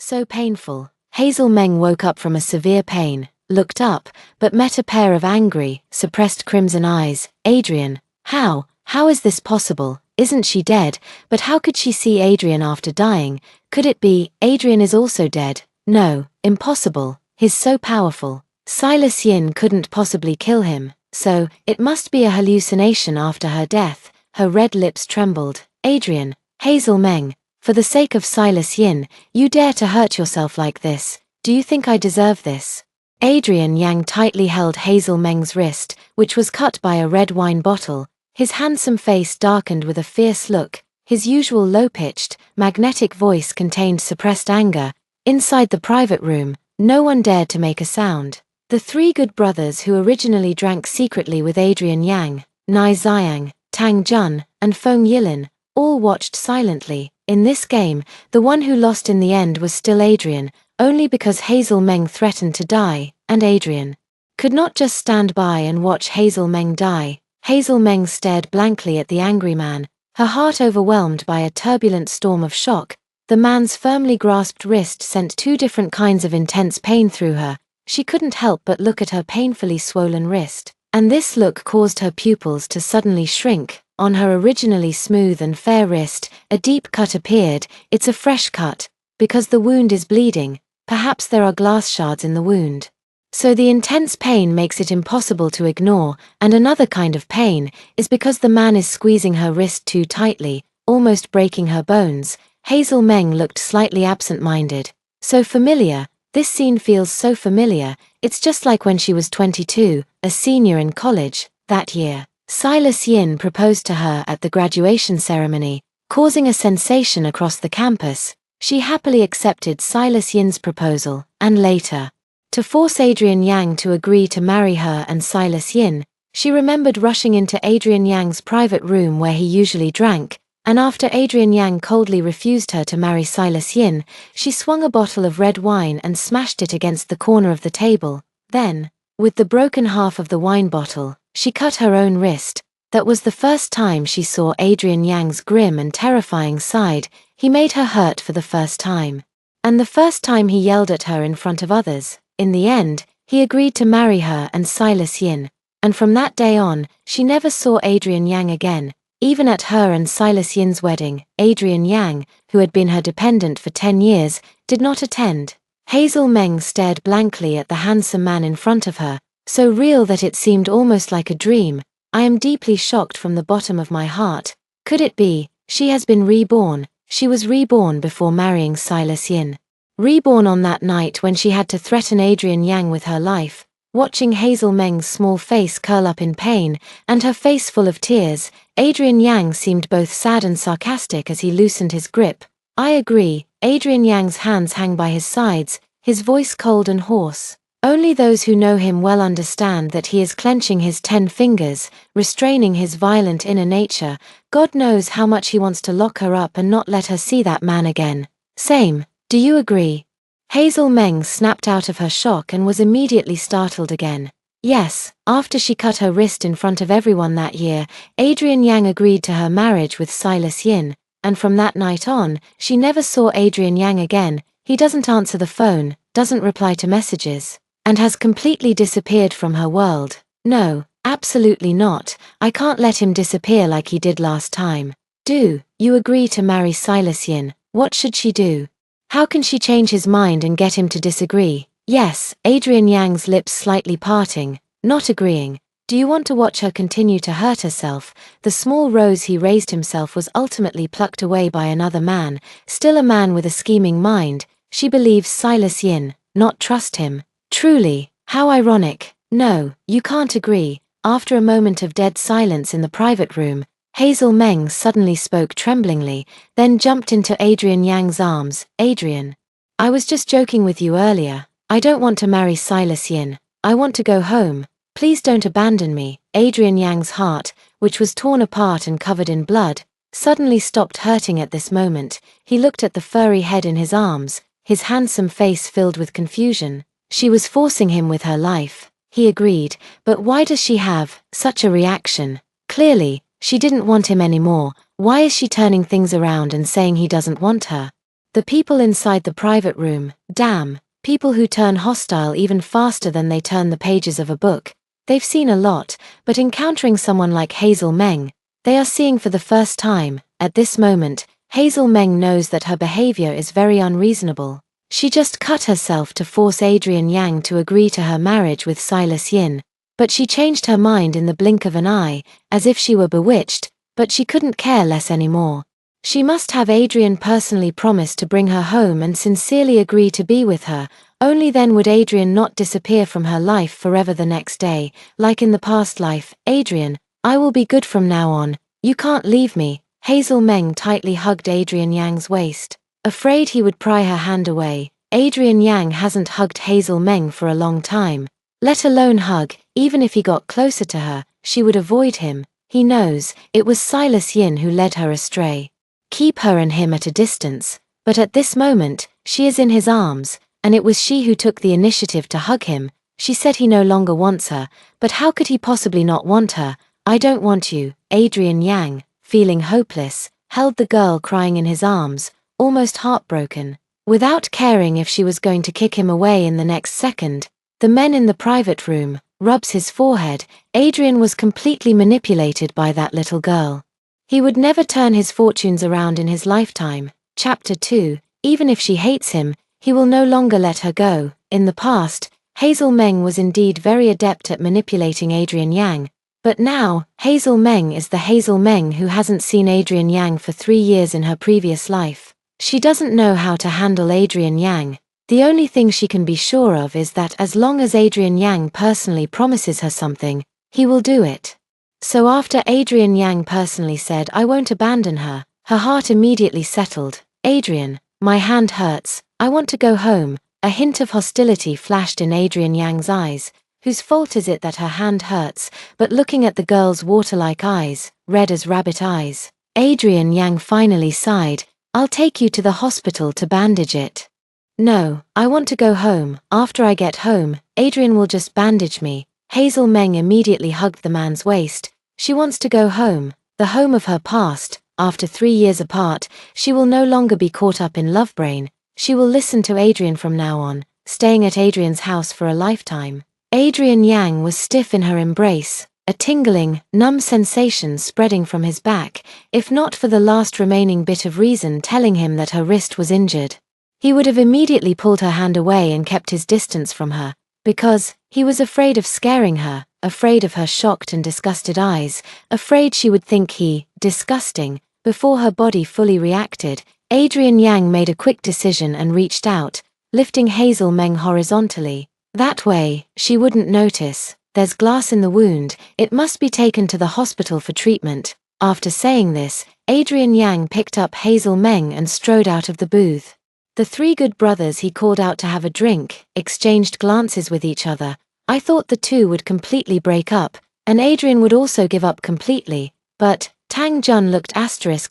So painful. Hazel Meng woke up from a severe pain, looked up, but met a pair of angry, suppressed crimson eyes. Adrian, how is this possible? Isn't she dead? But how could she see Adrian after dying? Could it be, Adrian is also dead? No, impossible. He's so powerful. Silas Yin couldn't possibly kill him, so, it must be a hallucination after her death. Her red lips trembled. Adrian, Hazel Meng, for the sake of Silas Yin, you dare to hurt yourself like this. Do you think I deserve this? Adrian Yang tightly held Hazel Meng's wrist, which was cut by a red wine bottle. His handsome face darkened with a fierce look. His usual low-pitched, magnetic voice contained suppressed anger. Inside the private room, no one dared to make a sound. The three good brothers who originally drank secretly with Adrian Yang, Nai Xiang, Tang Jun, and Feng Yilin, all watched silently. In this game, the one who lost in the end was still Adrian, only because Hazel Meng threatened to die, and Adrian could not just stand by and watch Hazel Meng die. Hazel Meng stared blankly at the angry man, her heart overwhelmed by a turbulent storm of shock. The man's firmly grasped wrist sent two different kinds of intense pain through her. She couldn't help but look at her painfully swollen wrist, and this look caused her pupils to suddenly shrink. On her originally smooth and fair wrist, a deep cut appeared. It's a fresh cut, because the wound is bleeding. Perhaps there are glass shards in the wound. So the intense pain makes it impossible to ignore, and another kind of pain is because the man is squeezing her wrist too tightly, almost breaking her bones. Hazel Meng looked slightly absent-minded. So familiar, this scene feels so familiar. It's just like when she was 22, a senior in college, that year. Silas Yin proposed to her at the graduation ceremony, causing a sensation across the campus. She happily accepted Silas Yin's proposal, and later, to force Adrian Yang to agree to marry her and Silas Yin, she remembered rushing into Adrian Yang's private room where he usually drank, and after Adrian Yang coldly refused her to marry Silas Yin, she swung a bottle of red wine and smashed it against the corner of the table. Then, with the broken half of the wine bottle, she cut her own wrist. That was the first time she saw Adrian Yang's grim and terrifying side. He made her hurt for the first time. And the first time he yelled at her in front of others. In the end, he agreed to marry her and Silas Yin. And from that day on, she never saw Adrian Yang again. Even at her and Silas Yin's wedding, Adrian Yang, who had been her dependent for 10 years, did not attend. Hazel Meng stared blankly at the handsome man in front of her, so real that it seemed almost like a dream. I am deeply shocked from the bottom of my heart. Could it be, she has been reborn? She was reborn before marrying Silas Yin. Reborn on that night when she had to threaten Adrian Yang with her life. Watching Hazel Meng's small face curl up in pain, and her face full of tears, Adrian Yang seemed both sad and sarcastic as he loosened his grip. I agree. Adrian Yang's hands hang by his sides, his voice cold and hoarse. Only those who know him well understand that he is clenching his 10 fingers, restraining his violent inner nature. God knows how much he wants to lock her up and not let her see that man again. Same. Do you agree? Hazel Meng snapped out of her shock and was immediately startled again. Yes, after she cut her wrist in front of everyone that year, Adrian Yang agreed to her marriage with Silas Yin, and from that night on, she never saw Adrian Yang again. He doesn't answer the phone, doesn't reply to messages, and has completely disappeared from her world. No, absolutely not. I can't let him disappear like he did last time. Do you agree to marry Silas Yin? What should she do? How can she change his mind and get him to disagree? Yes, Adrian Yang's lips slightly parting, not agreeing. Do you want to watch her continue to hurt herself? The small rose he raised himself was ultimately plucked away by another man, still a man with a scheming mind. She believes Silas Yin, not trust him. Truly, how ironic. No, you can't agree. After a moment of dead silence in the private room, Hazel Meng suddenly spoke tremblingly, then jumped into Adrian Yang's arms. Adrian, I was just joking with you earlier. I don't want to marry Silas Yin. I want to go home. Please don't abandon me. Adrian Yang's heart, which was torn apart and covered in blood, suddenly stopped hurting at this moment. He looked at the furry head in his arms, his handsome face filled with confusion. She was forcing him with her life. He agreed, but why does she have such a reaction? Clearly, she didn't want him anymore. Why is she turning things around and saying he doesn't want her? The people inside the private room, damn, people who turn hostile even faster than they turn the pages of a book. They've seen a lot, but encountering someone like Hazel Meng, they are seeing for the first time. At this moment, Hazel Meng knows that her behavior is very unreasonable. She just cut herself to force Adrian Yang to agree to her marriage with Silas Yin, but she changed her mind in the blink of an eye, as if she were bewitched, but she couldn't care less anymore. She must have Adrian personally promise to bring her home and sincerely agree to be with her. Only then would Adrian not disappear from her life forever the next day, like in the past life. Adrian, I will be good from now on. You can't leave me. Hazel Meng tightly hugged Adrian Yang's waist, afraid he would pry her hand away. Adrian Yang hasn't hugged Hazel Meng for a long time. Let alone hug. Even if he got closer to her, she would avoid him. He knows it was Silas Yin who led her astray. Keep her and him at a distance, but at this moment, she is in his arms, and it was she who took the initiative to hug him. She said he no longer wants her, but how could he possibly not want her? I don't want you. Adrian Yang, feeling hopeless, held the girl crying in his arms, almost heartbroken. Without caring if she was going to kick him away in the next second, the men in the private room, rubs his forehead. Adrian was completely manipulated by that little girl. He would never turn his fortunes around in his lifetime. Chapter 2, even if she hates him, he will no longer let her go. In the past, Hazel Meng was indeed very adept at manipulating Adrian Yang, but now, Hazel Meng is the Hazel Meng who hasn't seen Adrian Yang for 3 years in her previous life. She doesn't know how to handle Adrian Yang. The only thing she can be sure of is that as long as Adrian Yang personally promises her something, he will do it. So after Adrian Yang personally said I won't abandon her, her heart immediately settled. Adrian, my hand hurts, I want to go home. A hint of hostility flashed in Adrian Yang's eyes. Whose fault is it that her hand hurts? But looking at the girl's water-like eyes, red as rabbit eyes, Adrian Yang finally sighed. I'll take you to the hospital to bandage it. No, I want to go home. After I get home, Adrian will just bandage me. Hazel Meng immediately hugged the man's waist. She wants to go home, the home of her past. After 3 years apart, she will no longer be caught up in love brain. She will listen to Adrian from now on, staying at Adrian's house for a lifetime. Adrian Yang was stiff in her embrace, a tingling, numb sensation spreading from his back, if not for the last remaining bit of reason telling him that her wrist was injured. He would have immediately pulled her hand away and kept his distance from her, because he was afraid of scaring her, afraid of her shocked and disgusted eyes, afraid she would think he, disgusting. Before her body fully reacted, Adrian Yang made a quick decision and reached out, lifting Hazel Meng horizontally. That way, she wouldn't notice. There's glass in the wound, it must be taken to the hospital for treatment. After saying this, Adrian Yang picked up Hazel Meng and strode out of the booth. The 3 good brothers he called out to have a drink, exchanged glances with each other. I thought the two would completely break up, and Adrian would also give up completely, but Tang Jun looked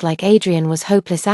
like Adrian was hopeless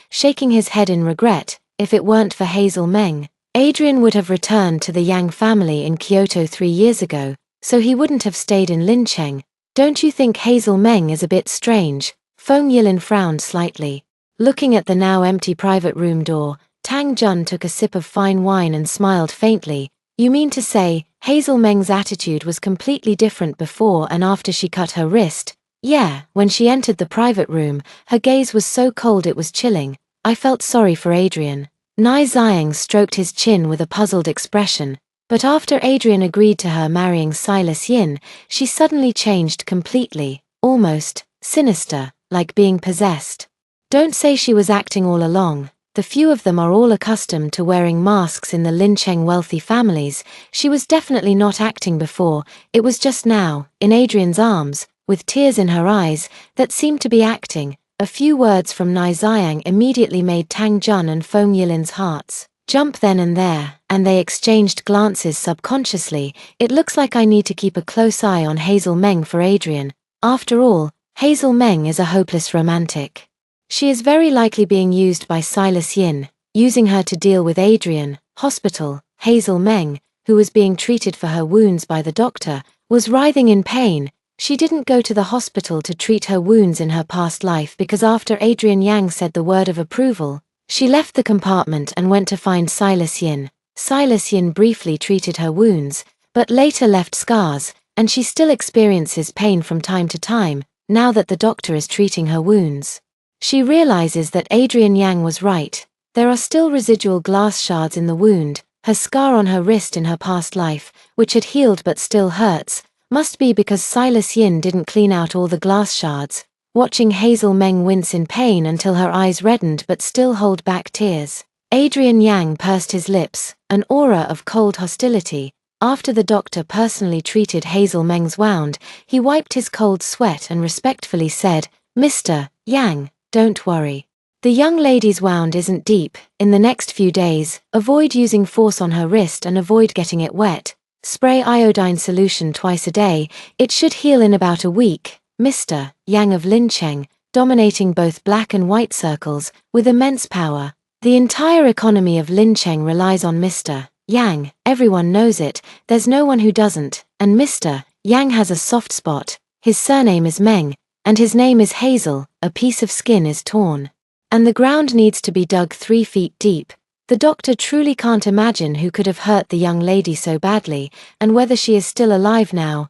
shaking his head in regret. If it weren't for Hazel Meng, Adrian would have returned to the Yang family in Kyoto 3 years ago, so he wouldn't have stayed in Lincheng. Don't you think Hazel Meng is a bit strange? Feng Yilin frowned slightly. Looking at the now empty private room door, Tang Jun took a sip of fine wine and smiled faintly. You mean to say, Hazel Meng's attitude was completely different before and after she cut her wrist? Yeah, when she entered the private room, her gaze was so cold it was chilling. I felt sorry for Adrian. Nai Xiang stroked his chin with a puzzled expression, but after Adrian agreed to her marrying Silas Yin, she suddenly changed completely, almost sinister, like being possessed. Don't say she was acting all along. The few of them are all accustomed to wearing masks in the Lincheng wealthy families. She was definitely not acting before, it was just now, in Adrian's arms, with tears in her eyes, that seemed to be acting. A few words from Nai Xiang immediately made Tang Jun and Feng Yilin's hearts jump then and there, and they exchanged glances subconsciously. It looks like I need to keep a close eye on Hazel Meng for Adrian. After all, Hazel Meng is a hopeless romantic. She is very likely being used by Silas Yin, using her to deal with Adrian. Hospital. Hazel Meng, who was being treated for her wounds by the doctor, was writhing in pain. She didn't go to the hospital to treat her wounds in her past life because after Adrian Yang said the word of approval, She left the compartment and went to find Silas Yin. Silas Yin briefly treated her wounds, but later left scars, and she still experiences pain from time to time, now that the doctor is treating her wounds. She realizes that Adrian Yang was right. There are still residual glass shards in the wound. Her scar on her wrist in her past life, which had healed but still hurts, must be because Silas Yin didn't clean out all the glass shards. Watching Hazel Meng wince in pain until her eyes reddened but still hold back tears, Adrian Yang pursed his lips, an aura of cold hostility. After the doctor personally treated Hazel Meng's wound, he wiped his cold sweat and respectfully said, "Mr. Yang, don't worry. The young lady's wound isn't deep. In the next few days, avoid using force on her wrist and avoid getting it wet. Spray iodine solution twice a day. It should heal in about a week." Mr. Yang of Lincheng, dominating both black and white circles, with immense power. The entire economy of Lincheng relies on Mr. Yang. Everyone knows it, there's no one who doesn't, and Mr. Yang has a soft spot. His surname is Meng, and his name is Hazel. A piece of skin is torn, and the ground needs to be dug 3 feet deep. The doctor truly can't imagine who could have hurt the young lady so badly, and whether she is still alive now.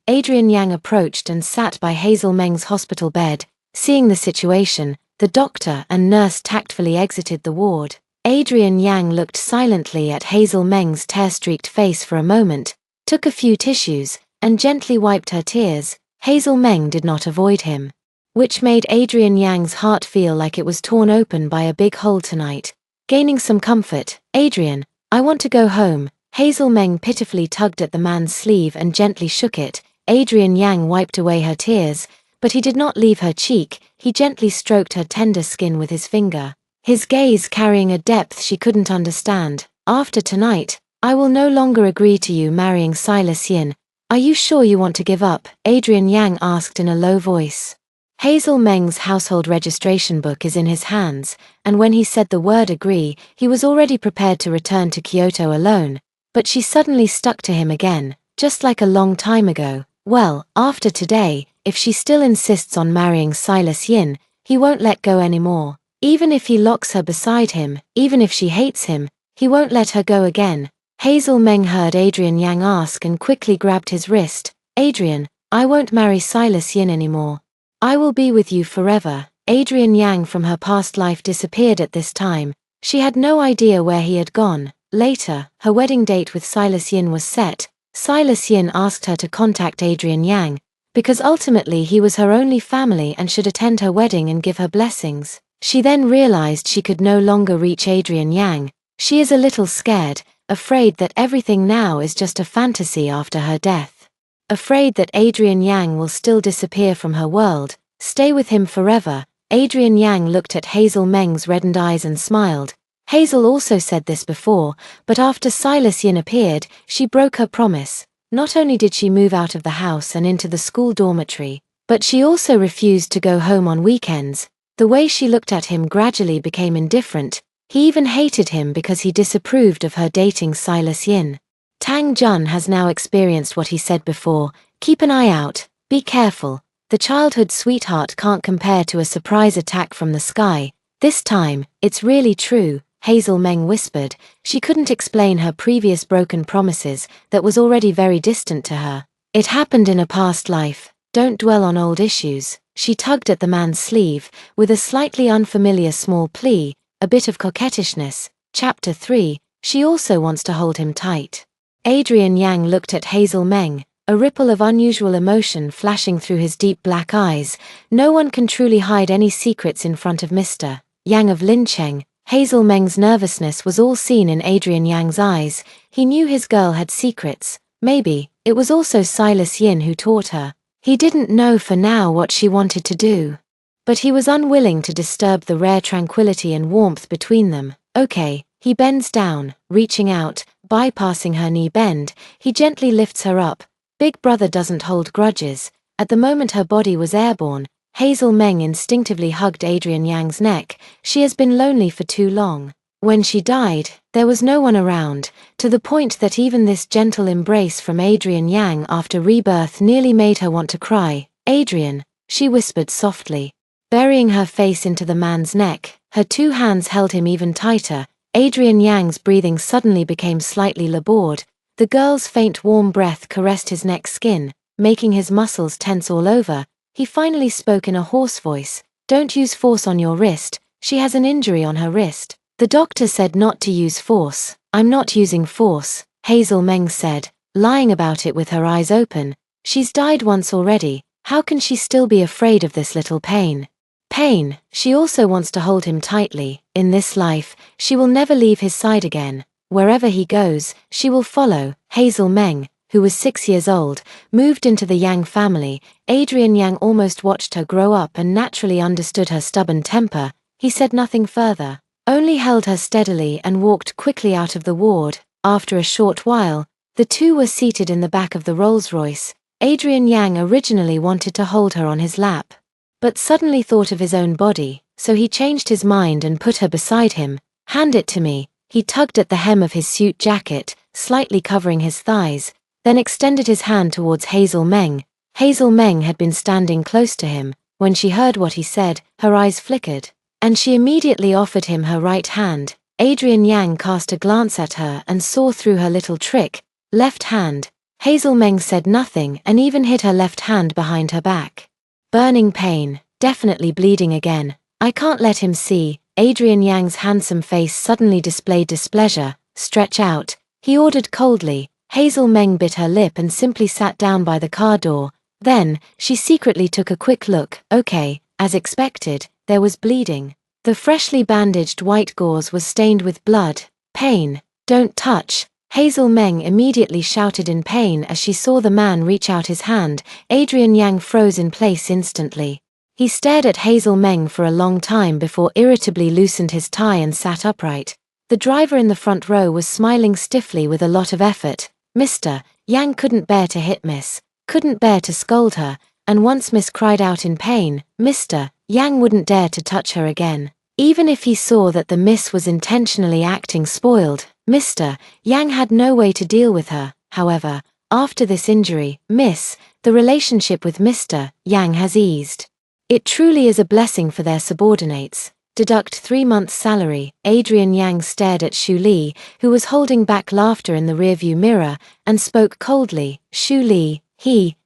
Adrian Yang approached and sat by Hazel Meng's hospital bed. Seeing the situation, the doctor and nurse tactfully exited the ward. Adrian Yang looked silently at Hazel Meng's tear-streaked face for a moment, took a few tissues, and gently wiped her tears. Hazel Meng did not avoid him, which made Adrian Yang's heart feel like it was torn open by a big hole tonight. Gaining some comfort, "Adrian, I want to go home." Hazel Meng pitifully tugged at the man's sleeve and gently shook it. Adrian Yang wiped away her tears, but he did not leave her cheek. He gently stroked her tender skin with his finger, his gaze carrying a depth she couldn't understand. "After tonight, I will no longer agree to you marrying Silas Yin. Are you sure you want to give up?" Adrian Yang asked in a low voice. Hazel Meng's household registration book is in his hands, and when he said the word agree, he was already prepared to return to Kyoto alone. But she suddenly stuck to him again, just like a long time ago. Well, after today, if she still insists on marrying Silas Yin, he won't let go anymore. Even if he locks her beside him, even if she hates him, he won't let her go again. Hazel Meng heard Adrian Yang ask and quickly grabbed his wrist. "Adrian, I won't marry Silas Yin anymore. I will be with you forever." Adrian Yang from her past life disappeared at this time. She had no idea where he had gone. Later, her wedding date with Silas Yin was set. Silas Yin asked her to contact Adrian Yang, because ultimately he was her only family and should attend her wedding and give her blessings. She then realized she could no longer reach Adrian Yang. She is a little scared, afraid that everything now is just a fantasy after her death. Afraid that Adrian Yang will still disappear from her world, stay with him forever. Adrian Yang looked at Hazel Meng's reddened eyes and smiled. Hazel also said this before, but after Silas Yin appeared, she broke her promise. Not only did she move out of the house and into the school dormitory, but she also refused to go home on weekends. The way she looked at him gradually became indifferent. He even hated him because he disapproved of her dating Silas Yin. Tang Jun has now experienced what he said before. Keep an eye out, be careful. The childhood sweetheart can't compare to a surprise attack from the sky. This time, it's really true. Hazel Meng whispered. She couldn't explain her previous broken promises that was already very distant to her. It happened in a past life. Don't dwell on old issues. She tugged at the man's sleeve, with a slightly unfamiliar small plea, a bit of coquettishness. Chapter 3, she also wants to hold him tight. Adrian Yang looked at Hazel Meng, a ripple of unusual emotion flashing through his deep black eyes. No one can truly hide any secrets in front of Mr. Yang of Lincheng. Hazel Meng's nervousness was all seen in Adrian Yang's eyes. He knew his girl had secrets. Maybe it was also Silas Yin who taught her. He didn't know for now what she wanted to do, but he was unwilling to disturb the rare tranquility and warmth between them. Okay, he bends down, reaching out, bypassing her knee bend, he gently lifts her up. Big brother doesn't hold grudges. At the moment her body was airborne, Hazel Meng instinctively hugged Adrian Yang's neck. She has been lonely for too long. When she died, there was no one around, to the point that even this gentle embrace from Adrian Yang after rebirth nearly made her want to cry. "Adrian," she whispered softly. burying her face into the man's neck. Her two hands held him even tighter. Adrian Yang's breathing suddenly became slightly labored. The girl's faint warm breath caressed his neck skin, making his muscles tense all over. He finally spoke in a hoarse voice. "Don't use force on your wrist. She has an injury on her wrist." "The doctor said not to use force." "I'm not using force," Hazel Meng said, lying about it with her eyes open. "She's died once already. How can she still be afraid of this little pain?" Pain. She also wants to hold him tightly. In this life, she will never leave his side again. Wherever he goes, she will follow. Hazel Meng, who was 6 years old, moved into the Yang family. Adrian Yang almost watched her grow up and naturally understood her stubborn temper. He said nothing further, only held her steadily and walked quickly out of the ward. After a short while, the two were seated in the back of the Rolls-Royce. Adrian Yang originally wanted to hold her on his lap, but suddenly thought of his own body, so he changed his mind and put her beside him. "Hand it to me." He tugged at the hem of his suit jacket, slightly covering his thighs, then extended his hand towards Hazel Meng. Hazel Meng had been standing close to him. When she heard what he said, her eyes flickered, and she immediately offered him her right hand. Adrian Yang cast a glance at her and saw through her little trick. Left hand. Hazel Meng said nothing and even hid her left hand behind her back. Burning pain, definitely bleeding again. "I can't let him see." Adrian Yang's handsome face suddenly displayed displeasure. "Stretch out," he ordered coldly. Hazel Meng bit her lip and simply sat down by the car door. Then, she secretly took a quick look. Okay, as expected, there was bleeding. The freshly bandaged white gauze was stained with blood. "Pain. Don't touch." Hazel Meng immediately shouted in pain as she saw the man reach out his hand. Adrian Yang froze in place instantly. He stared at Hazel Meng for a long time before irritably loosened his tie and sat upright. The driver in the front row was smiling stiffly with a lot of effort. Mr. Yang couldn't bear to hit Miss, couldn't bear to scold her, and once Miss cried out in pain, Mr. Yang wouldn't dare to touch her again. Even if he saw that the Miss was intentionally acting spoiled, Mr. Yang had no way to deal with her. However, after this injury, the relationship with Mr. Yang has eased. It truly is a blessing for their subordinates. Deduct 3 months' salary. Adrian Yang stared at Xu Li, who was holding back laughter in the rearview mirror, and spoke coldly. "Xu Li,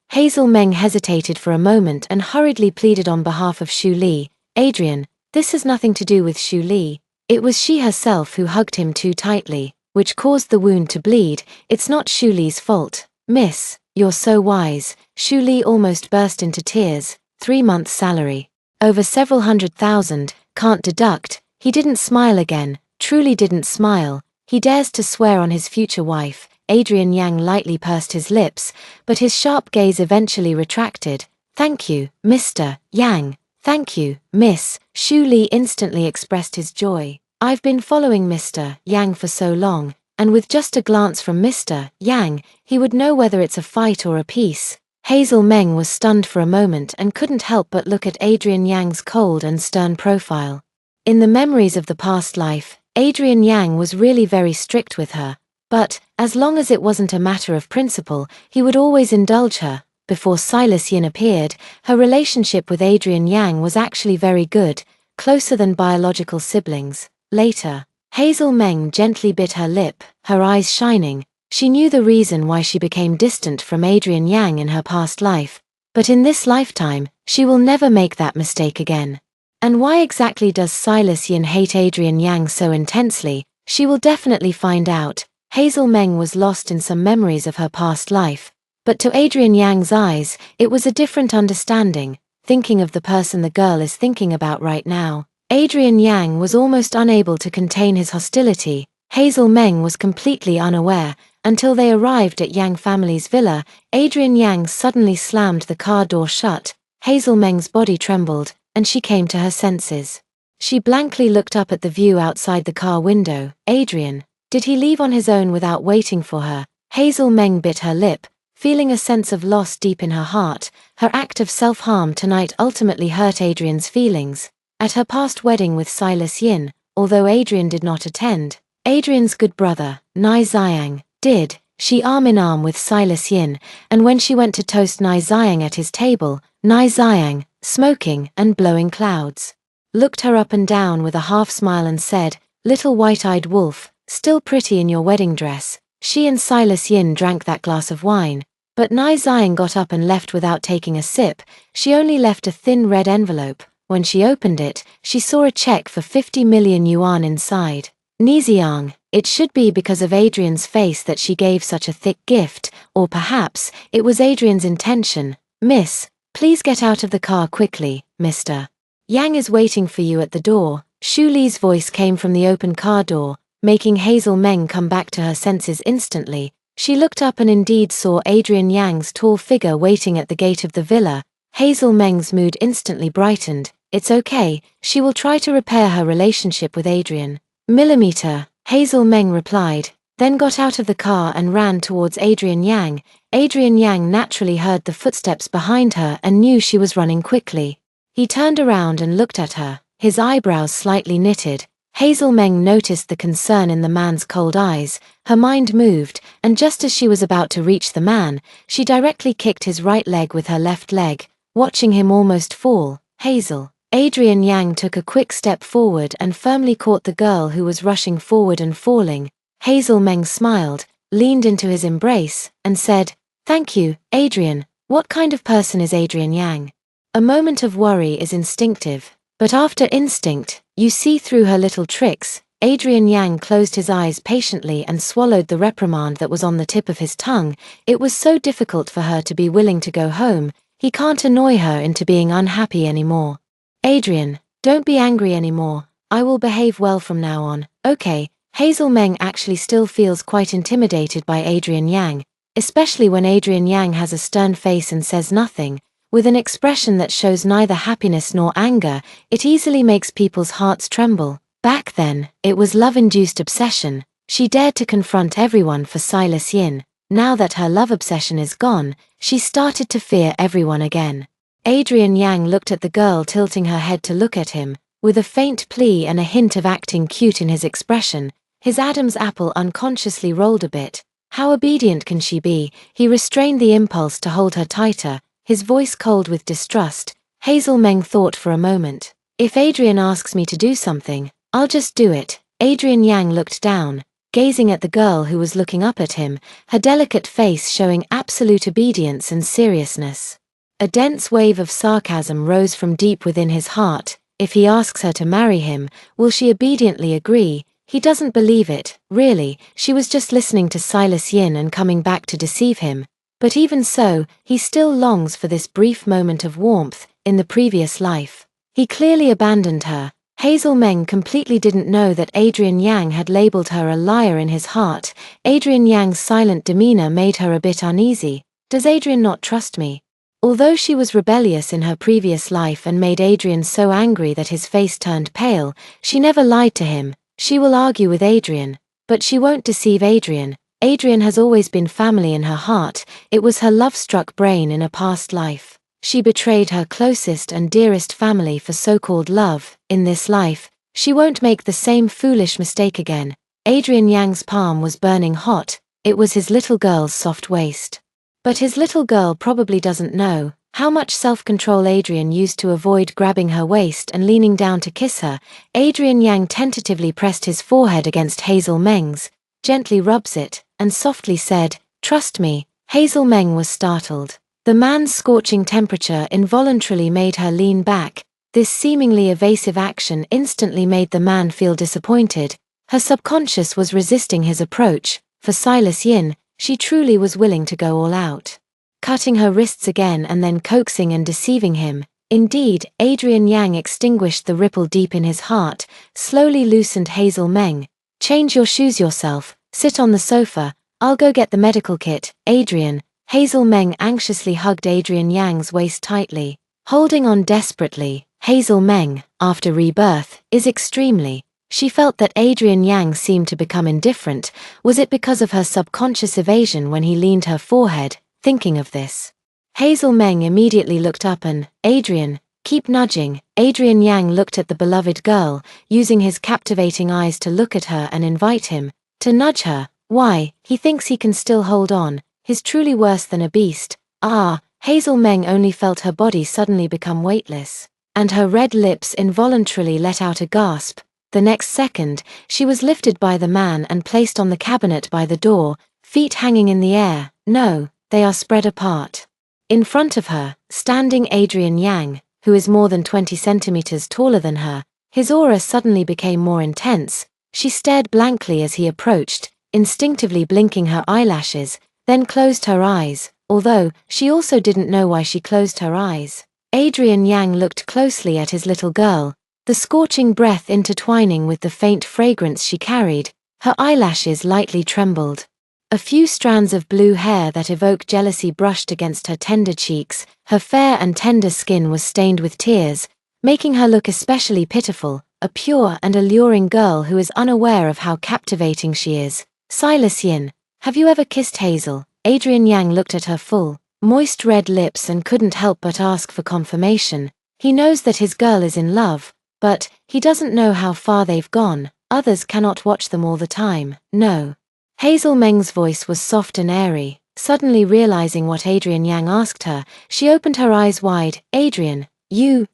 Hazel Meng hesitated for a moment and hurriedly pleaded on behalf of Xu Li. "Adrian, this has nothing to do with Xu Li. It was she herself who hugged him too tightly, which caused the wound to bleed. It's not Xu Li's fault." "Miss, you're so wise." Xu Li almost burst into tears. 3 months' salary. Over several $100,000, can't deduct. He didn't smile again, truly didn't smile. He dares to swear on his future wife. Adrian Yang lightly pursed his lips, but his sharp gaze eventually retracted. "Thank you, Mr. Yang. Thank you, Miss." Xu Li instantly expressed his joy. "I've been following Mr. Yang for so long, and with just a glance from Mr. Yang, he would know whether it's a fight or a peace." Hazel Meng was stunned for a moment and couldn't help but look at Adrian Yang's cold and stern profile. In the memories of the past life, Adrian Yang was really very strict with her, but, as long as it wasn't a matter of principle, he would always indulge her. Before Silas Yin appeared, her relationship with Adrian Yang was actually very good, closer than biological siblings. Later, Hazel Meng gently bit her lip, her eyes shining. She knew the reason why she became distant from Adrian Yang in her past life, but in this lifetime, she will never make that mistake again. And why exactly does Silas Yin hate Adrian Yang so intensely? She will definitely find out. Hazel Meng was lost in some memories of her past life, but to Adrian Yang's eyes, it was a different understanding, thinking of the person the girl is thinking about right now. Adrian Yang was almost unable to contain his hostility. Hazel Meng was completely unaware. Until they arrived at Yang family's villa, Adrian Yang suddenly slammed the car door shut. Hazel Meng's body trembled, and she came to her senses. She blankly looked up at the view outside the car window. Adrian, did he leave on his own without waiting for her? Hazel Meng bit her lip, feeling a sense of loss deep in her heart. Her act of self-harm tonight ultimately hurt Adrian's feelings. At her past wedding with Silas Yin, although Adrian did not attend, Adrian's good brother, Nai Xiang, did. she arm in arm with Silas Yin, and when she went to toast Nai Xiang at his table, Nai Xiang, smoking and blowing clouds, looked her up and down with a half smile and said, "Little white-eyed wolf, still pretty in your wedding dress." She and Silas Yin drank that glass of wine, but Nai Xiang got up and left without taking a sip. She only left a thin red envelope. When she opened it, she saw a check for 50 million yuan inside. Niziang, it should be because of Adrian's face that she gave such a thick gift, or perhaps it was Adrian's intention. "Miss, please get out of the car quickly, Mr. Yang is waiting for you at the door." Shu Li's voice came from the open car door, making Hazel Meng come back to her senses instantly. She looked up and indeed saw Adrian Yang's tall figure waiting at the gate of the villa. Hazel Meng's mood instantly brightened. It's okay, she will try to repair her relationship with Adrian. Millimeter, Hazel Meng replied, then got out of the car and ran towards Adrian Yang. Adrian Yang naturally heard the footsteps behind her and knew she was running quickly. He turned around and looked at her, his eyebrows slightly knitted. Hazel Meng noticed the concern in the man's cold eyes. Her mind moved, and just as she was about to reach the man, she directly kicked his right leg with her left leg, watching him almost fall. Hazel. Adrian Yang took a quick step forward and firmly caught the girl who was rushing forward and falling. Hazel Meng smiled, leaned into his embrace, and said, "Thank you, Adrian." What kind of person is Adrian Yang? A moment of worry is instinctive, but after instinct, you see through her little tricks. Adrian Yang closed his eyes patiently and swallowed the reprimand that was on the tip of his tongue. It was so difficult for her to be willing to go home. He can't annoy her into being unhappy anymore. "Adrian, don't be angry anymore. I will behave well from now on, okay?" Hazel Meng actually still feels quite intimidated by Adrian Yang, especially when Adrian Yang has a stern face and says nothing. With an expression that shows neither happiness nor anger, it easily makes people's hearts tremble. Back then, it was love-induced obsession. She dared to confront everyone for Silas Yin. Now that her love obsession is gone, she started to fear everyone again. Adrian Yang looked at the girl, tilting her head to look at him, with a faint plea and a hint of acting cute in his expression. His Adam's apple unconsciously rolled a bit. How obedient can she be? He restrained the impulse to hold her tighter, his voice cold with distrust. Hazel Meng thought for a moment. "If Adrian asks me to do something, I'll just do it." Adrian Yang looked down, gazing at the girl who was looking up at him, her delicate face showing absolute obedience and seriousness. A dense wave of sarcasm rose from deep within his heart. If he asks her to marry him, will she obediently agree? He doesn't believe it, really. She was just listening to Silas Yin and coming back to deceive him. But even so, he still longs for this brief moment of warmth in the previous life. He clearly abandoned her. Hazel Meng completely didn't know that Adrian Yang had labeled her a liar in his heart. Adrian Yang's silent demeanor made her a bit uneasy. Does Adrian not trust me? Although she was rebellious in her previous life and made Adrian so angry that his face turned pale, she never lied to him. She will argue with Adrian, but she won't deceive Adrian. Adrian has always been family in her heart. It was her love-struck brain in a past life. She betrayed her closest and dearest family for so-called love. In this life, she won't make the same foolish mistake again. Adrian Yang's palm was burning hot. It was his little girl's soft waist. But his little girl probably doesn't know how much self-control Adrian used to avoid grabbing her waist and leaning down to kiss her. Adrian Yang tentatively pressed his forehead against Hazel Meng's, gently rubs it, and softly said, "Trust me." Hazel Meng was startled. The man's scorching temperature involuntarily made her lean back. This seemingly evasive action instantly made the man feel disappointed. Her subconscious was resisting his approach. For Silas Yin, she truly was willing to go all out, cutting her wrists again and then coaxing and deceiving him. Indeed, Adrian Yang extinguished the ripple deep in his heart, slowly loosened Hazel Meng. "Change your shoes yourself, sit on the sofa, I'll go get the medical kit." "Adrian." Hazel Meng anxiously hugged Adrian Yang's waist tightly, holding on desperately. Hazel Meng, after rebirth, is extremely. She felt that Adrian Yang seemed to become indifferent. Was it because of her subconscious evasion when he leaned her forehead? Thinking of this, Hazel Meng immediately looked up and, "Adrian, keep nudging." Adrian Yang looked at the beloved girl, using his captivating eyes to look at her and invite him to nudge her. Why, he thinks he can still hold on, he's truly worse than a beast. Ah, Hazel Meng only felt her body suddenly become weightless, and her red lips involuntarily let out a gasp. The next second, she was lifted by the man and placed on the cabinet by the door, feet hanging in the air. No, they are spread apart. In front of her, standing Adrian Yang, who is more than 20 centimeters taller than her. His aura suddenly became more intense. She stared blankly as he approached, instinctively blinking her eyelashes, then closed her eyes, although she also didn't know why she closed her eyes. Adrian Yang looked closely at his little girl, the scorching breath intertwining with the faint fragrance she carried. Her eyelashes lightly trembled. A few strands of blue hair that evoked jealousy brushed against her tender cheeks. Her fair and tender skin was stained with tears, making her look especially pitiful, a pure and alluring girl who is unaware of how captivating she is. Silas Yin, have you ever kissed Hazel? Adrian Yang looked at her full, moist red lips and couldn't help but ask for confirmation. He knows that his girl is in love, but he doesn't know how far they've gone. Others cannot watch them all the time. No. Hazel Meng's voice was soft and airy. Suddenly realizing what Adrian Yang asked her, she opened her eyes wide. Adrian, you.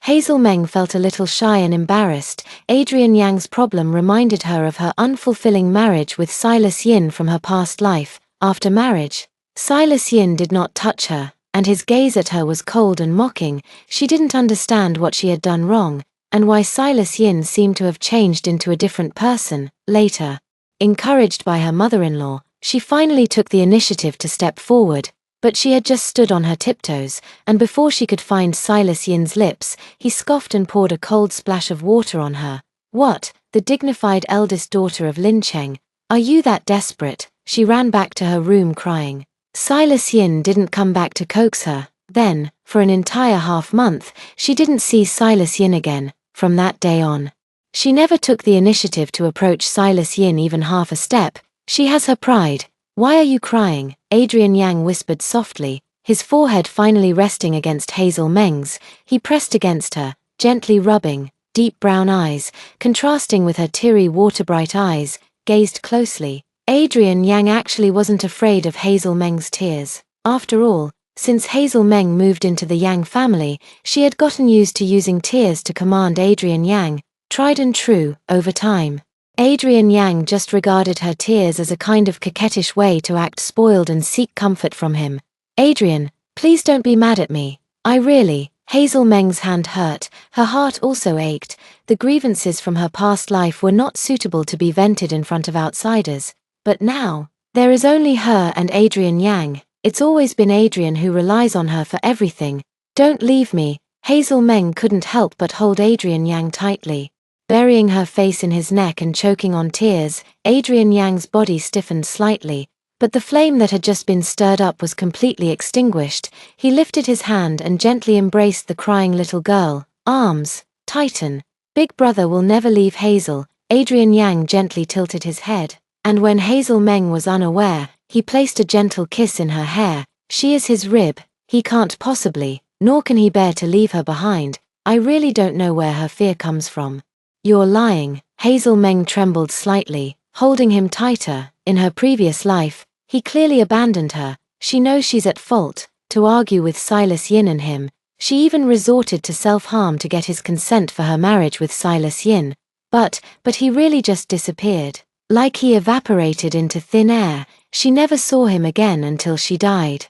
Hazel Meng felt a little shy and embarrassed. Adrian Yang's problem reminded her of her unfulfilling marriage with Silas Yin from her past life. After marriage, Silas Yin did not touch her, and his gaze at her was cold and mocking. She didn't understand what she had done wrong, and why Silas Yin seemed to have changed into a different person. Later, encouraged by her mother-in-law, she finally took the initiative to step forward, but she had just stood on her tiptoes, and before she could find Silas Yin's lips, he scoffed and poured a cold splash of water on her. What? The dignified eldest daughter of Lin Cheng. Are you that desperate? She ran back to her room crying. Silas Yin didn't come back to coax her. Then, for an entire half-month, she didn't see Silas Yin again. From that day on, she never took the initiative to approach Silas Yin even half a step. She has her pride. Why are you crying? Adrian Yang whispered softly, his forehead finally resting against Hazel Meng's. He pressed against her, gently rubbing. Deep brown eyes, contrasting with her teary water-bright eyes, gazed closely. Adrian Yang actually wasn't afraid of Hazel Meng's tears. After all, since Hazel Meng moved into the Yang family, she had gotten used to using tears to command Adrian Yang. Tried and true, over time. Adrian Yang just regarded her tears as a kind of coquettish way to act spoiled and seek comfort from him. Adrian, please don't be mad at me. Hazel Meng's hand hurt, her heart also ached. The grievances from her past life were not suitable to be vented in front of outsiders. But now, there is only her and Adrian Yang. It's always been Adrian who relies on her for everything. Don't leave me. Hazel Meng couldn't help but hold Adrian Yang tightly. Burying her face in his neck and choking on tears, Adrian Yang's body stiffened slightly, but the flame that had just been stirred up was completely extinguished. He lifted his hand and gently embraced the crying little girl. Arms, tighten. Big brother will never leave Hazel. Adrian Yang gently tilted his head, and when Hazel Meng was unaware, he placed a gentle kiss in her hair. She is his rib. He can't possibly, nor can he bear to leave her behind. I really don't know where her fear comes from. You're lying. Hazel Meng trembled slightly, holding him tighter. In her previous life, he clearly abandoned her. She knows she's at fault. To argue with Silas Yin and him, she even resorted to self-harm to get his consent for her marriage with Silas Yin. But he really just disappeared. Like he evaporated into thin air. She never saw him again until she died.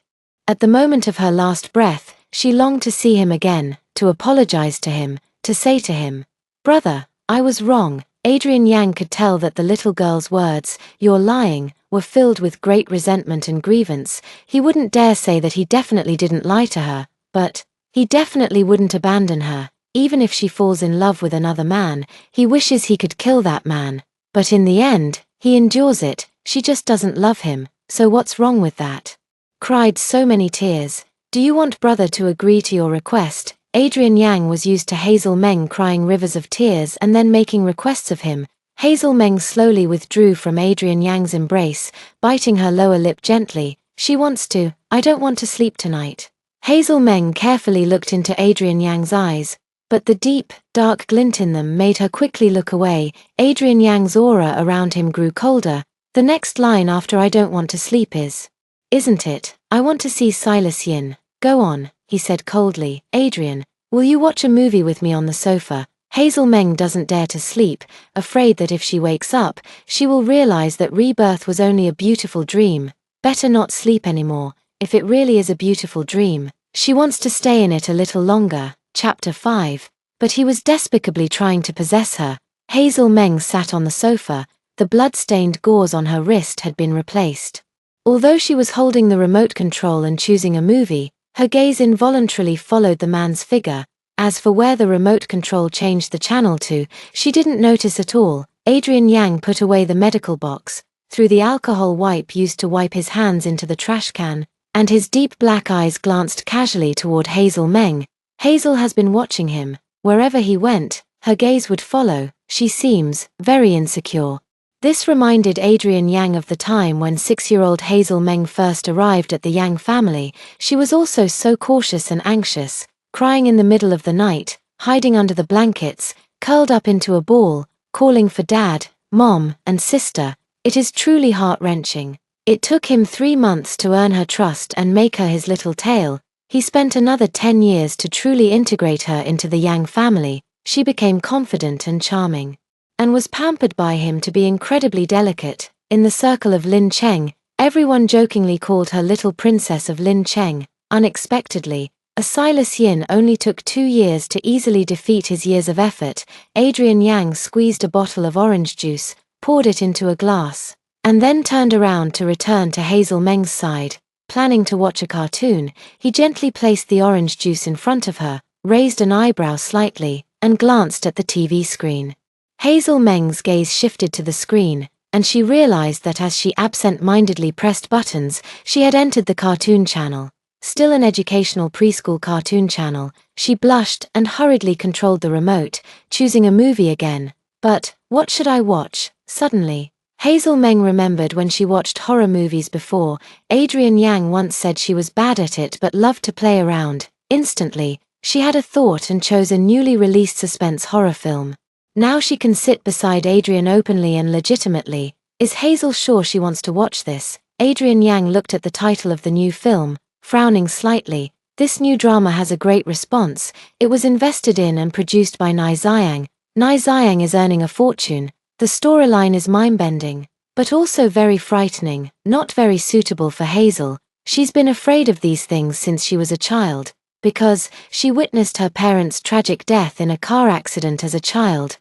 At the moment of her last breath, she longed to see him again, to apologize to him, to say to him, "Brother, I was wrong." Adrian Yang could tell that the little girl's words, "You're lying," were filled with great resentment and grievance. He wouldn't dare say that he definitely didn't lie to her, but he definitely wouldn't abandon her. Even if she falls in love with another man, he wishes he could kill that man. But in the end, he endures it. She just doesn't love him, so what's wrong with that? Cried so many tears. Do you want brother to agree to your request? Adrian Yang was used to Hazel Meng crying rivers of tears and then making requests of him. Hazel Meng slowly withdrew from Adrian Yang's embrace, biting her lower lip gently. She wants to. I don't want to sleep tonight. Hazel Meng carefully looked into Adrian Yang's eyes, but the deep, dark glint in them made her quickly look away. Adrian Yang's aura around him grew colder. The next line after "I don't want to sleep" is, "Isn't it? I want to see Silas Yin." "Go on," he said coldly. "Adrian, will you watch a movie with me on the sofa?" Hazel Meng doesn't dare to sleep, afraid that if she wakes up, she will realize that rebirth was only a beautiful dream. Better not sleep anymore, if it really is a beautiful dream. She wants to stay in it a little longer. Chapter 5. But he was despicably trying to possess her. Hazel Meng sat on the sofa. The blood-stained gauze on her wrist had been replaced. Although she was holding the remote control and choosing a movie, her gaze involuntarily followed the man's figure. As for where the remote control changed the channel to, she didn't notice at all. Adrian Yang put away the medical box, threw the alcohol wipe used to wipe his hands into the trash can, and his deep black eyes glanced casually toward Hazel Meng. Hazel has been watching him. Wherever he went, her gaze would follow. She seems very insecure. This reminded Adrian Yang of the time when 6-year-old Hazel Meng first arrived at the Yang family. She was also so cautious and anxious, crying in the middle of the night, hiding under the blankets, curled up into a ball, calling for dad, mom, and sister. It is truly heart-wrenching. It took him 3 months to earn her trust and make her his little tail. He spent another 10 years to truly integrate her into the Yang family. She became confident and charming, and was pampered by him to be incredibly delicate. In the circle of Lin Cheng, everyone jokingly called her Little Princess of Lin Cheng. Unexpectedly, Silas Yin only took 2 years to easily defeat his years of effort. Adrian Yang squeezed a bottle of orange juice, poured it into a glass, and then turned around to return to Hazel Meng's side. Planning to watch a cartoon, he gently placed the orange juice in front of her, raised an eyebrow slightly, and glanced at the TV screen. Hazel Meng's gaze shifted to the screen, and she realized that as she absent-mindedly pressed buttons, she had entered the cartoon channel. Still an educational preschool cartoon channel, she blushed and hurriedly controlled the remote, choosing a movie again. But, what should I watch? Suddenly, Hazel Meng remembered when she watched horror movies before. Adrian Yang once said she was bad at it but loved to play around. Instantly, she had a thought and chose a newly released suspense horror film. Now she can sit beside Adrian openly and legitimately. Is Hazel sure she wants to watch this? Adrian Yang looked at the title of the new film, frowning slightly. This new drama has a great response. It was invested in and produced by Nai Xiang. Nai Xiang is earning a fortune. The storyline is mind-bending, but also very frightening, not very suitable for Hazel. She's been afraid of these things since she was a child, because she witnessed her parents' tragic death in a car accident as a child.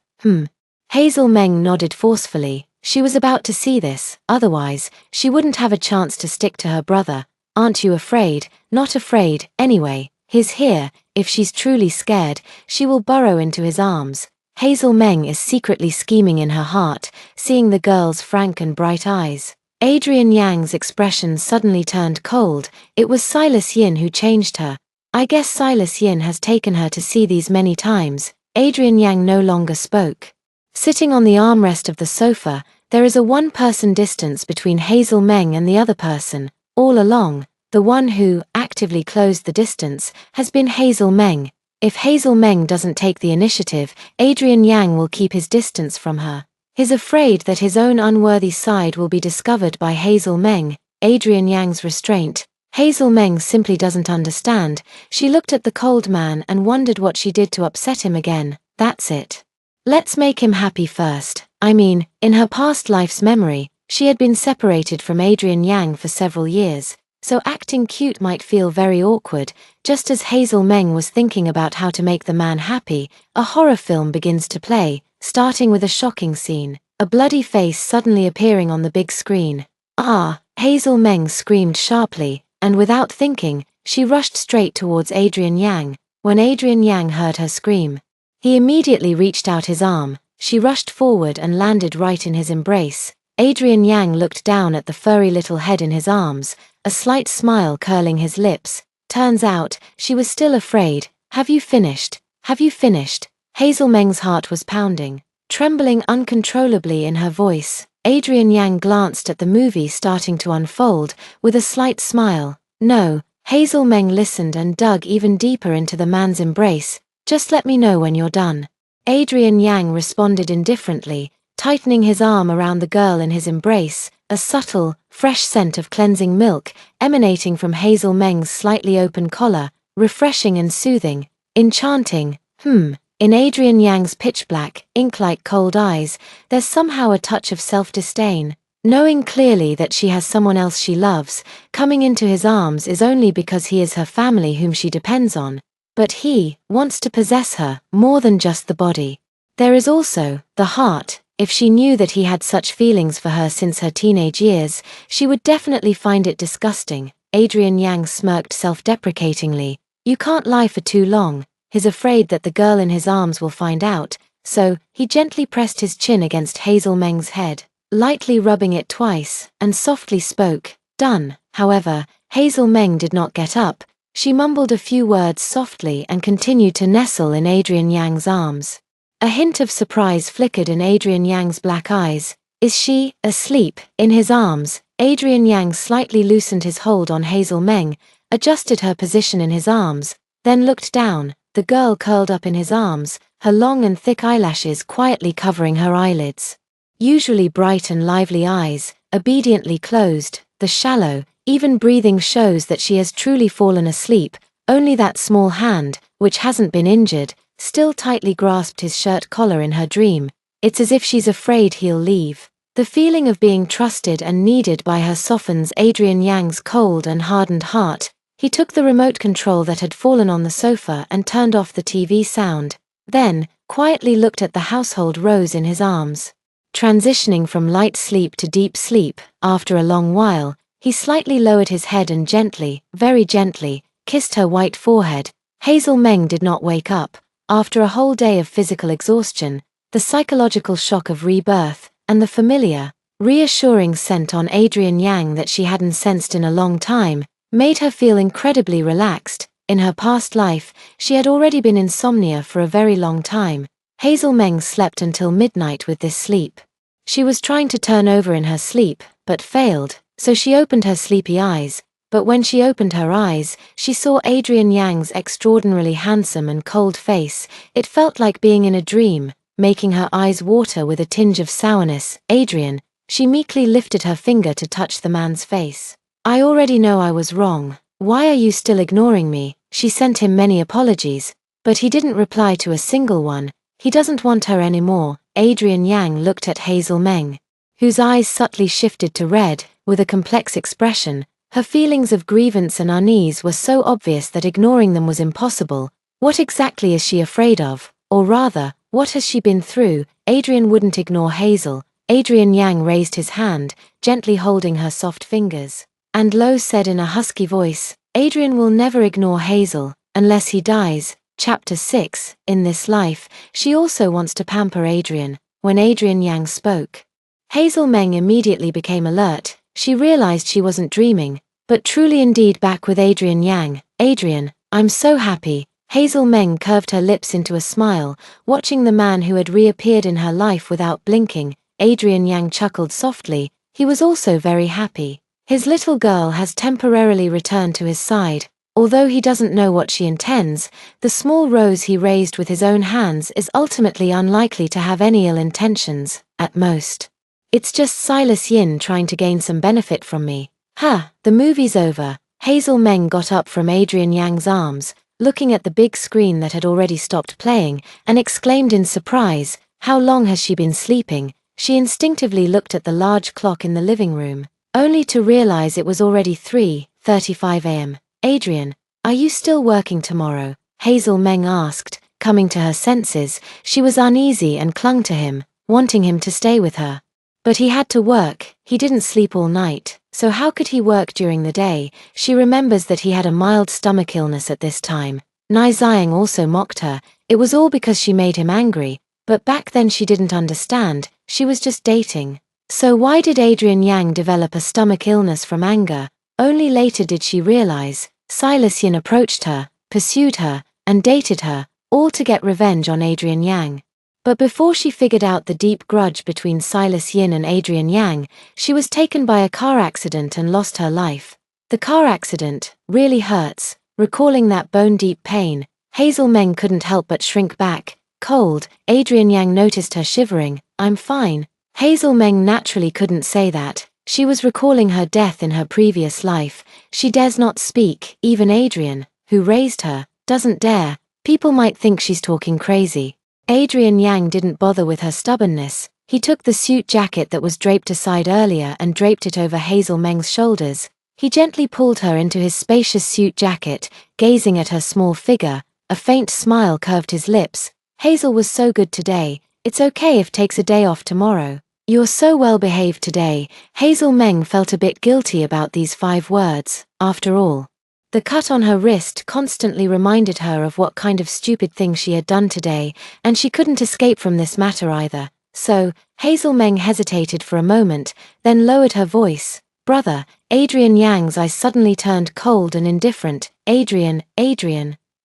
Hazel Meng nodded forcefully. She was about to see this, otherwise, she wouldn't have a chance to stick to her brother. Aren't you afraid? Not afraid, anyway. He's here. If she's truly scared, she will burrow into his arms. Hazel Meng is secretly scheming in her heart, seeing the girl's frank and bright eyes. Adrian Yang's expression suddenly turned cold. It was Silas Yin who changed her. I guess Silas Yin has taken her to see these many times. Adrian Yang no longer spoke. Sitting on the armrest of the sofa, there is a one-person distance between Hazel Meng and the other person. All along, the one who actively closed the distance has been Hazel Meng. If Hazel Meng doesn't take the initiative, Adrian Yang will keep his distance from her. He's afraid that his own unworthy side will be discovered by Hazel Meng. Adrian Yang's restraint. Hazel Meng simply doesn't understand. She looked at the cold man and wondered what she did to upset him again. That's it. Let's make him happy first. I mean, in her past life's memory, she had been separated from Adrian Yang for several years, so acting cute might feel very awkward. Just as Hazel Meng was thinking about how to make the man happy, a horror film begins to play, starting with a shocking scene, a bloody face suddenly appearing on the big screen. Ah! Hazel Meng screamed sharply, and without thinking, she rushed straight towards Adrian Yang. When Adrian Yang heard her scream, he immediately reached out his arm. She rushed forward and landed right in his embrace. Adrian Yang looked down at the furry little head in his arms, a slight smile curling his lips. Turns out, she was still afraid. Have you finished? Have you finished? Hazel Meng's heart was pounding, trembling uncontrollably in her voice. Adrian Yang glanced at the movie starting to unfold, with a slight smile. No. Hazel Meng listened and dug even deeper into the man's embrace. Just let me know when you're done. Adrian Yang responded indifferently. tightening his arm around the girl in his embrace, a subtle, fresh scent of cleansing milk emanating from Hazel Meng's slightly open collar, refreshing and soothing, enchanting. In Adrian Yang's pitch-black, ink-like cold eyes, there's somehow a touch of self-disdain. Knowing clearly that she has someone else she loves, coming into his arms is only because he is her family whom she depends on. But he wants to possess her, more than just the body. There is also the heart. If she knew that he had such feelings for her since her teenage years, she would definitely find it disgusting. Adrian Yang smirked self-deprecatingly. You can't lie for too long. He's afraid that the girl in his arms will find out, so he gently pressed his chin against Hazel Meng's head, lightly rubbing it twice, and softly spoke. Done. However, Hazel Meng did not get up. She mumbled a few words softly and continued to nestle in Adrian Yang's arms. A hint of surprise flickered in Adrian Yang's black eyes. Is she asleep? In his arms, Adrian Yang slightly loosened his hold on Hazel Meng, adjusted her position in his arms, then looked down. The girl curled up in his arms, her long and thick eyelashes quietly covering her eyelids. Usually bright and lively eyes, obediently closed, the shallow, even breathing shows that she has truly fallen asleep. Only that small hand, which hasn't been injured, still tightly grasped his shirt collar in her dream. It's as if she's afraid he'll leave. The feeling of being trusted and needed by her softens Adrian Yang's cold and hardened heart. He took the remote control that had fallen on the sofa and turned off the TV sound, then quietly looked at the household rose in his arms. Transitioning from light sleep to deep sleep, after a long while, he slightly lowered his head and gently, very gently, kissed her white forehead. Hazel Meng did not wake up. After a whole day of physical exhaustion, the psychological shock of rebirth, and the familiar, reassuring scent on Adrian Yang that she hadn't sensed in a long time, made her feel incredibly relaxed. In her past life, she had already been insomnia for a very long time. Hazel Meng slept until midnight with this sleep. She was trying to turn over in her sleep, but failed, so she opened her sleepy eyes. But when she opened her eyes, she saw Adrian Yang's extraordinarily handsome and cold face. It felt like being in a dream, making her eyes water with a tinge of sourness. Adrian, she meekly lifted her finger to touch the man's face. I already know I was wrong. Why are you still ignoring me? She sent him many apologies, but he didn't reply to a single one. He doesn't want her anymore. Adrian Yang looked at Hazel Meng, whose eyes subtly shifted to red, with a complex expression. Her feelings of grievance and unease were so obvious that ignoring them was impossible. What exactly is she afraid of? Or rather, what has she been through? Adrian wouldn't ignore Hazel. Adrian Yang raised his hand, gently holding her soft fingers, and low said in a husky voice, Adrian will never ignore Hazel, unless he dies. Chapter 6. In this life, she also wants to pamper Adrian. When Adrian Yang spoke, Hazel Meng immediately became alert. She realized she wasn't dreaming, but truly indeed back with Adrian Yang. Adrian, I'm so happy. Hazel Meng curved her lips into a smile, watching the man who had reappeared in her life without blinking. Adrian Yang chuckled softly. He was also very happy. His little girl has temporarily returned to his side. Although he doesn't know what she intends, the small rose he raised with his own hands is ultimately unlikely to have any ill intentions, at most. It's just Silas Yin trying to gain some benefit from me. The movie's over. Hazel Meng got up from Adrian Yang's arms, looking at the big screen that had already stopped playing, and exclaimed in surprise, how long has she been sleeping? She instinctively looked at the large clock in the living room, only to realize it was already 3:35 a.m. Adrian, are you still working tomorrow? Hazel Meng asked, coming to her senses. She was uneasy and clung to him, wanting him to stay with her. But he had to work. He didn't sleep all night, so how could he work during the day? She remembers that he had a mild stomach illness at this time. Nai Xiang also mocked her. It was all because she made him angry, but back then she didn't understand. She was just dating. So why did Adrian Yang develop a stomach illness from anger? Only later did she realize. Silas Yin approached her, pursued her, and dated her, all to get revenge on Adrian Yang. But before she figured out the deep grudge between Silas Yin and Adrian Yang, she was taken by a car accident and lost her life. The car accident really hurts. Recalling that bone-deep pain, Hazel Meng couldn't help but shrink back. Cold, Adrian Yang noticed her shivering, I'm fine. Hazel Meng naturally couldn't say that. She was recalling her death in her previous life. She dares not speak. Even Adrian, who raised her, doesn't dare. People might think she's talking crazy. Adrian Yang didn't bother with her stubbornness. He took the suit jacket that was draped aside earlier and draped it over Hazel Meng's shoulders. He gently pulled her into his spacious suit jacket, gazing at her small figure. A faint smile curved his lips. Hazel was so good today. It's okay if takes a day off tomorrow. You're so well behaved today. Hazel Meng felt a bit guilty about these 5 words. After all, the cut on her wrist constantly reminded her of what kind of stupid thing she had done today, and she couldn't escape from this matter either. So, Hazel Meng hesitated for a moment, then lowered her voice. Brother. Adrian Yang's eyes suddenly turned cold and indifferent. Adrian.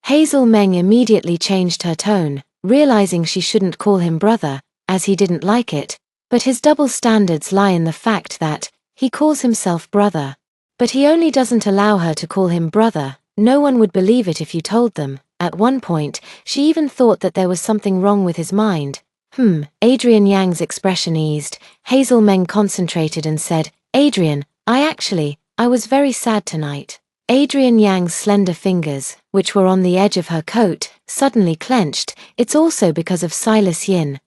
Hazel Meng immediately changed her tone, realizing she shouldn't call him brother, as he didn't like it. But his double standards lie in the fact that he calls himself brother. But he only doesn't allow her to call him brother. No one would believe it if you told them. At one point, she even thought that there was something wrong with his mind. Adrian Yang's expression eased. Hazel Meng concentrated and said, Adrian, I was very sad tonight. Adrian Yang's slender fingers, which were on the edge of her coat, suddenly clenched. It's also because of Silas Yin.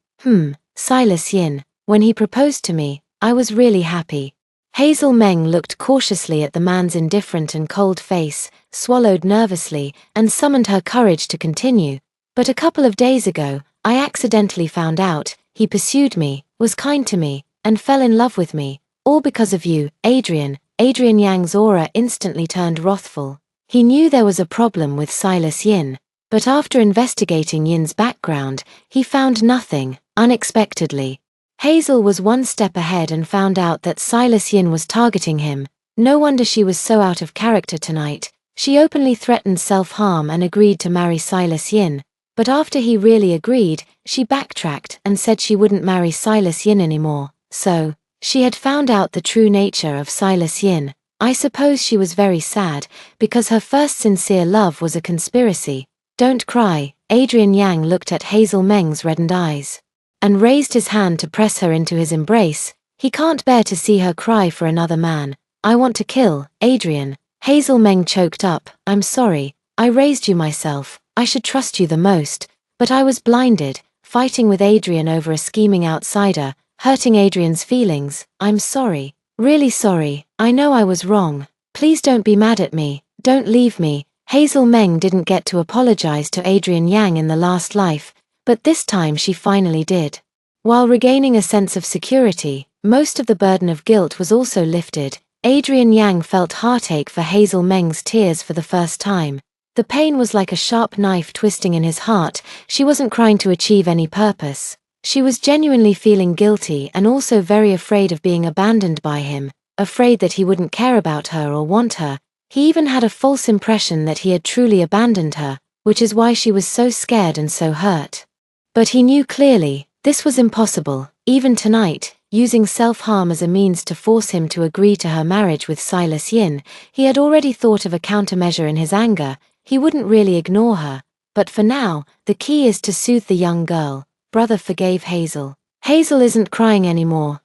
Silas Yin. When he proposed to me, I was really happy. Hazel Meng looked cautiously at the man's indifferent and cold face, swallowed nervously, and summoned her courage to continue. But a couple of days ago, I accidentally found out, he pursued me, was kind to me, and fell in love with me. All because of you, Adrian. Adrian Yang's aura instantly turned wrathful. He knew there was a problem with Silas Yin, but after investigating Yin's background, he found nothing. Unexpectedly, Hazel was one step ahead and found out that Silas Yin was targeting him. No wonder she was so out of character tonight. She openly threatened self-harm and agreed to marry Silas Yin. But after he really agreed, she backtracked and said she wouldn't marry Silas Yin anymore. So, she had found out the true nature of Silas Yin. I suppose she was very sad, because her first sincere love was a conspiracy. Don't cry. Adrian Yang looked at Hazel Meng's reddened eyes and raised his hand to press her into his embrace. He can't bear to see her cry for another man. I want to kill Adrian. Hazel Meng choked up. I'm sorry. I raised you myself. I should trust you the most. But I was blinded, fighting with Adrian over a scheming outsider, hurting Adrian's feelings. I'm sorry. Really sorry. I know I was wrong. Please don't be mad at me. Don't leave me. Hazel Meng didn't get to apologize to Adrian Yang in the last life, but this time she finally did. While regaining a sense of security, most of the burden of guilt was also lifted. Adrian Yang felt heartache for Hazel Meng's tears for the first time. The pain was like a sharp knife twisting in his heart. She wasn't crying to achieve any purpose. She was genuinely feeling guilty and also very afraid of being abandoned by him, afraid that he wouldn't care about her or want her. He even had a false impression that he had truly abandoned her, which is why she was so scared and so hurt. But he knew clearly, this was impossible. Even tonight, using self-harm as a means to force him to agree to her marriage with Silas Yin, he had already thought of a countermeasure in his anger. He wouldn't really ignore her. But for now, the key is to soothe the young girl. Brother forgave Hazel. Hazel isn't crying anymore.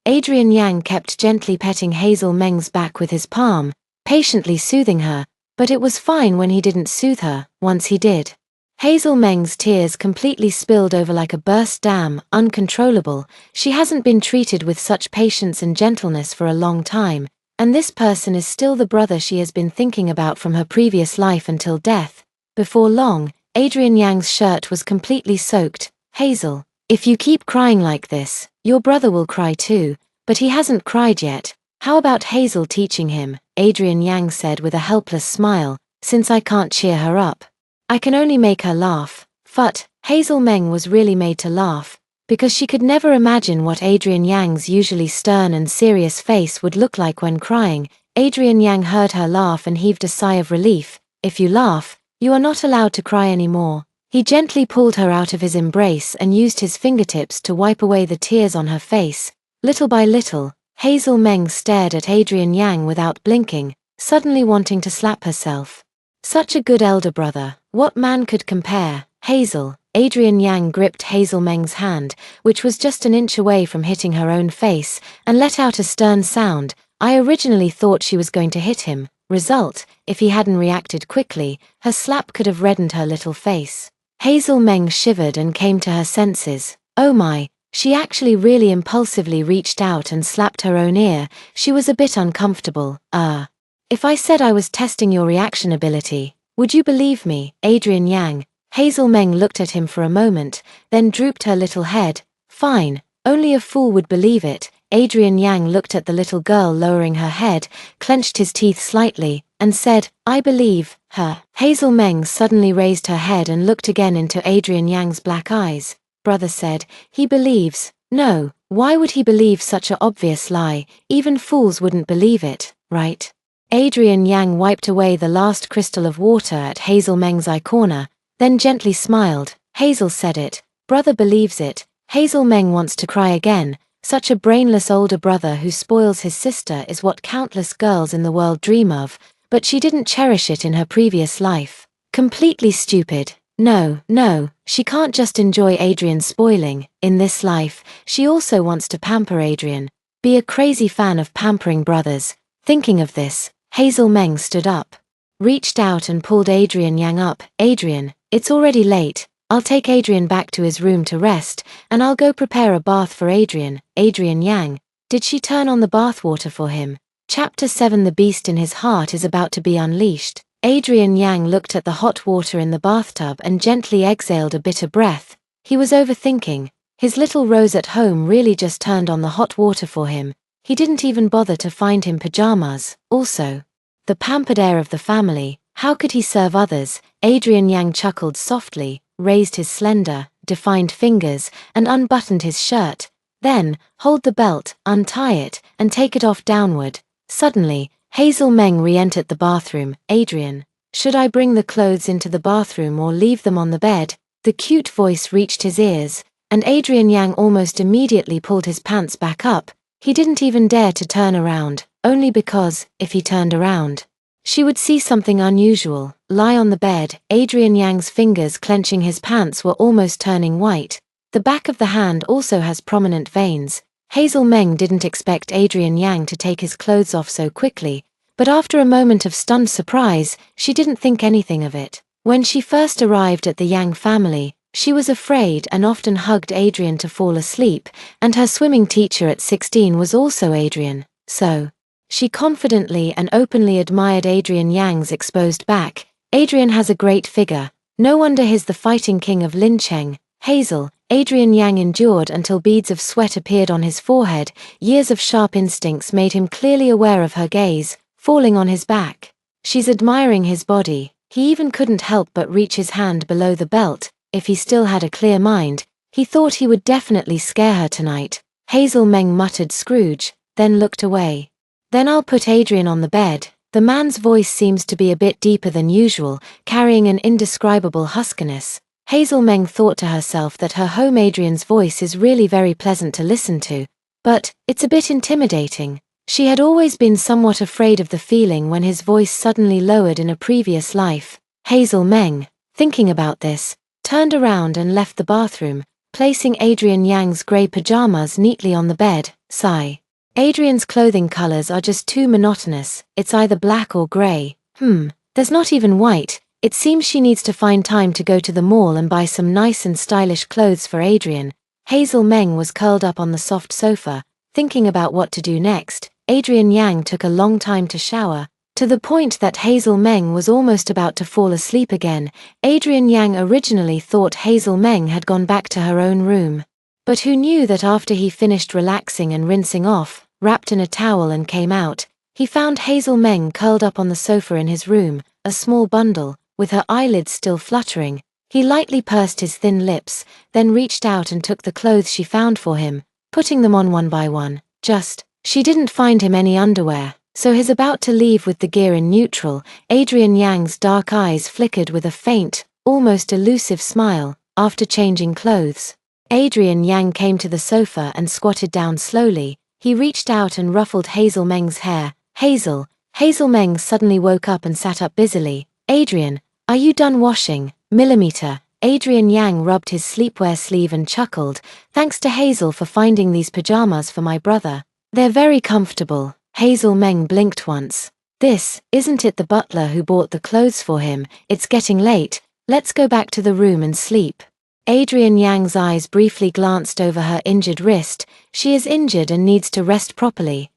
Adrian Yang kept gently petting Hazel Meng's back with his palm, patiently soothing her, but it was fine when he didn't soothe her. Once he did, Hazel Meng's tears completely spilled over like a burst dam, uncontrollable. She hasn't been treated with such patience and gentleness for a long time, and this person is still the brother she has been thinking about from her previous life until death. Before long, Adrian Yang's shirt was completely soaked. Hazel, if you keep crying like this, your brother will cry too, but he hasn't cried yet. How about Hazel teaching him? Adrian Yang said with a helpless smile, since I can't cheer her up, I can only make her laugh. But Hazel Meng was really made to laugh, because she could never imagine what Adrian Yang's usually stern and serious face would look like when crying. Adrian Yang heard her laugh and heaved a sigh of relief. If you laugh, you are not allowed to cry anymore. He gently pulled her out of his embrace and used his fingertips to wipe away the tears on her face. Little by little, Hazel Meng stared at Adrian Yang without blinking, suddenly wanting to slap herself. Such a good elder brother. What man could compare? Hazel. Adrian Yang gripped Hazel Meng's hand, which was just an inch away from hitting her own face, and let out a stern sound. I originally thought she was going to hit him. Result, if he hadn't reacted quickly, her slap could have reddened her little face. Hazel Meng shivered and came to her senses. Oh my, she actually really impulsively reached out and slapped her own ear. She was a bit uncomfortable. If I said I was testing your reaction ability, would you believe me, Adrian Yang? Hazel Meng looked at him for a moment, then drooped her little head. Fine, only a fool would believe it. Adrian Yang looked at the little girl lowering her head, clenched his teeth slightly, and said, I believe her. Hazel Meng suddenly raised her head and looked again into Adrian Yang's black eyes. Brother said, he believes. No, why would he believe such a obvious lie? Even fools wouldn't believe it, right? Adrian Yang wiped away the last crystal of water at Hazel Meng's eye corner, then gently smiled. Hazel said it. Brother believes it. Hazel Meng wants to cry again. Such a brainless older brother who spoils his sister is what countless girls in the world dream of, but she didn't cherish it in her previous life. Completely stupid. No, she can't just enjoy Adrian's spoiling. In this life, she also wants to pamper Adrian. Be a crazy fan of pampering brothers. Thinking of this, Hazel Meng stood up, reached out and pulled Adrian Yang up. Adrian, it's already late. I'll take Adrian back to his room to rest, and I'll go prepare a bath for Adrian. Adrian Yang. Did she turn on the bathwater for him? Chapter 7. The beast in his heart is about to be unleashed. Adrian Yang looked at the hot water in the bathtub and gently exhaled a bitter breath. He was overthinking. His little Rose at home really just turned on the hot water for him. He didn't even bother to find him pajamas. Also, the pampered heir of the family. How could he serve others? Adrian Yang chuckled softly, raised his slender, defined fingers, and unbuttoned his shirt. Then, hold the belt, untie it, and take it off downward. Suddenly, Hazel Meng re-entered the bathroom. Adrian, should I bring the clothes into the bathroom or leave them on the bed? The cute voice reached his ears, and Adrian Yang almost immediately pulled his pants back up. He didn't even dare to turn around, only because, if he turned around, she would see something unusual. Lie on the bed. Adrian Yang's fingers clenching his pants were almost turning white. The back of the hand also has prominent veins. Hazel Meng didn't expect Adrian Yang to take his clothes off so quickly, but after a moment of stunned surprise, she didn't think anything of it. When she first arrived at the Yang family, she was afraid and often hugged Adrian to fall asleep, and her swimming teacher at 16 was also Adrian, so she confidently and openly admired Adrian Yang's exposed back. Adrian has a great figure. No wonder he's the fighting king of Lincheng. Hazel. Adrian Yang endured until beads of sweat appeared on his forehead. Years of sharp instincts made him clearly aware of her gaze, falling on his back. She's admiring his body. He even couldn't help but reach his hand below the belt. If he still had a clear mind, he thought he would definitely scare her tonight. Hazel Meng muttered Scrooge, then looked away. Then I'll put Adrian on the bed. The man's voice seems to be a bit deeper than usual, carrying an indescribable huskiness. Hazel Meng thought to herself that her home Adrian's voice is really very pleasant to listen to, but it's a bit intimidating. She had always been somewhat afraid of the feeling when his voice suddenly lowered in a previous life. Hazel Meng, thinking about this, turned around and left the bathroom, placing Adrian Yang's grey pajamas neatly on the bed. Sigh. Adrian's clothing colors are just too monotonous. It's either black or grey. There's not even white. It seems she needs to find time to go to the mall and buy some nice and stylish clothes for Adrian. Hazel Meng was curled up on the soft sofa, thinking about what to do next. Adrian Yang took a long time to shower, to the point that Hazel Meng was almost about to fall asleep again. Adrian Yang originally thought Hazel Meng had gone back to her own room, but who knew that after he finished relaxing and rinsing off, wrapped in a towel and came out, he found Hazel Meng curled up on the sofa in his room, a small bundle, with her eyelids still fluttering. He lightly pursed his thin lips, then reached out and took the clothes she found for him, putting them on one by one. She didn't find him any underwear, so he's about to leave with the gear in neutral. Adrian Yang's dark eyes flickered with a faint, almost elusive smile. After changing clothes, Adrian Yang came to the sofa and squatted down slowly. He reached out and ruffled Hazel Meng's hair. Hazel Meng suddenly woke up and sat up busily. Adrian, are you done washing? Millimeter. Adrian Yang rubbed his sleepwear sleeve and chuckled. Thanks to Hazel for finding these pajamas for my brother. They're very comfortable. Hazel Meng blinked once. This, isn't it the butler who bought the clothes for him? It's getting late. Let's go back to the room and sleep. Adrian Yang's eyes briefly glanced over her injured wrist. She is injured and needs to rest properly.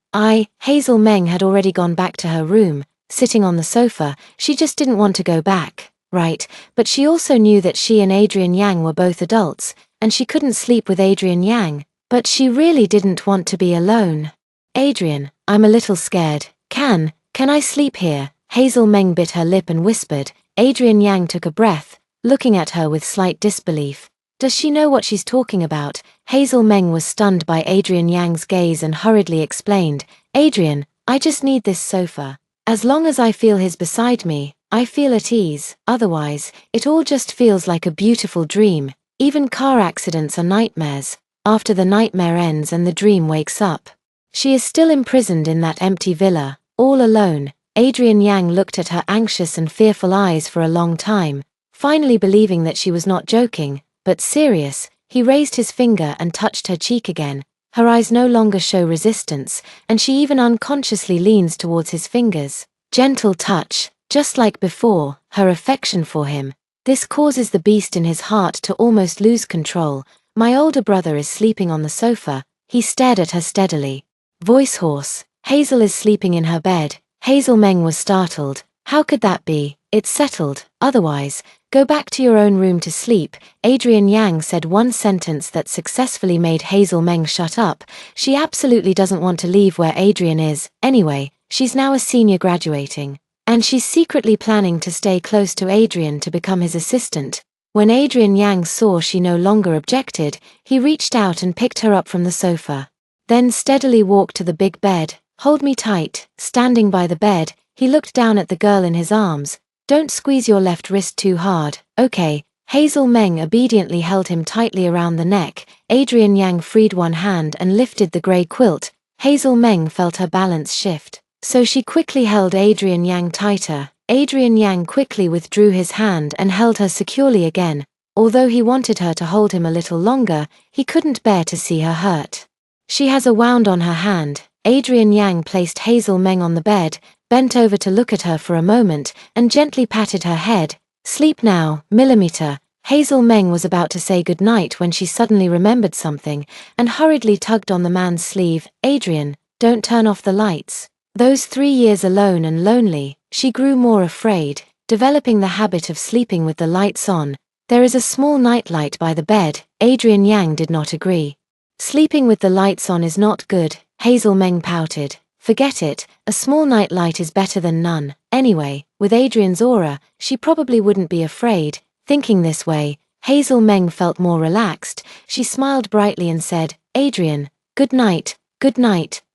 Hazel Meng had already gone back to her room, sitting on the sofa. She just didn't want to go back. Right, but she also knew that she and Adrian Yang were both adults, and she couldn't sleep with Adrian Yang, but she really didn't want to be alone. Adrian, I'm a little scared. Can I sleep here? Hazel Meng bit her lip and whispered. Adrian Yang took a breath, looking at her with slight disbelief. Does she know what she's talking about? Hazel Meng was stunned by Adrian Yang's gaze and hurriedly explained. Adrian, I just need this sofa. As long as I feel his beside me, I feel at ease. Otherwise, it all just feels like a beautiful dream. Even car accidents are nightmares. After the nightmare ends and the dream wakes up. She is still imprisoned in that empty villa, all alone. Adrian Yang looked at her anxious and fearful eyes for a long time, finally believing that she was not joking, but serious. He raised his finger and touched her cheek again. Her eyes no longer show resistance, and she even unconsciously leans towards his fingers. Gentle touch, just like before, her affection for him. This causes the beast in his heart to almost lose control. My older brother is sleeping on the sofa. He stared at her steadily. Voice hoarse. Hazel is sleeping in her bed. Hazel Meng was startled. How could that be? It's settled. Otherwise, go back to your own room to sleep. Adrian Yang said one sentence that successfully made Hazel Meng shut up. She absolutely doesn't want to leave where Adrian is. Anyway, she's now a senior graduating. And she's secretly planning to stay close to Adrian to become his assistant. When Adrian Yang saw she no longer objected, he reached out and picked her up from the sofa. Then steadily walked to the big bed. Hold me tight. Standing by the bed, he looked down at the girl in his arms. Don't squeeze your left wrist too hard. Okay. Hazel Meng obediently held him tightly around the neck. Adrian Yang freed one hand and lifted the grey quilt. Hazel Meng felt her balance shift. So she quickly held Adrian Yang tighter. Adrian Yang quickly withdrew his hand and held her securely again. Although he wanted her to hold him a little longer, he couldn't bear to see her hurt. She has a wound on her hand. Adrian Yang placed Hazel Meng on the bed, bent over to look at her for a moment, and gently patted her head. Sleep now, millimeter. Hazel Meng was about to say goodnight when she suddenly remembered something, and hurriedly tugged on the man's sleeve. Adrian, don't turn off the lights. Those 3 years alone and lonely, she grew more afraid, developing the habit of sleeping with the lights on. There is a small nightlight by the bed. Adrian Yang did not agree. Sleeping with the lights on is not good. Hazel Meng pouted. Forget it, a small nightlight is better than none. Anyway, with Adrian's aura, she probably wouldn't be afraid. Thinking this way, Hazel Meng felt more relaxed. She smiled brightly and said, Adrian, good night,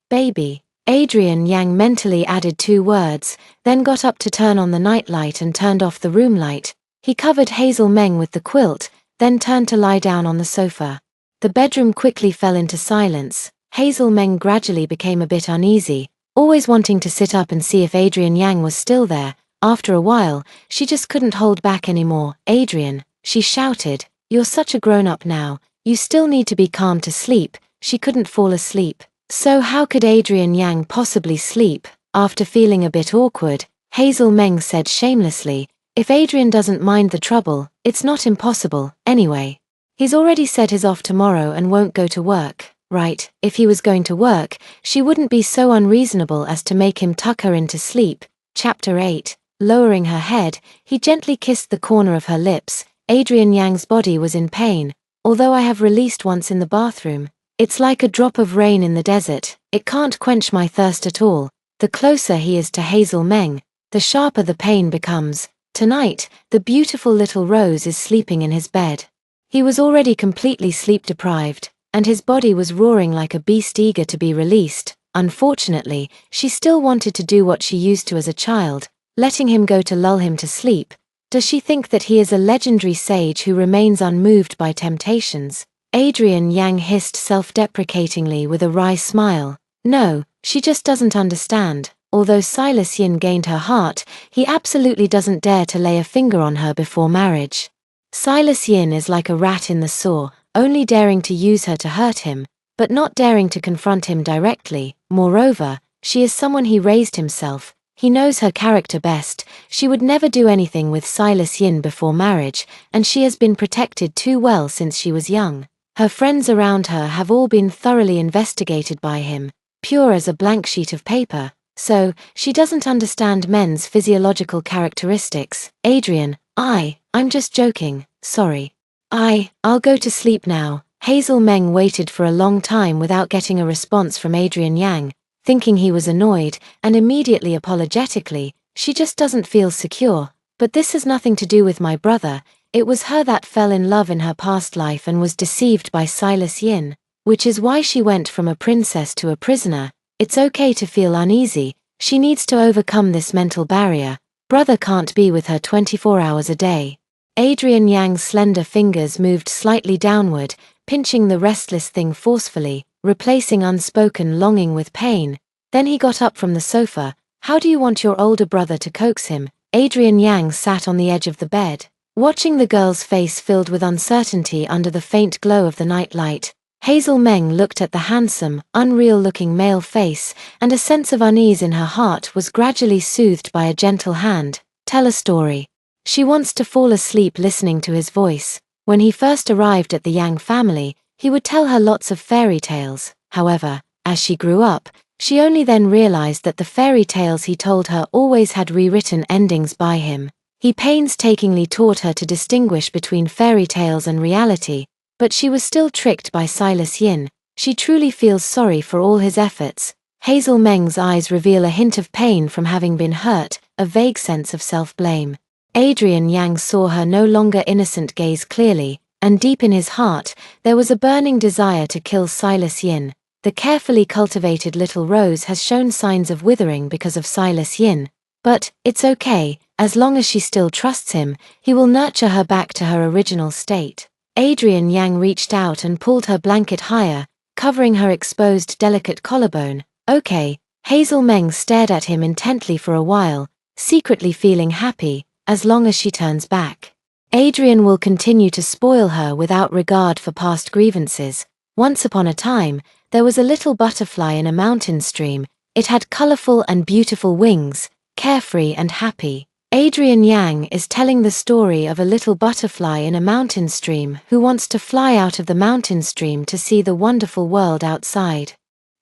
baby. Adrian Yang mentally added 2 words, then got up to turn on the nightlight and turned off the room light. He covered Hazel Meng with the quilt, then turned to lie down on the sofa. The bedroom quickly fell into silence. Hazel Meng gradually became a bit uneasy, always wanting to sit up and see if Adrian Yang was still there. After a while, she just couldn't hold back anymore. Adrian, she shouted, you're such a grown-up now, you still need to be calm to sleep. She couldn't fall asleep. So how could Adrian Yang possibly sleep? After feeling a bit awkward, Hazel Meng said shamelessly, if Adrian doesn't mind the trouble, it's not impossible. Anyway, he's already said he's off tomorrow and won't go to work. Right, if he was going to work, she wouldn't be so unreasonable as to make him tuck her into sleep. Chapter 8. Lowering her head, he gently kissed the corner of her lips. Adrian Yang's body was in pain. Although I have released once in the bathroom, it's like a drop of rain in the desert. It can't quench my thirst at all. The closer he is to Hazel Meng, the sharper the pain becomes. Tonight, the beautiful little Rose is sleeping in his bed. He was already completely sleep-deprived, and his body was roaring like a beast eager to be released. Unfortunately, she still wanted to do what she used to as a child, letting him go to lull him to sleep. Does she think that he is a legendary sage who remains unmoved by temptations? Adrian Yang hissed self-deprecatingly with a wry smile. No, she just doesn't understand. Although Silas Yin gained her heart, he absolutely doesn't dare to lay a finger on her before marriage. Silas Yin is like a rat in the sewer, only daring to use her to hurt him, but not daring to confront him directly. Moreover, she is someone he raised himself. He knows her character best. She would never do anything with Silas Yin before marriage, and she has been protected too well since she was young. Her friends around her have all been thoroughly investigated by him, pure as a blank sheet of paper. So, she doesn't understand men's physiological characteristics. Adrian, I'm just joking, sorry. I'll go to sleep now. Hazel Meng waited for a long time without getting a response from Adrian Yang, thinking he was annoyed, and immediately apologetically, she just doesn't feel secure. But this has nothing to do with my brother. It was her that fell in love in her past life and was deceived by Silas Yin, which is why she went from a princess to a prisoner. It's okay to feel uneasy. She needs to overcome this mental barrier. Brother can't be with her 24 hours a day. Adrian Yang's slender fingers moved slightly downward, pinching the restless thing forcefully, replacing unspoken longing with pain. Then he got up from the sofa. How do you want your older brother to coax him? Adrian Yang sat on the edge of the bed, watching the girl's face filled with uncertainty under the faint glow of the night light. Hazel Meng looked at the handsome, unreal-looking male face, and a sense of unease in her heart was gradually soothed by a gentle hand. Tell a story. She wants to fall asleep listening to his voice. When he first arrived at the Yang family, he would tell her lots of fairy tales. However, as she grew up, she only then realized that the fairy tales he told her always had rewritten endings by him. He painstakingly taught her to distinguish between fairy tales and reality, but she was still tricked by Silas Yin. She truly feels sorry for all his efforts. Hazel Meng's eyes reveal a hint of pain from having been hurt, a vague sense of self-blame. Adrian Yang saw her no longer innocent gaze clearly, and deep in his heart, there was a burning desire to kill Silas Yin. The carefully cultivated little rose has shown signs of withering because of Silas Yin. But, it's okay, as long as she still trusts him, he will nurture her back to her original state. Adrian Yang reached out and pulled her blanket higher, covering her exposed delicate collarbone. Okay. Hazel Meng stared at him intently for a while, secretly feeling happy. As long as she turns back, Adrian will continue to spoil her without regard for past grievances. Once upon a time, there was a little butterfly in a mountain stream. It had colorful and beautiful wings, carefree and happy. Adrian Yang is telling the story of a little butterfly in a mountain stream who wants to fly out of the mountain stream to see the wonderful world outside.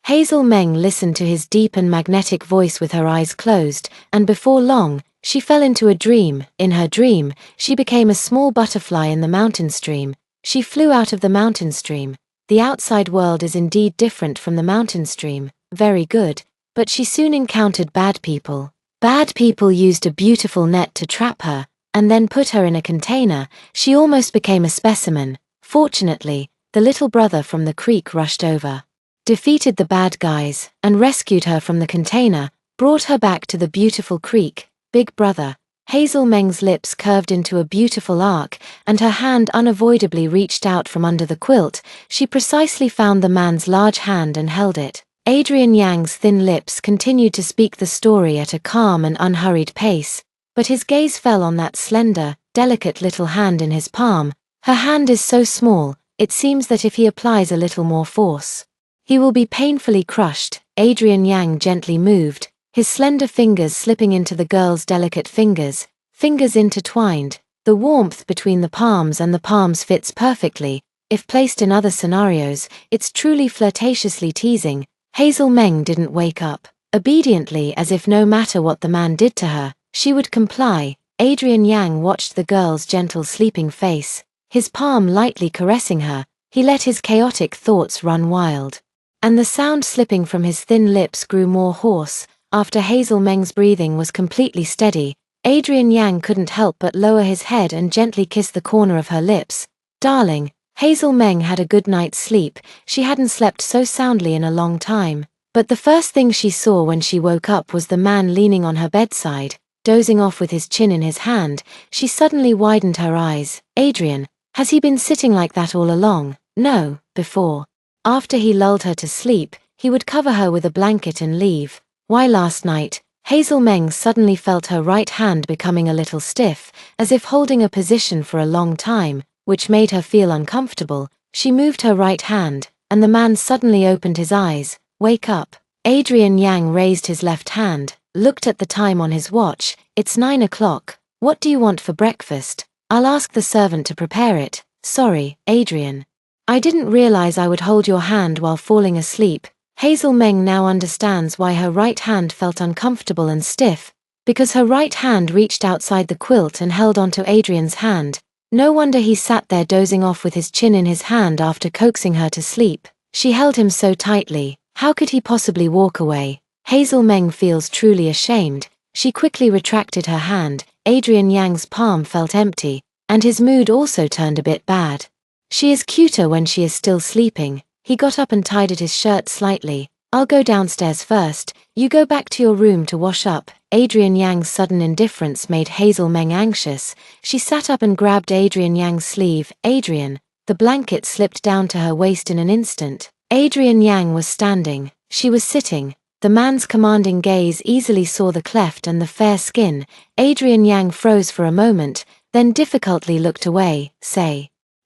Hazel Meng listened to his deep and magnetic voice with her eyes closed, and before long, she fell into a dream. In her dream, she became a small butterfly in the mountain stream. She flew out of the mountain stream. The outside world is indeed different from the mountain stream. Very good. But she soon encountered bad people. Bad people used a beautiful net to trap her, and then put her in a container. She almost became a specimen. Fortunately, the little brother from the creek rushed over, defeated the bad guys, and rescued her from the container, brought her back to the beautiful creek. Big brother. Hazel Meng's lips curved into a beautiful arc, and her hand unavoidably reached out from under the quilt. She precisely found the man's large hand and held it. Adrian Yang's thin lips continued to speak the story at a calm and unhurried pace, but his gaze fell on that slender, delicate little hand in his palm. Her hand is so small, it seems that if he applies a little more force, he will be painfully crushed. Adrian Yang gently moved, his slender fingers slipping into the girl's delicate fingers, fingers intertwined. The warmth between the palms and the palms fits perfectly. If placed in other scenarios, it's truly flirtatiously teasing. Hazel Meng didn't wake up. Obediently, as if no matter what the man did to her, she would comply, Adrian Yang watched the girl's gentle sleeping face, his palm lightly caressing her. He let his chaotic thoughts run wild. And the sound slipping from his thin lips grew more hoarse. After Hazel Meng's breathing was completely steady, Adrian Yang couldn't help but lower his head and gently kiss the corner of her lips. Darling. Hazel Meng had a good night's sleep. She hadn't slept so soundly in a long time. But the first thing she saw when she woke up was the man leaning on her bedside, dozing off with his chin in his hand. She suddenly widened her eyes. Adrian, has he been sitting like that all along? No, before. After he lulled her to sleep, he would cover her with a blanket and leave. Why last night? Hazel Meng suddenly felt her right hand becoming a little stiff, as if holding a position for a long time, which made her feel uncomfortable. She moved her right hand, and the man suddenly opened his eyes. "Wake up." Adrian Yang raised his left hand, looked at the time on his watch. "It's 9 o'clock. What do you want for breakfast?" "I'll ask the servant to prepare it." "Sorry, Adrian. I didn't realize I would hold your hand while falling asleep." Hazel Meng now understands why her right hand felt uncomfortable and stiff, because her right hand reached outside the quilt and held onto Adrian's hand. No wonder he sat there dozing off with his chin in his hand after coaxing her to sleep. She held him so tightly. How could he possibly walk away? Hazel Meng feels truly ashamed. She quickly retracted her hand. Adrian Yang's palm felt empty, and his mood also turned a bit bad. She is cuter when she is still sleeping. He got up and tied his shirt slightly. "I'll go downstairs first. You go back to your room to wash up." Adrian Yang's sudden indifference made Hazel Meng anxious. She sat up and grabbed Adrian Yang's sleeve. "Adrian." The blanket slipped down to her waist in an instant. Adrian Yang was standing. She was sitting. The man's commanding gaze easily saw the cleft and the fair skin. Adrian Yang froze for a moment, then difficultly looked away.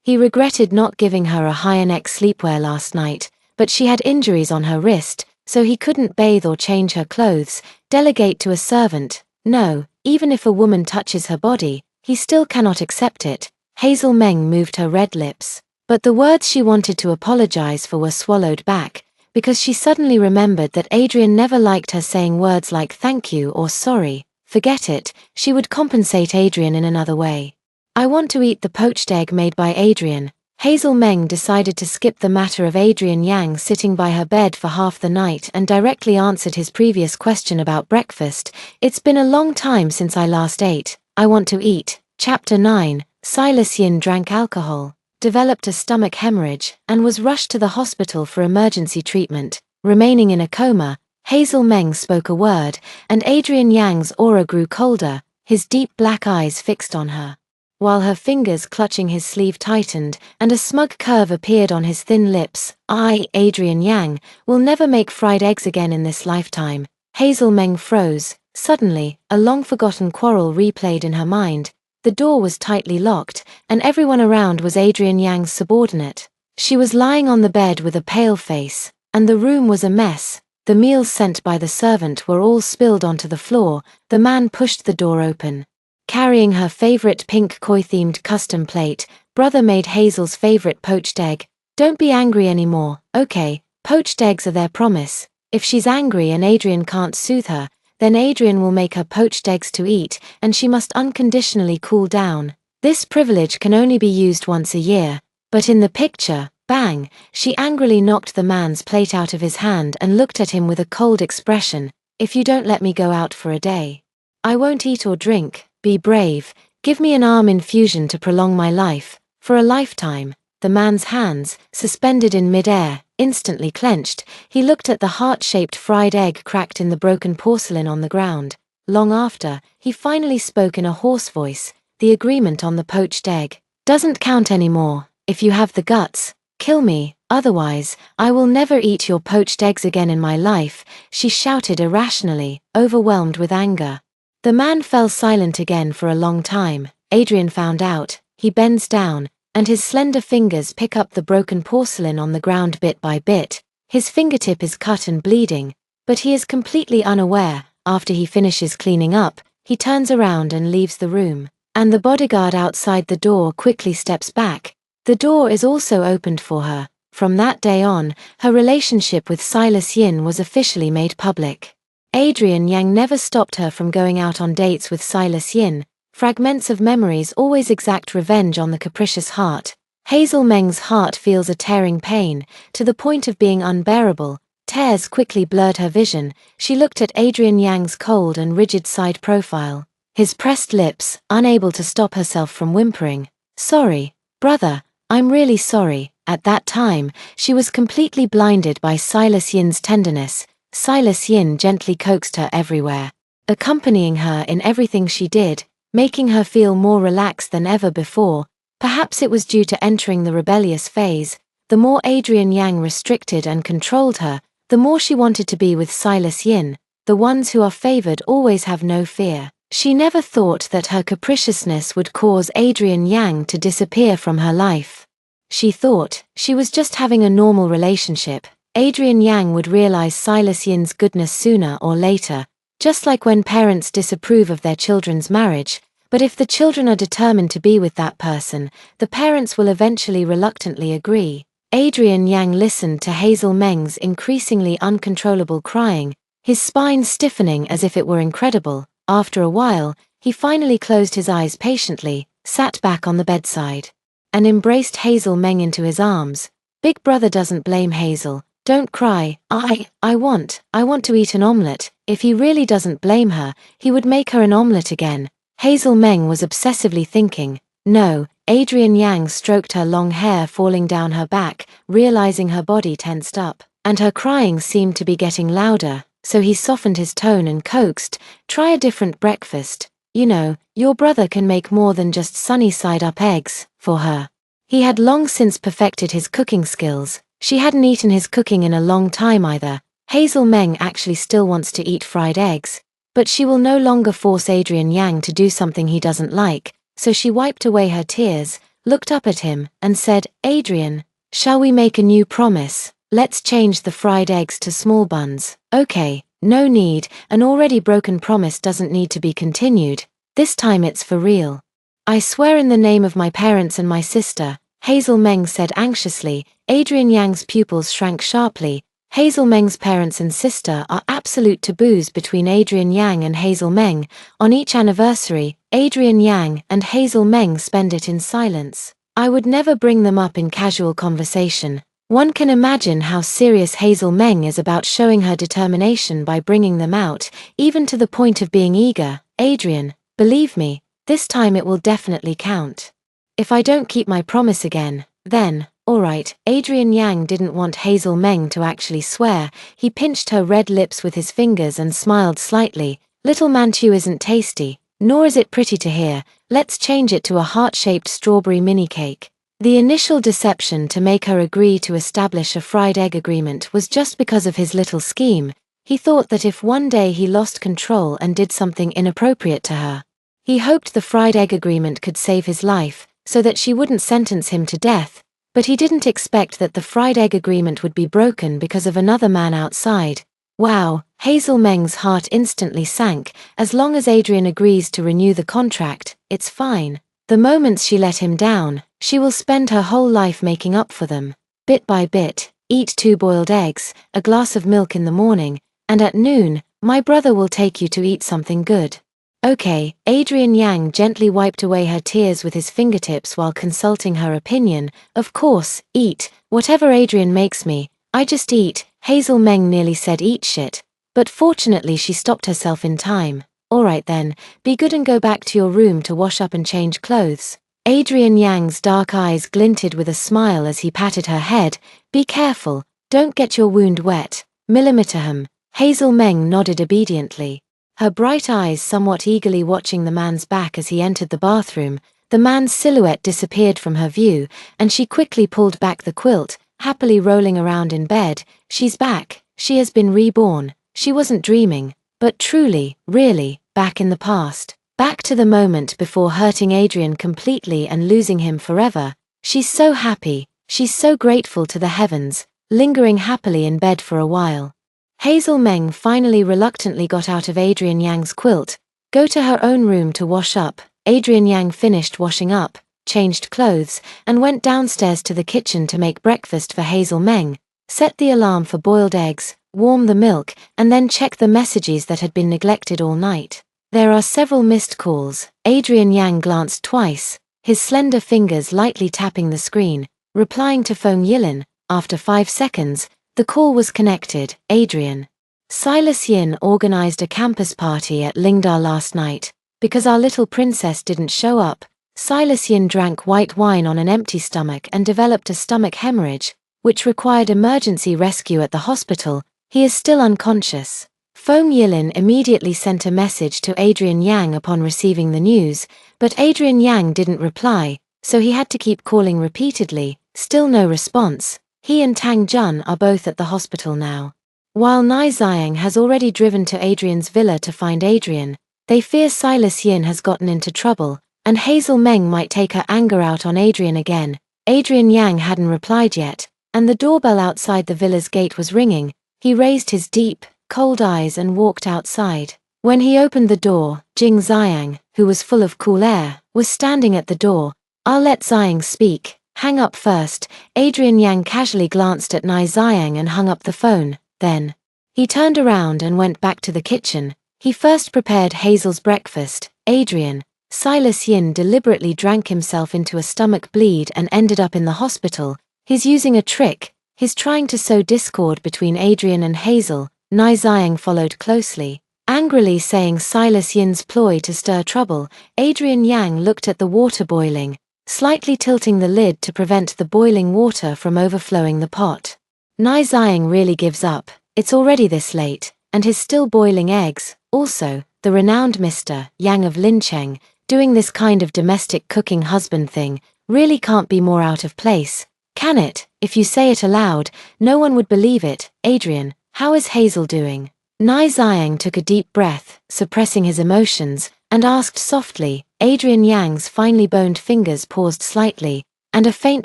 He regretted not giving her a higher neck sleepwear last night, but she had injuries on her wrist, so he couldn't bathe or change her clothes. Delegate to a servant. No, even if a woman touches her body, he still cannot accept it. Hazel Meng moved her red lips, but the words she wanted to apologize for were swallowed back, because she suddenly remembered that Adrian never liked her saying words like thank you or sorry. Forget it, she would compensate Adrian in another way. "I want to eat the poached egg made by Adrian." Hazel Meng decided to skip the matter of Adrian Yang sitting by her bed for half the night and directly answered his previous question about breakfast. "It's been a long time since I last ate. I want to eat." Chapter 9. Silas Yin drank alcohol, developed a stomach hemorrhage, and was rushed to the hospital for emergency treatment. Remaining in a coma, Hazel Meng spoke a word, and Adrian Yang's aura grew colder, his deep black eyes fixed on her, while her fingers clutching his sleeve tightened, and a smug curve appeared on his thin lips. "I, Adrian Yang, will never make fried eggs again in this lifetime." Hazel Meng froze. Suddenly, a long-forgotten quarrel replayed in her mind. The door was tightly locked, and everyone around was Adrian Yang's subordinate. She was lying on the bed with a pale face, and the room was a mess. The meals sent by the servant were all spilled onto the floor. The man pushed the door open. Carrying her favorite pink koi-themed custom plate, brother made Hazel's favorite poached egg. "Don't be angry anymore, okay? Poached eggs are their promise." If she's angry and Adrian can't soothe her, then Adrian will make her poached eggs to eat, and she must unconditionally cool down. This privilege can only be used once a year. But in the picture, bang, she angrily knocked the man's plate out of his hand and looked at him with a cold expression. "If you don't let me go out for a day, I won't eat or drink. Be brave. Give me an arm infusion to prolong my life. For a lifetime." The man's hands, suspended in mid-air, instantly clenched. He looked at the heart-shaped fried egg cracked in the broken porcelain on the ground. Long after, he finally spoke in a hoarse voice. "The agreement on the poached egg doesn't count anymore. If you have the guts, kill me. Otherwise, I will never eat your poached eggs again in my life." She shouted irrationally, overwhelmed with anger. The man fell silent again for a long time. Adrian found out. He bends down, and his slender fingers pick up the broken porcelain on the ground bit by bit. His fingertip is cut and bleeding, but he is completely unaware. After he finishes cleaning up, he turns around and leaves the room, and the bodyguard outside the door quickly steps back. The door is also opened for her. From that day on, her relationship with Silas Yin was officially made public. Adrian Yang never stopped her from going out on dates with Silas Yin. Fragments of memories always exact revenge on the capricious heart. Hazel Meng's heart feels a tearing pain, to the point of being unbearable. Tears quickly blurred her vision. She looked at Adrian Yang's cold and rigid side profile, his pressed lips, unable to stop herself from whimpering. "Sorry, brother, I'm really sorry." At that time, she was completely blinded by Silas Yin's tenderness. Silas Yin gently coaxed her everywhere, accompanying her in everything she did, making her feel more relaxed than ever before. Perhaps it was due to entering the rebellious phase. The more Adrian Yang restricted and controlled her, the more she wanted to be with Silas Yin. The ones who are favored always have no fear. She never thought that her capriciousness would cause Adrian Yang to disappear from her life. She thought she was just having a normal relationship. Adrian Yang would realize Silas Yin's goodness sooner or later, just like when parents disapprove of their children's marriage. But if the children are determined to be with that person, the parents will eventually reluctantly agree. Adrian Yang listened to Hazel Meng's increasingly uncontrollable crying, his spine stiffening as if it were incredible. After a while, he finally closed his eyes patiently, sat back on the bedside, and embraced Hazel Meng into his arms. Big brother doesn't blame Hazel. Don't cry. I want to eat an omelette. If he really doesn't blame her, he would make her an omelette again. Hazel Meng was obsessively thinking. No. Adrian Yang stroked her long hair falling down her back, realizing her body tensed up, and her crying seemed to be getting louder, so he softened his tone and coaxed, "Try a different breakfast. You know, your brother can make more than just sunny-side-up eggs for her." He had long since perfected his cooking skills. She hadn't eaten his cooking in a long time either. Hazel Meng actually still wants to eat fried eggs, but she will no longer force Adrian Yang to do something he doesn't like, so she wiped away her tears, looked up at him, and said, "Adrian, shall we make a new promise? Let's change the fried eggs to small buns." "Okay, no need, an already broken promise doesn't need to be continued. This time it's for real." "I swear in the name of my parents and my sister," Hazel Meng said anxiously. Adrian Yang's pupils shrank sharply. Hazel Meng's parents and sister are absolute taboos between Adrian Yang and Hazel Meng. On each anniversary, Adrian Yang and Hazel Meng spend it in silence. I would never bring them up in casual conversation. One can imagine how serious Hazel Meng is about showing her determination by bringing them out, even to the point of being eager. "Adrian, believe me, this time it will definitely count. If I don't keep my promise again, then, alright." Adrian Yang didn't want Hazel Meng to actually swear. He pinched her red lips with his fingers and smiled slightly. "Little mantou isn't tasty, nor is it pretty to hear. Let's change it to a heart-shaped strawberry mini cake." The initial deception to make her agree to establish a fried egg agreement was just because of his little scheme. He thought that if one day he lost control and did something inappropriate to her, he hoped the fried egg agreement could save his life, so that she wouldn't sentence him to death. But he didn't expect that the fried egg agreement would be broken because of another man outside. Wow, Hazel Meng's heart instantly sank. As long as Adrian agrees to renew the contract, it's fine. The moments she let him down, she will spend her whole life making up for them. Bit by bit, eat 2 boiled eggs, a glass of milk in the morning, and at noon, my brother will take you to eat something good. Okay. Adrian Yang gently wiped away her tears with his fingertips while consulting her opinion. "Of course, eat, whatever Adrian makes me, I just eat." Hazel Meng nearly said eat shit, but fortunately she stopped herself in time. "Alright then, be good and go back to your room to wash up and change clothes." Adrian Yang's dark eyes glinted with a smile as he patted her head. "Be careful, don't get your wound wet." "Millimeter. Hazel Meng nodded obediently, her bright eyes somewhat eagerly watching the man's back as he entered the bathroom. The man's silhouette disappeared from her view, and she quickly pulled back the quilt, happily rolling around in bed. She's back. She has been reborn. She wasn't dreaming, but truly, really, back in the past. Back to the moment before hurting Adrian completely and losing him forever. She's so happy. She's so grateful to the heavens, lingering happily in bed for a while. Hazel Meng finally reluctantly got out of Adrian Yang's quilt, go to her own room to wash up. Adrian Yang finished washing up, changed clothes, and went downstairs to the kitchen to make breakfast for Hazel Meng, set the alarm for boiled eggs, warm the milk, and then check the messages that had been neglected all night. There are several missed calls. Adrian Yang glanced twice, his slender fingers lightly tapping the screen, replying to Feng Yilin. After 5 seconds, the call was connected. "Adrian. Silas Yin organized a campus party at Lingda last night. Because our little princess didn't show up, Silas Yin drank white wine on an empty stomach and developed a stomach hemorrhage, which required emergency rescue at the hospital. He is still unconscious." Feng Yilin immediately sent a message to Adrian Yang upon receiving the news, but Adrian Yang didn't reply, so he had to keep calling repeatedly. Still no response. He and Tang Jun are both at the hospital now. While Nai Xiang has already driven to Adrian's villa to find Adrian, they fear Silas Yin has gotten into trouble, and Hazel Meng might take her anger out on Adrian again. Adrian Yang hadn't replied yet, and the doorbell outside the villa's gate was ringing. He raised his deep, cold eyes and walked outside. When he opened the door, Jing Xiang, who was full of cool air, was standing at the door. "I'll let Xiang speak. Hang up first." Adrian Yang casually glanced at Nai Xiang and hung up the phone. Then he turned around and went back to the kitchen. He first prepared Hazel's breakfast. Adrian, Silas Yin deliberately drank himself into a stomach bleed and ended up in the hospital. He's using a trick. He's trying to sow discord between Adrian and Hazel. Nai Xiang followed closely, angrily saying Silas Yin's ploy to stir trouble. Adrian Yang looked at the water boiling, slightly tilting the lid to prevent the boiling water from overflowing the pot. Nai Xiang really gives up. It's already this late, and he's still boiling eggs. Also, the renowned Mr. Yang of Lincheng, doing this kind of domestic cooking husband thing, really can't be more out of place, can it? If you say it aloud, no one would believe it. Adrian, how is Hazel doing? Nai Xiang took a deep breath, suppressing his emotions, and asked softly. Adrian Yang's finely boned fingers paused slightly, and a faint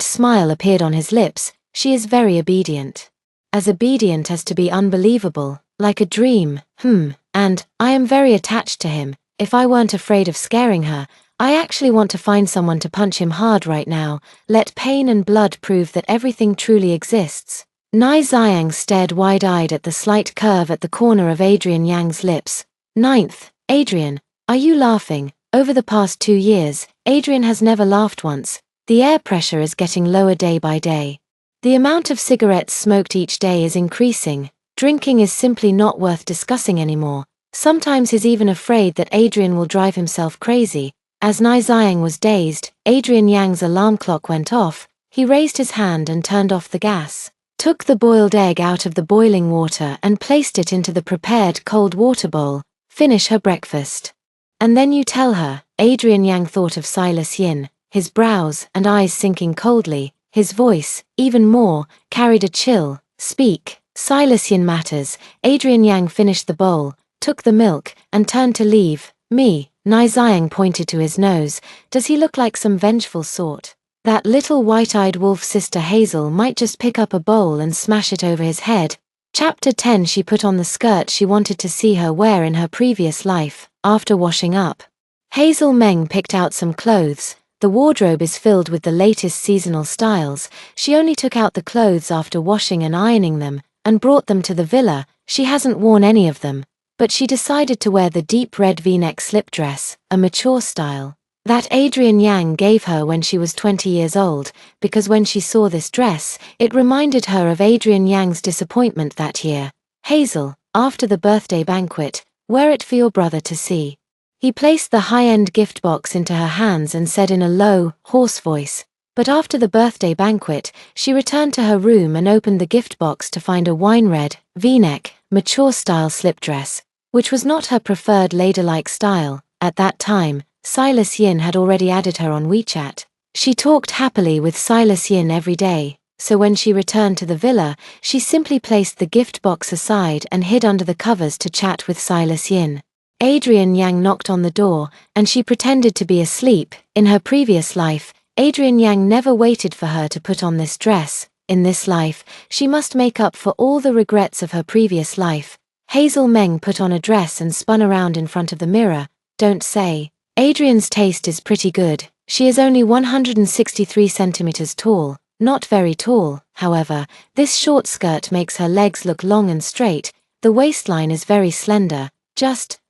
smile appeared on his lips. "She is very obedient. As obedient as to be unbelievable, like a dream, and I am very attached to him. If I weren't afraid of scaring her, I actually want to find someone to punch him hard right now. Let pain and blood prove that everything truly exists." Nai Xiang stared wide-eyed at the slight curve at the corner of Adrian Yang's lips. "Ninth, Adrian, are you laughing? Over the past 2 years, Adrian has never laughed once. The air pressure is getting lower day by day. The amount of cigarettes smoked each day is increasing. Drinking is simply not worth discussing anymore. Sometimes he's even afraid that Adrian will drive himself crazy." As Nai Xiang was dazed, Adrian Yang's alarm clock went off. He raised his hand and turned off the gas, took the boiled egg out of the boiling water and placed it into the prepared cold water bowl. "Finish her breakfast. And then you tell her." Adrian Yang thought of Silas Yin, his brows and eyes sinking coldly. His voice, even more, carried a chill. "Speak." Silas Yin matters. Adrian Yang finished the bowl, took the milk, and turned to leave. "Me." Nai Xiang pointed to his nose. "Does he look like some vengeful sort? That little white-eyed wolf sister Hazel might just pick up a bowl and smash it over his head." Chapter 10. She put on the skirt she wanted to see her wear in her previous life, after washing up. Hazel Meng picked out some clothes. The wardrobe is filled with the latest seasonal styles. She only took out the clothes after washing and ironing them, and brought them to the villa. She hasn't worn any of them, but she decided to wear the deep red V-neck slip dress, a mature style, that Adrian Yang gave her when she was 20 years old, because when she saw this dress, it reminded her of Adrian Yang's disappointment that year. "Hazel, after the birthday banquet, wear it for your brother to see." He placed the high-end gift box into her hands and said in a low, hoarse voice. But after the birthday banquet, she returned to her room and opened the gift box to find a wine-red, V-neck, mature-style slip dress, which was not her preferred ladylike style. At that time, Silas Yin had already added her on WeChat. She talked happily with Silas Yin every day, so when she returned to the villa, she simply placed the gift box aside and hid under the covers to chat with Silas Yin. Adrian Yang knocked on the door, and she pretended to be asleep. In her previous life, Adrian Yang never waited for her to put on this dress. In this life, she must make up for all the regrets of her previous life. Hazel Meng put on a dress and spun around in front of the mirror. "Don't say." Adrian's taste is pretty good. She is only 163 centimeters tall, not very tall, however. This short skirt makes her legs look long and straight. The waistline is very slender,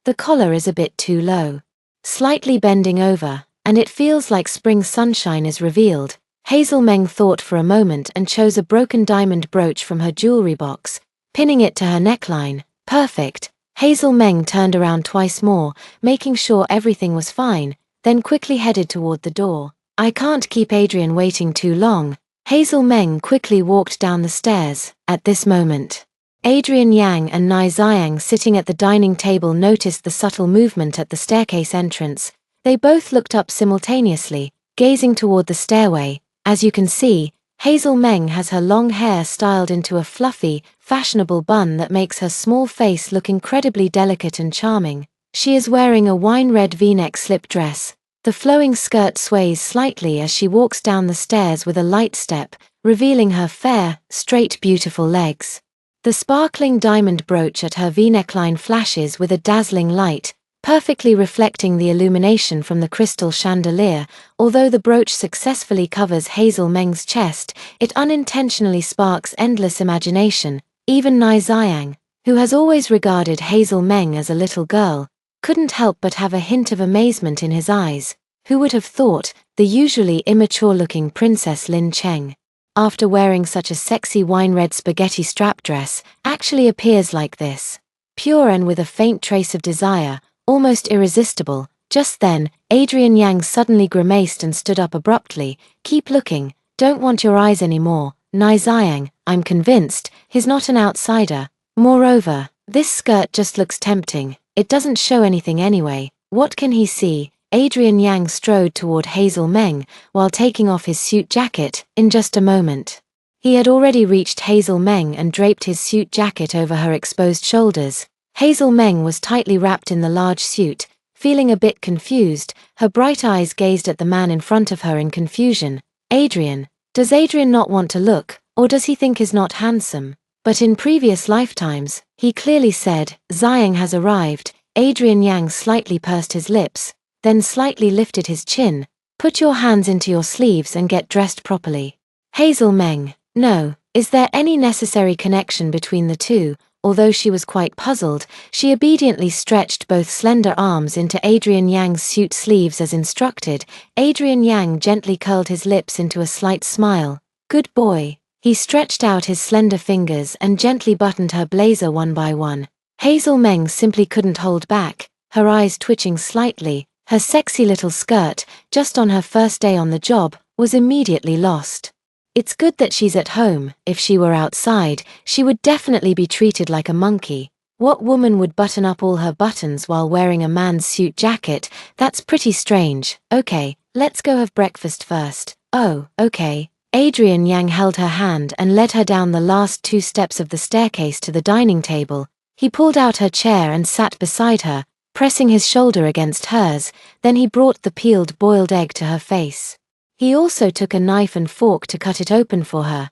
the collar is a bit too low, slightly bending over, and it feels like spring sunshine is revealed. Hazel Meng thought for a moment and chose a broken diamond brooch from her jewelry box, pinning it to her neckline. Perfect. Hazel Meng turned around twice more, making sure everything was fine, then quickly headed toward the door. "I can't keep Adrian waiting too long." Hazel Meng quickly walked down the stairs. At this moment, Adrian Yang and Nai Xiang sitting at the dining table noticed the subtle movement at the staircase entrance. They both looked up simultaneously, gazing toward the stairway. As you can see, Hazel Meng has her long hair styled into a fluffy, fashionable bun that makes her small face look incredibly delicate and charming. She is wearing a wine-red V-neck slip dress. The flowing skirt sways slightly as she walks down the stairs with a light step, revealing her fair, straight, beautiful legs. The sparkling diamond brooch at her V-neckline flashes with a dazzling light, perfectly reflecting the illumination from the crystal chandelier. Although the brooch successfully covers Hazel Meng's chest, it unintentionally sparks endless imagination. Even Nai Xiang, who has always regarded Hazel Meng as a little girl, couldn't help but have a hint of amazement in his eyes. Who would have thought the usually immature-looking Princess Lin Cheng, after wearing such a sexy wine-red spaghetti strap dress, actually appears like this? Pure and with a faint trace of desire, almost irresistible. Just then, Adrian Yang suddenly grimaced and stood up abruptly. "Keep looking, don't want your eyes anymore, Nai Xiang. I'm convinced he's not an outsider. Moreover, this skirt just looks tempting. It doesn't show anything anyway. What can he see?" Adrian Yang strode toward Hazel Meng, while taking off his suit jacket. In just a moment, he had already reached Hazel Meng and draped his suit jacket over her exposed shoulders. Hazel Meng was tightly wrapped in the large suit, feeling a bit confused. Her bright eyes gazed at the man in front of her in confusion. Adrian? Does Adrian not want to look, or does he think he's not handsome? But in previous lifetimes, he clearly said, "Xiang has arrived." Adrian Yang slightly pursed his lips, then slightly lifted his chin. "Put your hands into your sleeves and get dressed properly." Hazel Meng, no, is there any necessary connection between the two? Although she was quite puzzled, she obediently stretched both slender arms into Adrian Yang's suit sleeves as instructed. Adrian Yang gently curled his lips into a slight smile. "Good boy." He stretched out his slender fingers and gently buttoned her blazer one by one. Hazel Meng simply couldn't hold back, her eyes twitching slightly. Her sexy little skirt, just on her first day on the job, was immediately lost. It's good that she's at home. If she were outside, she would definitely be treated like a monkey. What woman would button up all her buttons while wearing a man's suit jacket? That's pretty strange. "Okay, let's go have breakfast first." "Oh, okay." Adrian Yang held her hand and led her down the last 2 steps of the staircase to the dining table. He pulled out her chair and sat beside her, pressing his shoulder against hers. Then he brought the peeled boiled egg to her face. He also took a knife and fork to cut it open for her.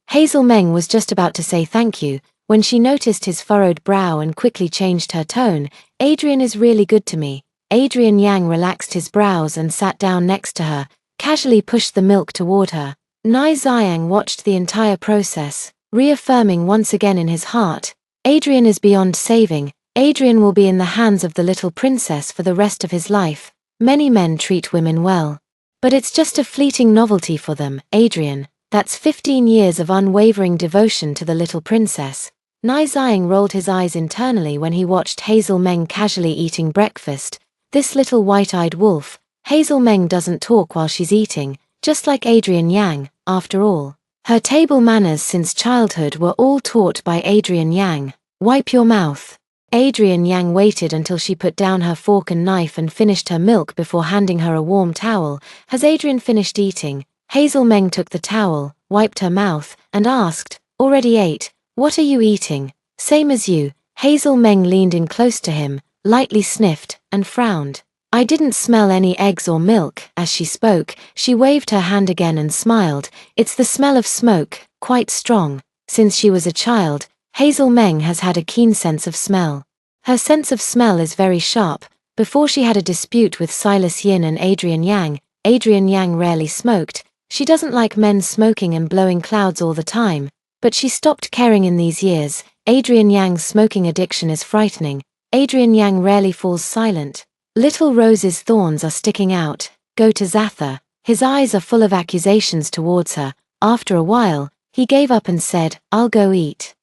Hazel Meng was just about to say thank you, when she noticed his furrowed brow and quickly changed her tone. "Adrian is really good to me." Adrian Yang relaxed his brows and sat down next to her, casually pushed the milk toward her. Nai Xiang watched the entire process, reaffirming once again in his heart, Adrian is beyond saving. Adrian will be in the hands of the little princess for the rest of his life. Many men treat women well, but it's just a fleeting novelty for them. Adrian, that's 15 years of unwavering devotion to the little princess. Nai Xiang rolled his eyes internally when he watched Hazel Meng casually eating breakfast. This little white-eyed wolf. Hazel Meng doesn't talk while she's eating, just like Adrian Yang, after all. Her table manners since childhood were all taught by Adrian Yang. "Wipe your mouth." Adrian Yang waited until she put down her fork and knife and finished her milk before handing her a warm towel. Has Adrian finished eating? Hazel Meng took the towel, wiped her mouth, and asked, "Already ate? What are you eating?" "Same as you." Hazel Meng leaned in close to him, lightly sniffed, and frowned. "I didn't smell any eggs or milk." As she spoke, she waved her hand again and smiled. "It's the smell of smoke, quite strong." Since she was a child, Hazel Meng has had a keen sense of smell. Her sense of smell is very sharp. Before she had a dispute with Silas Yin and Adrian Yang rarely smoked. She doesn't like men smoking and blowing clouds all the time, but she stopped caring in these years. Adrian Yang's smoking addiction is frightening. Adrian Yang rarely falls silent. Little Rose's thorns are sticking out. Go to Zatha. His eyes are full of accusations towards her. After a while, he gave up and said, "I'll go eat.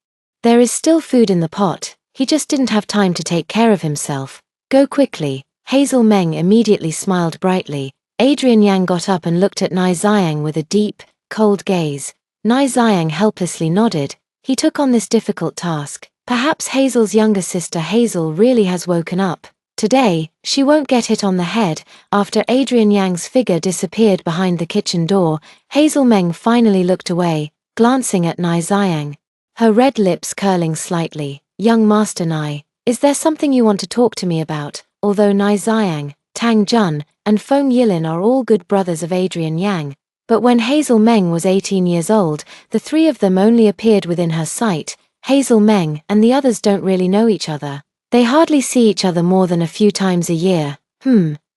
There is still food in the pot." He just didn't have time to take care of himself. "Go quickly." Hazel Meng immediately smiled brightly. Adrian Yang got up and looked at Nai Xiang with a deep, cold gaze. Nai Xiang helplessly nodded. He took on this difficult task. Perhaps Hazel's younger sister Hazel really has woken up. Today, she won't get hit on the head. After Adrian Yang's figure disappeared behind the kitchen door, Hazel Meng finally looked away, glancing at Nai Xiang. her red lips curling slightly. Young Master Nai, is there something you want to talk to me about? Although Nai Xiang, Tang Jun, and Feng Yilin are all good brothers of Adrian Yang, but when Hazel Meng was 18 years old, the three of them only appeared within her sight. Hazel Meng and the others don't really know each other. They hardly see each other more than a few times a year.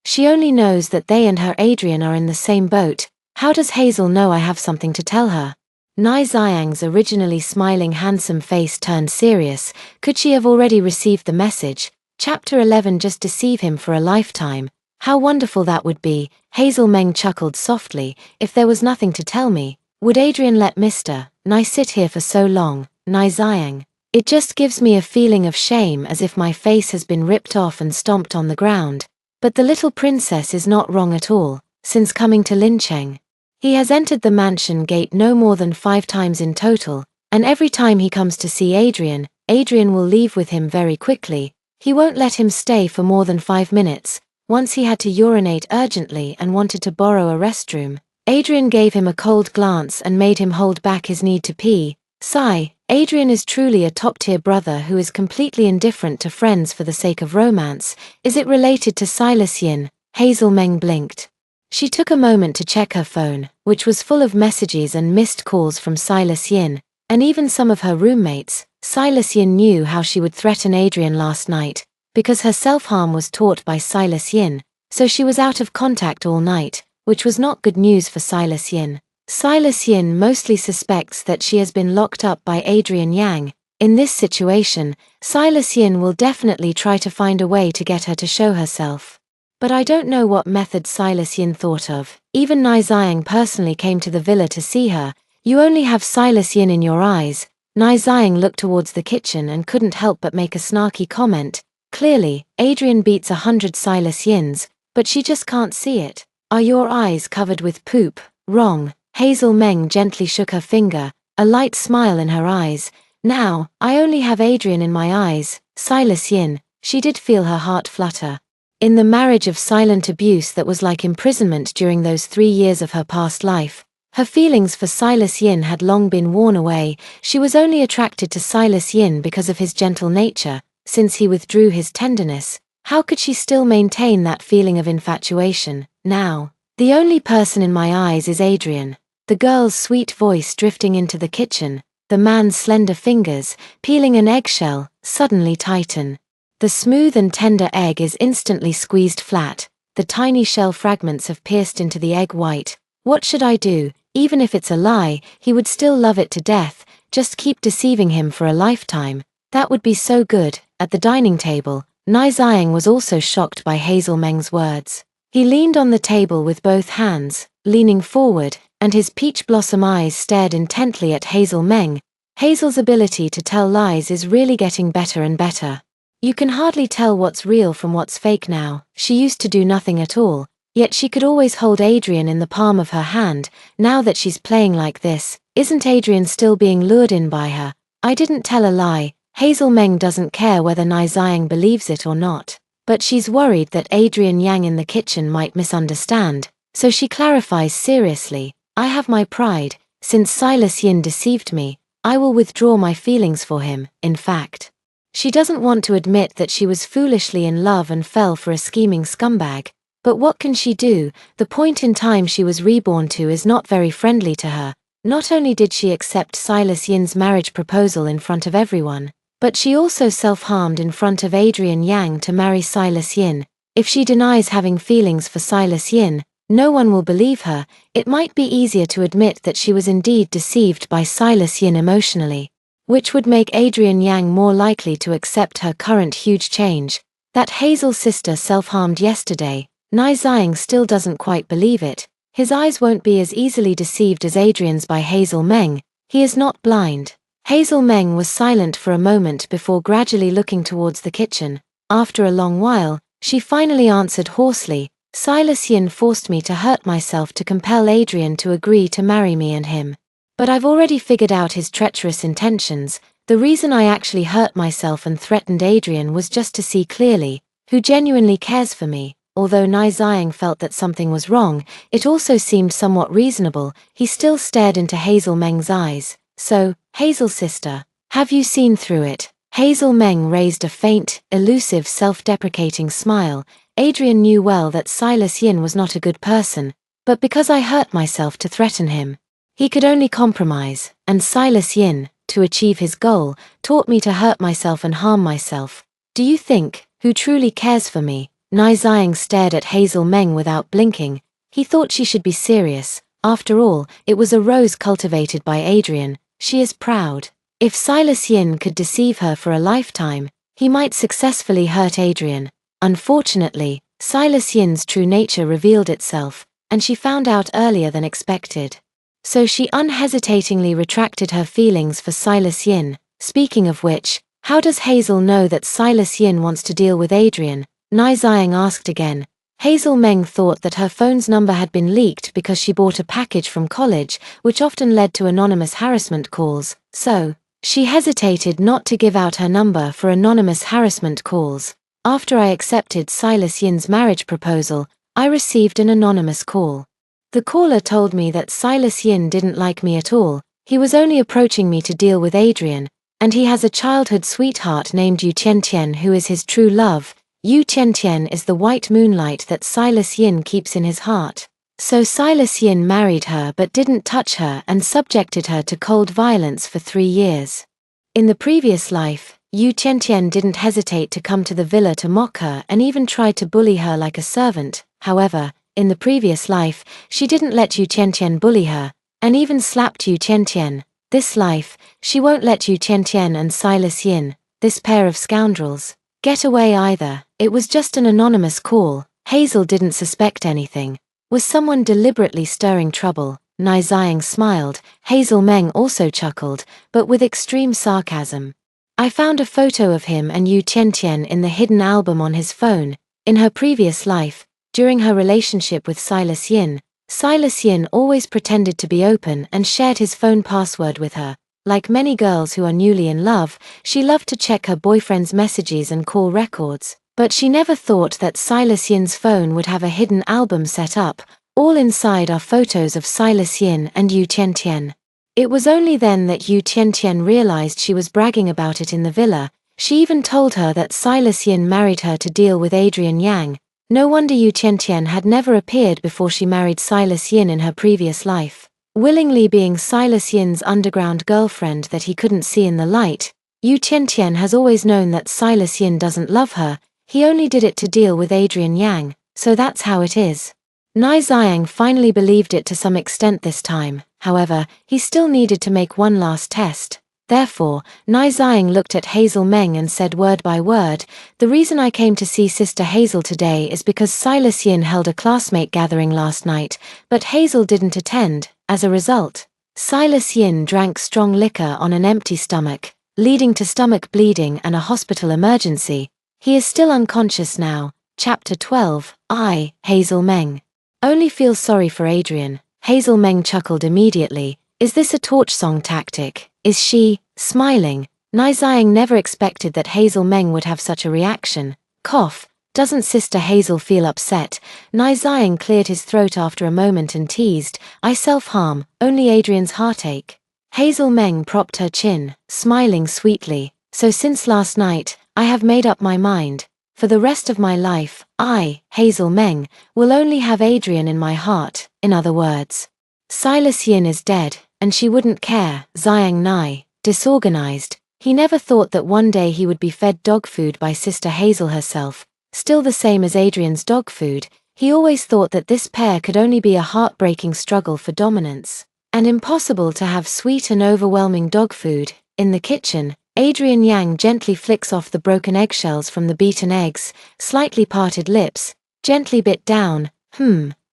She only knows that they and her Adrian are in the same boat. How does Hazel know I have something to tell her? Nai Xiang's originally smiling handsome face turned serious. Could she have already received the message? Chapter 11. Just deceive him for a lifetime. How wonderful that would be. Hazel Meng chuckled softly. If there was nothing to tell me, would Adrian let Mr. Nai sit here for so long? Nai Xiang. It just gives me a feeling of shame, as if my face has been ripped off and stomped on the ground. But the little princess is not wrong at all. Since coming to Lincheng, he has entered the mansion gate no more than 5 times in total, and every time he comes to see Adrian, Adrian will leave with him very quickly. He won't let him stay for more than 5 minutes. Once he had to urinate urgently and wanted to borrow a restroom. Adrian gave him a cold glance and made him hold back his need to pee. Sigh. Adrian is truly a top-tier brother who is completely indifferent to friends for the sake of romance. Is it related to Silas Yin? Hazel Meng blinked. She took a moment to check her phone, which was full of messages and missed calls from Silas Yin, and even some of her roommates. Silas Yin knew how she would threaten Adrian last night, because her self-harm was taught by Silas Yin, so she was out of contact all night, which was not good news for Silas Yin. Silas Yin mostly suspects that she has been locked up by Adrian Yang. In this situation, Silas Yin will definitely try to find a way to get her to show herself. But I don't know what method Silas Yin thought of. Even Nai Xiang personally came to the villa to see her. You only have Silas Yin in your eyes. Nai Xiang looked towards the kitchen and couldn't help but make a snarky comment. Clearly, Adrian beats 100 Silas Yins, but she just can't see it. Are your eyes covered with poop? Wrong. Hazel Meng gently shook her finger, a light smile in her eyes. Now, I only have Adrian in my eyes. Silas Yin. She did feel her heart flutter. In the marriage of silent abuse that was like imprisonment during those 3 years of her past life, her feelings for Silas Yin had long been worn away. She was only attracted to Silas Yin because of his gentle nature. Since he withdrew his tenderness, how could she still maintain that feeling of infatuation? Now, the only person in my eyes is Adrian. The girl's sweet voice drifting into the kitchen, the man's slender fingers, peeling an eggshell, suddenly tighten. The smooth and tender egg is instantly squeezed flat. The tiny shell fragments have pierced into the egg white. What should I do? Even if it's a lie, he would still love it to death. Just keep deceiving him for a lifetime. That would be so good. At the dining table, Nai Xiang was also shocked by Hazel Meng's words. He leaned on the table with both hands, leaning forward, and his peach blossom eyes stared intently at Hazel Meng. Hazel's ability to tell lies is really getting better and better. You can hardly tell what's real from what's fake now. She used to do nothing at all, yet she could always hold Adrian in the palm of her hand. Now that she's playing like this, isn't Adrian still being lured in by her? I didn't tell a lie. Hazel Meng doesn't care whether Nai Xiang believes it or not, but she's worried that Adrian Yang in the kitchen might misunderstand, so she clarifies seriously. I have my pride. Since Silas Yin deceived me, I will withdraw my feelings for him. In fact, she doesn't want to admit that she was foolishly in love and fell for a scheming scumbag. But what can she do? The point in time she was reborn to is not very friendly to her. Not only did she accept Silas Yin's marriage proposal in front of everyone, but she also self-harmed in front of Adrian Yang to marry Silas Yin. If she denies having feelings for Silas Yin, no one will believe her. It might be easier to admit that she was indeed deceived by Silas Yin emotionally, which would make Adrian Yang more likely to accept her current huge change. That Hazel's sister self-harmed yesterday, Nai Xiang still doesn't quite believe it. His eyes won't be as easily deceived as Adrian's by Hazel Meng. He is not blind. Hazel Meng was silent for a moment before gradually looking towards the kitchen. After a long while, she finally answered hoarsely, Silas Yin forced me to hurt myself to compel Adrian to agree to marry me and him. But I've already figured out his treacherous intentions. The reason I actually hurt myself and threatened Adrian was just to see clearly who genuinely cares for me. Although Nai Xiang felt that something was wrong, it also seemed somewhat reasonable. He still stared into Hazel Meng's eyes. So, Hazel's sister, Have you seen through it? Hazel Meng raised a faint, elusive self-deprecating smile. Adrian knew well that Silas Yin was not a good person, but because I hurt myself to threaten him, he could only compromise, and Silas Yin, to achieve his goal, taught me to hurt myself and harm myself. Do you think, who truly cares for me? Nai Xiang stared at Hazel Meng without blinking. He thought she should be serious. After all, it was a rose cultivated by Adrian. She is proud. If Silas Yin could deceive her for a lifetime, he might successfully hurt Adrian. Unfortunately, Silas Yin's true nature revealed itself, and she found out earlier than expected. So she unhesitatingly retracted her feelings for Silas Yin. Speaking of which, how does Hazel know that Silas Yin wants to deal with Adrian? Nai Xiang asked again. Hazel Meng thought that her phone's number had been leaked because she bought a package from college, which often led to anonymous harassment calls, so she hesitated not to give out her number for anonymous harassment calls. After I accepted Silas Yin's marriage proposal, I received an anonymous call. The caller told me that Silas Yin didn't like me at all. He was only approaching me to deal with Adrian, and he has a childhood sweetheart named Yu Qiantian who is his true love. Yu Qiantian is the white moonlight that Silas Yin keeps in his heart. So Silas Yin married her but didn't touch her and subjected her to cold violence for 3 years. In the previous life, Yu Qiantian didn't hesitate to come to the villa to mock her and even tried to bully her like a servant. However, in the previous life, she didn't let Yu Qiantian bully her, and even slapped Yu Qiantian. This life, she won't let Yu Qiantian and Silas Yin, this pair of scoundrels, get away either. It was just an anonymous call. Hazel didn't suspect anything. Was someone deliberately stirring trouble? Nai Xiang smiled. Hazel Meng also chuckled, but with extreme sarcasm. I found a photo of him and Yu Qiantian in the hidden album on his phone. In her previous life, during her relationship with Silas Yin always pretended to be open and shared his phone password with her. Like many girls who are newly in love, she loved to check her boyfriend's messages and call records. But she never thought that Silas Yin's phone would have a hidden album set up. All inside are photos of Silas Yin and Yu Qiantian. It was only then that Yu Qiantian realized she was bragging about it in the villa. She even told her that Silas Yin married her to deal with Adrian Yang. No wonder Yu Qiantian had never appeared before she married Silas Yin in her previous life. Willingly being Silas Yin's underground girlfriend that he couldn't see in the light, Yu Qiantian has always known that Silas Yin doesn't love her. He only did it to deal with Adrian Yang, so that's how it is. Nai Xiang finally believed it to some extent this time. However, he still needed to make one last test. Therefore, Nai Xiang looked at Hazel Meng and said word by word, "The reason I came to see Sister Hazel today is because Silas Yin held a classmate gathering last night, but Hazel didn't attend. As a result, Silas Yin drank strong liquor on an empty stomach, leading to stomach bleeding and a hospital emergency. He is still unconscious now." Chapter 12. I, Hazel Meng, only feel sorry for Adrian. Hazel Meng chuckled immediately. Is this a torch song tactic? Is she smiling? Nai Xiang never expected that Hazel Meng would have such a reaction. Cough. Doesn't Sister Hazel feel upset? Nai Xiang cleared his throat after a moment and teased, "I self-harm, only Adrian's heartache." Hazel Meng propped her chin, smiling sweetly. "So since last night, I have made up my mind. For the rest of my life, I, Hazel Meng, will only have Adrian in my heart. In other words, Silas Yin is dead, and she wouldn't care." Xiang Nai, disorganized. He never thought that one day he would be fed dog food by Sister Hazel herself, still the same as Adrian's dog food. He always thought that this pair could only be a heartbreaking struggle for dominance, and impossible to have sweet and overwhelming dog food. In the kitchen, Adrian Yang gently flicks off the broken eggshells from the beaten eggs, slightly parted lips, gently bit down.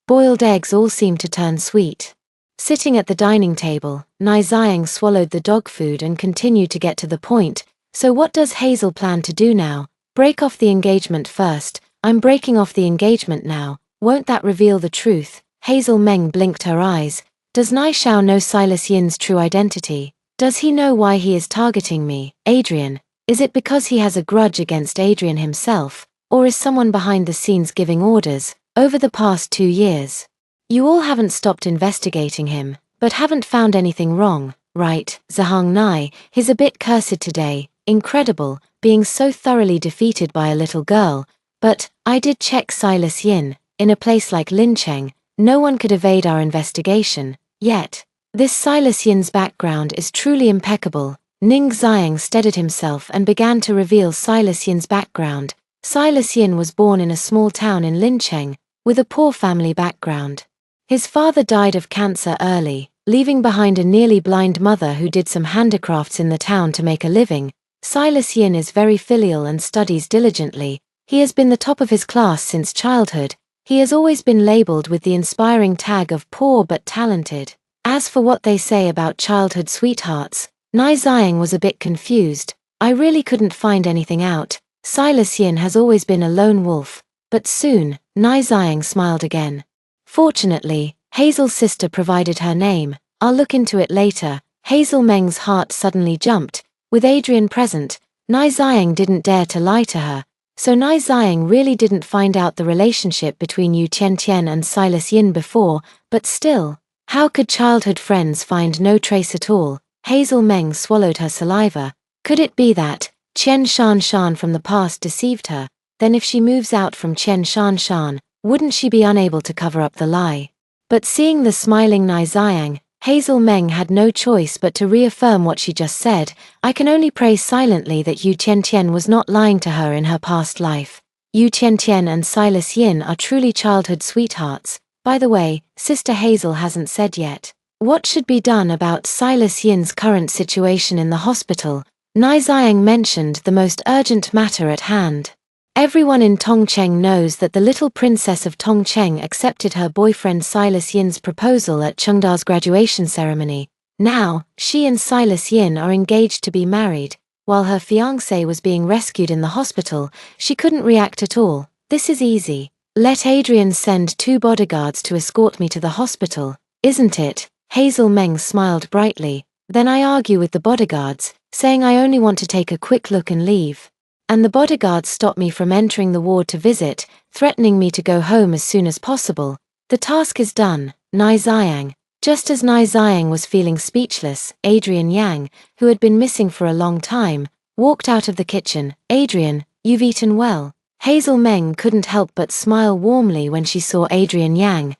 Boiled eggs all seem to turn sweet. Sitting at the dining table, Nai Xiang swallowed the dog food and continued to get to the point. So what does Hazel plan to do now? Break off the engagement first. I'm breaking off the engagement now. Won't that reveal the truth? Hazel Meng blinked her eyes. Does Nai Xiao know Silas Yin's true identity? Does he know why he is targeting me, Adrian? Is it because he has a grudge against Adrian himself, or is someone behind the scenes giving orders? Over the past 2 years, you all haven't stopped investigating him, but haven't found anything wrong. right, Zhang Nai, he's a bit cursed today, incredible, being so thoroughly defeated by a little girl, but I did check Silas Yin, in a place like Lincheng, no one could evade our investigation, yet. This Silas Yin's background is truly impeccable. Ning Xiang steadied himself and began to reveal Silas Yin's background. Silas Yin was born in a small town in Lincheng, with a poor family background. His father died of cancer early, leaving behind a nearly blind mother who did some handicrafts in the town to make a living. Silas Yin is very filial and studies diligently. He has been the top of his class since childhood. He has always been labeled with the inspiring tag of poor but talented. As for what they say about childhood sweethearts, Nai Xiang was a bit confused. I really couldn't find anything out. Silas Yin has always been a lone wolf. But soon, Nai Xiang smiled again. Fortunately, Hazel's sister provided her name. I'll look into it later. Hazel Meng's heart suddenly jumped. With Adrian present, Nai Xiang didn't dare to lie to her. So Nai Xiang really didn't find out the relationship between Yu Tiantian and Silas Yin before, but still. How could childhood friends find no trace at all? Hazel Meng swallowed her saliva. Could it be that Chen Shan from the past deceived her? Then if she moves out from Chen Shan, wouldn't she be unable to cover up the lie? But seeing the smiling Nai Xiang, Hazel Meng had no choice but to reaffirm what she just said. I can only pray silently that Yu Tiantian was not lying to her in her past life. Yu Tiantian and Silas Yin are truly childhood sweethearts. By the way, Sister Hazel hasn't said yet. What should be done about Silas Yin's current situation in the hospital? Nai Xiang mentioned the most urgent matter at hand. Everyone in Tongcheng knows that the little princess of Tongcheng accepted her boyfriend Silas Yin's proposal at Chengda's graduation ceremony. Now, she and Silas Yin are engaged to be married. While her fiancé was being rescued in the hospital, she couldn't react at all. This is easy. Let Adrian send 2 bodyguards to escort me to the hospital, isn't it? Hazel Meng smiled brightly. Then I argue with the bodyguards, saying I only want to take a quick look and leave. And the bodyguards stop me from entering the ward to visit, threatening me to go home as soon as possible. The task is done, Nai Xiang. Just as Nai Xiang was feeling speechless, Adrian Yang, who had been missing for a long time, walked out of the kitchen. Adrian, you've eaten well. Hazel Meng couldn't help but smile warmly when she saw Adrian Yang.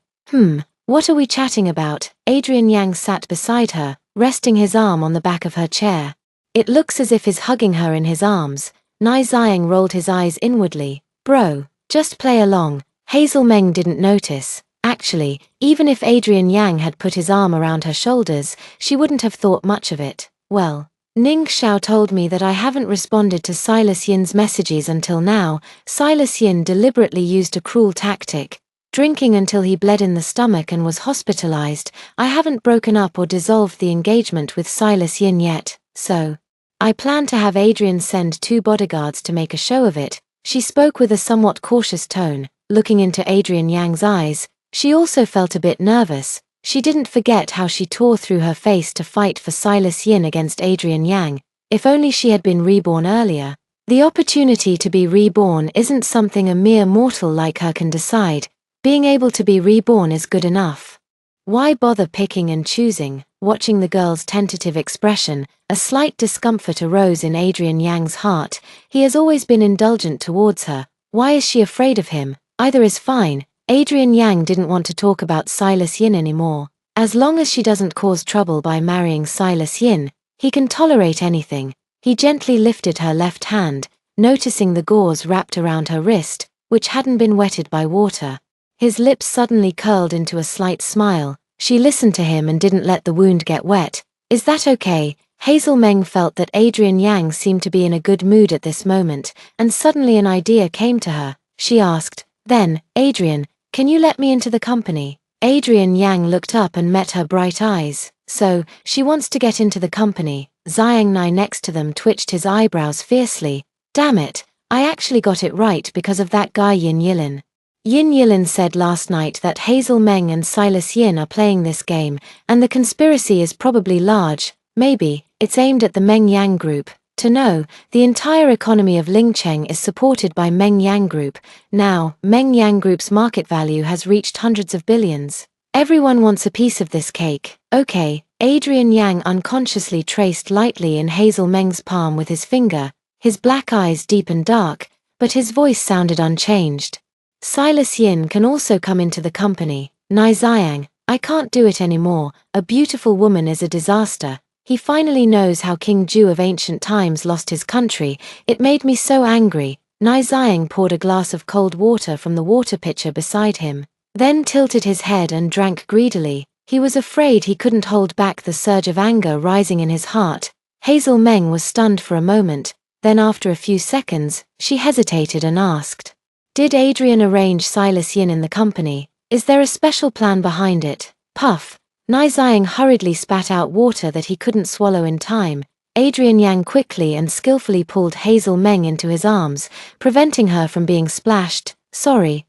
What are we chatting about? Adrian Yang sat beside her, resting his arm on the back of her chair. It looks as if he's hugging her in his arms. Nai Xiang rolled his eyes inwardly. Bro, just play along. Hazel Meng didn't notice. Actually, even if Adrian Yang had put his arm around her shoulders, she wouldn't have thought much of it. Well, Ning Xiao told me that I haven't responded to Silas Yin's messages until now. Silas Yin deliberately used a cruel tactic. Drinking until he bled in the stomach and was hospitalized. I haven't broken up or dissolved the engagement with Silas Yin yet, so I plan to have Adrian send 2 bodyguards to make a show of it. She spoke with a somewhat cautious tone, looking into Adrian Yang's eyes. She also felt a bit nervous. She didn't forget how she tore through her face to fight for Silas Yin against Adrian Yang. If only she had been reborn earlier. The opportunity to be reborn isn't something a mere mortal like her can decide. Being able to be reborn is good enough. Why bother picking and choosing? Watching the girl's tentative expression, a slight discomfort arose in Adrian Yang's heart. He has always been indulgent towards her. Why is she afraid of him? Either is fine. Adrian Yang didn't want to talk about Silas Yin anymore. As long as she doesn't cause trouble by marrying Silas Yin, he can tolerate anything. He gently lifted her left hand, noticing the gauze wrapped around her wrist, which hadn't been wetted by water. His lips suddenly curled into a slight smile. She listened to him and didn't let the wound get wet. Is that okay? Hazel Meng felt that Adrian Yang seemed to be in a good mood at this moment, and suddenly an idea came to her. She asked, then, Adrian, can you let me into the company? Adrian Yang looked up and met her bright eyes. So, she wants to get into the company. Xiang Nai next to them twitched his eyebrows fiercely. Damn it, I actually got it right because of that guy Yin Yilin. Yin Yilin said last night that Hazel Meng and Silas Yin are playing this game, and the conspiracy is probably large. Maybe it's aimed at the Meng Yang Group. To know, the entire economy of Lincheng is supported by Meng Yang Group. Now, Meng Yang Group's market value has reached hundreds of billions. Everyone wants a piece of this cake. Okay, Adrian Yang unconsciously traced lightly in Hazel Meng's palm with his finger, his black eyes deep and dark, but his voice sounded unchanged. Silas Yin can also come into the company. Nai Xiang, I can't do it anymore, a beautiful woman is a disaster. He finally knows how King Ju of ancient times lost his country. It made me so angry. Nai Xiang poured a glass of cold water from the water pitcher beside him, then tilted his head and drank greedily. He was afraid he couldn't hold back the surge of anger rising in his heart. Hazel Meng was stunned for a moment, then after a few seconds, she hesitated and asked, "Did Adrian arrange Silas Yin in the company? Is there a special plan behind it?" Puff. Nai Xiang hurriedly spat out water that he couldn't swallow in time. Adrian Yang quickly and skillfully pulled Hazel Meng into his arms, preventing her from being splashed. Sorry,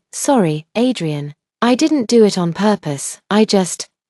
Adrian. I didn't do it on purpose,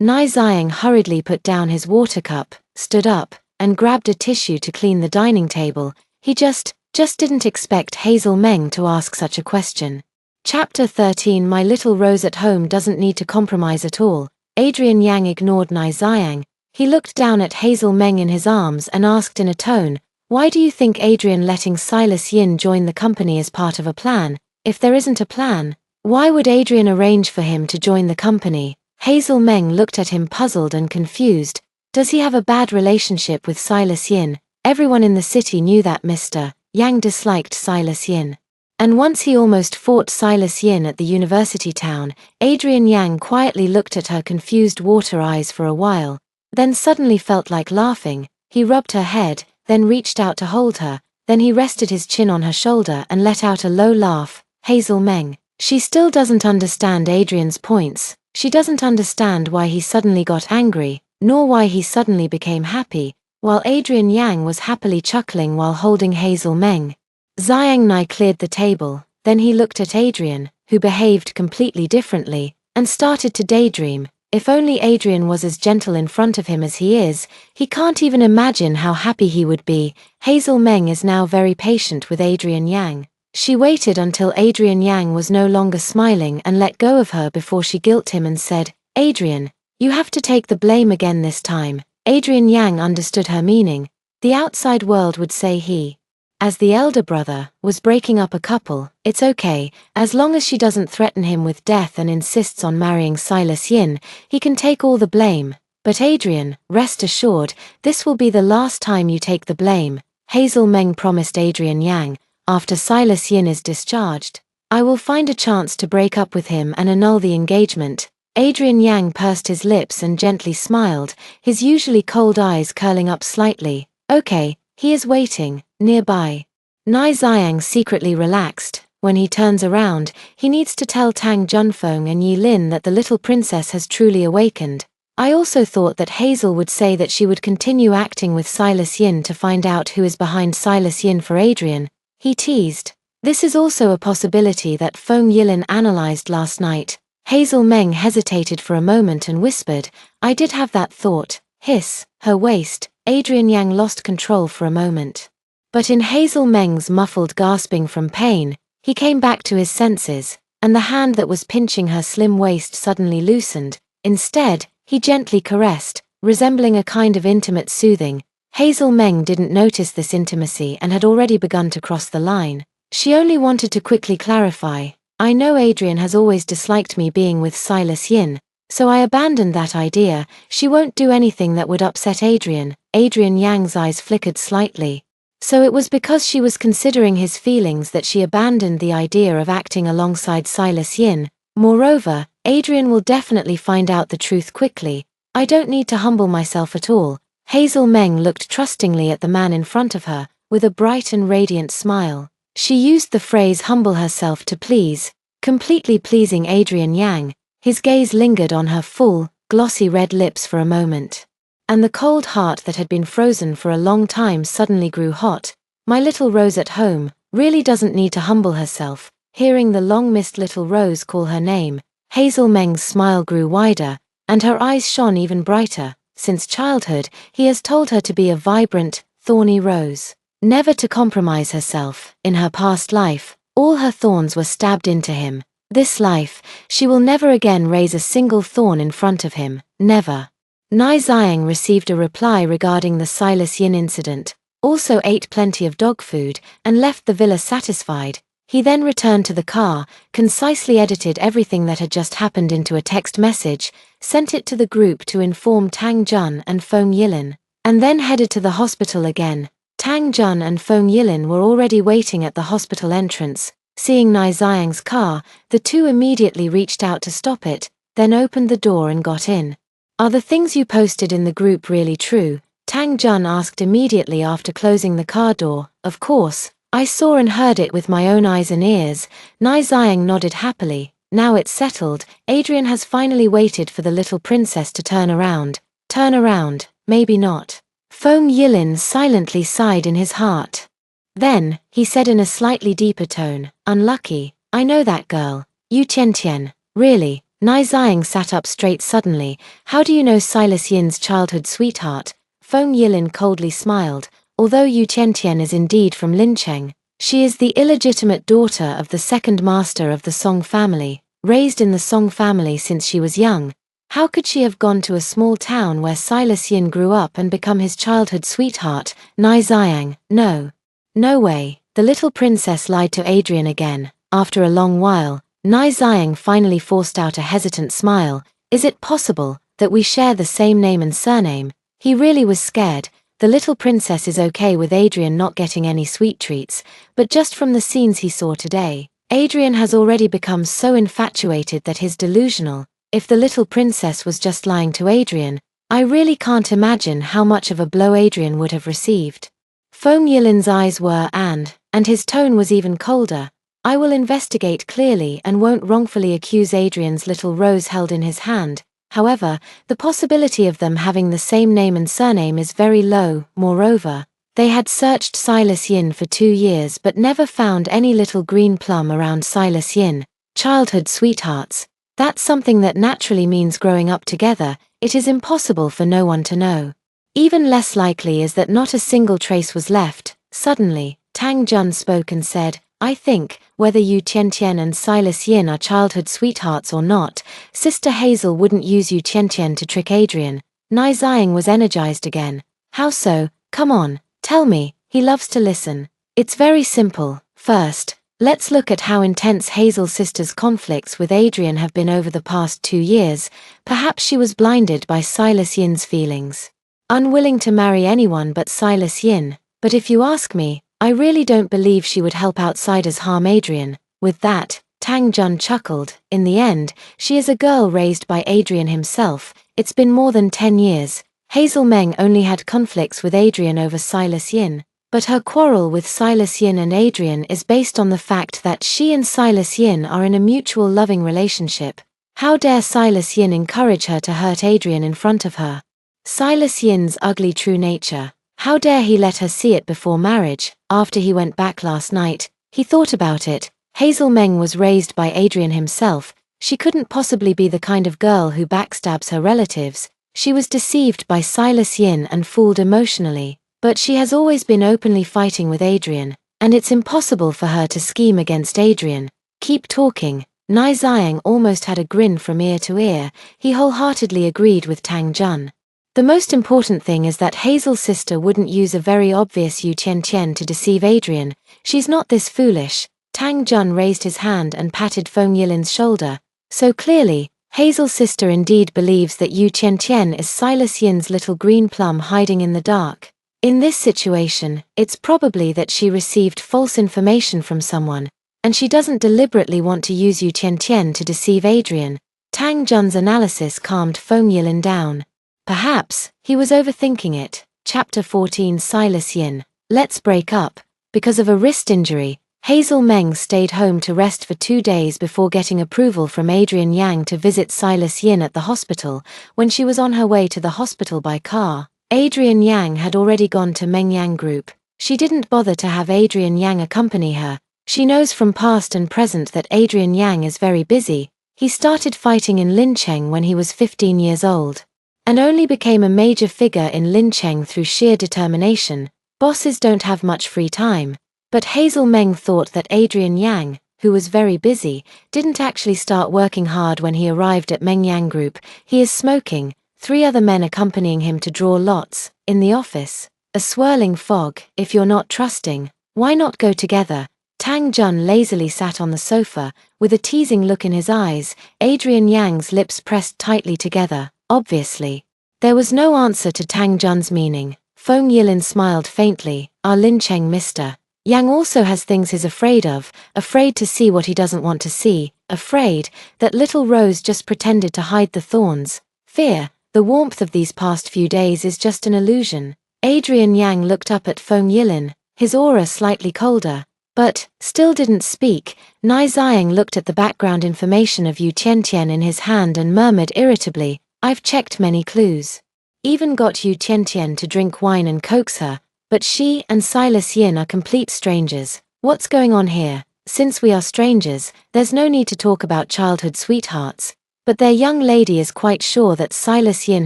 Nai Xiang hurriedly put down his water cup, stood up, and grabbed a tissue to clean the dining table. He just didn't expect Hazel Meng to ask such a question. Chapter 13 My little Rose at home doesn't need to compromise at all. Adrian Yang ignored Nai Xiang. He looked down at Hazel Meng in his arms and asked in a tone, "Why do you think Adrian letting Silas Yin join the company is part of a plan? If there isn't a plan, why would Adrian arrange for him to join the company?" Hazel Meng looked at him puzzled and confused. Does he have a bad relationship with Silas Yin? Everyone in the city knew that Mr. Yang disliked Silas Yin. And once he almost fought Silas Yin at the university town. Adrian Yang quietly looked at her confused water eyes for a while, then suddenly felt like laughing. He rubbed her head, then reached out to hold her, then he rested his chin on her shoulder and let out a low laugh. Hazel Meng. She still doesn't understand Adrian's points. She doesn't understand why he suddenly got angry, nor why he suddenly became happy, while Adrian Yang was happily chuckling while holding Hazel Meng. Xiang Nai cleared the table, then he looked at Adrian, who behaved completely differently, and started to daydream. If only Adrian was as gentle in front of him as he is, he can't even imagine how happy he would be. Hazel Meng is now very patient with Adrian Yang. She waited until Adrian Yang was no longer smiling and let go of her before she guilt him and said, "Adrian, you have to take the blame again this time." Adrian Yang understood her meaning. The outside world would say he, as the elder brother, was breaking up a couple. It's okay, as long as she doesn't threaten him with death and insists on marrying Silas Yin, he can take all the blame. But Adrian, rest assured, this will be the last time you take the blame. Hazel Meng promised Adrian Yang. After Silas Yin is discharged, I will find a chance to break up with him and annul the engagement. Adrian Yang pursed his lips and gently smiled, his usually cold eyes curling up slightly. Okay, he is waiting, nearby. Nai Xiang secretly relaxed. When he turns around, he needs to tell Tang Junfeng and Yi Lin that the little princess has truly awakened. I also thought that Hazel would say that she would continue acting with Silas Yin to find out who is behind Silas Yin for Adrian. He teased. This is also a possibility that Feng Yilin analyzed last night. Hazel Meng hesitated for a moment and whispered, "I did have that thought." Hiss, her waist. Adrian Yang lost control for a moment. But in Hazel Meng's muffled gasping from pain, he came back to his senses, and the hand that was pinching her slim waist suddenly loosened. Instead, he gently caressed, resembling a kind of intimate soothing. Hazel Meng didn't notice this intimacy and had already begun to cross the line. She only wanted to quickly clarify, "I know Adrian has always disliked me being with Silas Yin, so I abandoned that idea. She won't do anything that would upset Adrian." Adrian Yang's eyes flickered slightly. So it was because she was considering his feelings that she abandoned the idea of acting alongside Silas Yin. Moreover, Adrian will definitely find out the truth quickly. I don't need to humble myself at all. Hazel Meng looked trustingly at the man in front of her, with a bright and radiant smile. She used the phrase humble herself to please, completely pleasing Adrian Yang. His gaze lingered on her full, glossy red lips for a moment. And the cold heart that had been frozen for a long time suddenly grew hot. My little Rose at home really doesn't need to humble herself. Hearing the long-missed little Rose call her name, Hazel Meng's smile grew wider, and her eyes shone even brighter. Since childhood, he has told her to be a vibrant, thorny rose, never to compromise herself. In her past life, all her thorns were stabbed into him. This life, she will never again raise a single thorn in front of him, never. Nai Xiang received a reply regarding the Silas Yin incident, also ate plenty of dog food, and left the villa satisfied. He then returned to the car, concisely edited everything that had just happened into a text message, sent it to the group to inform Tang Jun and Feng Yilin, and then headed to the hospital again. Tang Jun and Feng Yilin were already waiting at the hospital entrance. Seeing Nai Xiang's car, the two immediately reached out to stop it, then opened the door and got in. "Are the things you posted in the group really true?" Tang Jun asked immediately after closing the car door. "Of course, I saw and heard it with my own eyes and ears." Nai Xiang nodded happily. "Now it's settled. Adrian has finally waited for the little princess to turn around." "Turn around, maybe not." Feng Yilin silently sighed in his heart. Then, he said in a slightly deeper tone, "Unlucky, I know that girl, Yu Tiantian." "Really?" Nai Xiang sat up straight suddenly. "How do you know Silas Yin's childhood sweetheart?" Feng Yilin coldly smiled. "Although Yu Tiantian is indeed from Lincheng, she is the illegitimate daughter of the second master of the Song family, raised in the Song family since she was young. How could she have gone to a small town where Silas Yin grew up and become his childhood sweetheart?" Nai Xiang, "No. No way." The little princess lied to Adrian again. After a long while, Nai Xiang finally forced out a hesitant smile. "Is it possible that we share the same name and surname?" He really was scared. The little princess is okay with Adrian not getting any sweet treats, but just from the scenes he saw today, Adrian has already become so infatuated that he's delusional. If the little princess was just lying to Adrian, I really can't imagine how much of a blow Adrian would have received. Feng Yilin's eyes were and his tone was even colder. "I will investigate clearly and won't wrongfully accuse Adrian's little rose held in his hand. However, the possibility of them having the same name and surname is very low." Moreover, they had searched Silas Yin for 2 years but never found any little green plum around Silas Yin. Childhood sweethearts. That's something that naturally means growing up together. It is impossible for no one to know. Even less likely is that not a single trace was left. Suddenly, Tang Jun spoke and said, "I think, whether Yu Tiantian and Silas Yin are childhood sweethearts or not, Sister Hazel wouldn't use Yu Tiantian to trick Adrian." Nai Xiang was energized again. "How so? Come on, tell me." He loves to listen. "It's very simple. First, let's look at how intense Hazel's sister's conflicts with Adrian have been over the past 2 years. Perhaps she was blinded by Silas Yin's feelings. Unwilling to marry anyone but Silas Yin. But if you ask me, I really don't believe she would help outsiders harm Adrian." With that, Tang Jun chuckled. "In the end, she is a girl raised by Adrian himself. It's been more than 10 years. Hazel Meng only had conflicts with Adrian over Silas Yin. But her quarrel with Silas Yin and Adrian is based on the fact that she and Silas Yin are in a mutual loving relationship. How dare Silas Yin encourage her to hurt Adrian in front of her? Silas Yin's ugly true nature. How dare he let her see it before marriage? After he went back last night, he thought about it. Hazel Meng was raised by Adrian himself. She couldn't possibly be the kind of girl who backstabs her relatives. She was deceived by Silas Yin and fooled emotionally. But she has always been openly fighting with Adrian, and it's impossible for her to scheme against Adrian. Keep talking." Nai Xiang almost had a grin from ear to ear. He wholeheartedly agreed with Tang Jun. "The most important thing is that Hazel's sister wouldn't use a very obvious Yu Tiantian to deceive Adrian. She's not this foolish." Tang Jun raised his hand and patted Feng Yilin's shoulder. "So clearly, Hazel's sister indeed believes that Yu Tiantian is Silas Yin's little green plum hiding in the dark. In this situation, it's probably that she received false information from someone, and she doesn't deliberately want to use Yu Tiantian to deceive Adrian." Tang Jun's analysis calmed Feng Yilin down. Perhaps he was overthinking it. Chapter 14 Silas Yin. Let's break up. Because of a wrist injury, Hazel Meng stayed home to rest for 2 days before getting approval from Adrian Yang to visit Silas Yin at the hospital. When she was on her way to the hospital by car, Adrian Yang had already gone to Mengyang Group. She didn't bother to have Adrian Yang accompany her. She knows from past and present that Adrian Yang is very busy. He started fighting in Lincheng when he was 15 years old, and only became a major figure in Lincheng through sheer determination. Bosses don't have much free time. But Hazel Meng thought that Adrian Yang, who was very busy, didn't actually start working hard when he arrived at Mengyang Group. He is smoking. 3 other men accompanying him to draw lots. In the office, a swirling fog. If you're not trusting, why not go together? Tang Jun lazily sat on the sofa, with a teasing look in his eyes, Adrian Yang's lips pressed tightly together, obviously. There was no answer to Tang Jun's meaning. Feng Yilin smiled faintly. Lin Cheng, Mr. Yang also has things he's afraid of, afraid to see what he doesn't want to see, afraid that little Rose just pretended to hide the thorns. Fear, the warmth of these past few days is just an illusion. Adrian Yang looked up at Feng Yilin, his aura slightly colder, but still didn't speak. Nai Xiang looked at the background information of Yu Tiantian in his hand and murmured irritably, I've checked many clues. Even got Yu Tiantian to drink wine and coax her, but she and Silas Yin are complete strangers. What's going on here? Since we are strangers, there's no need to talk about childhood sweethearts. But their young lady is quite sure that Silas Yin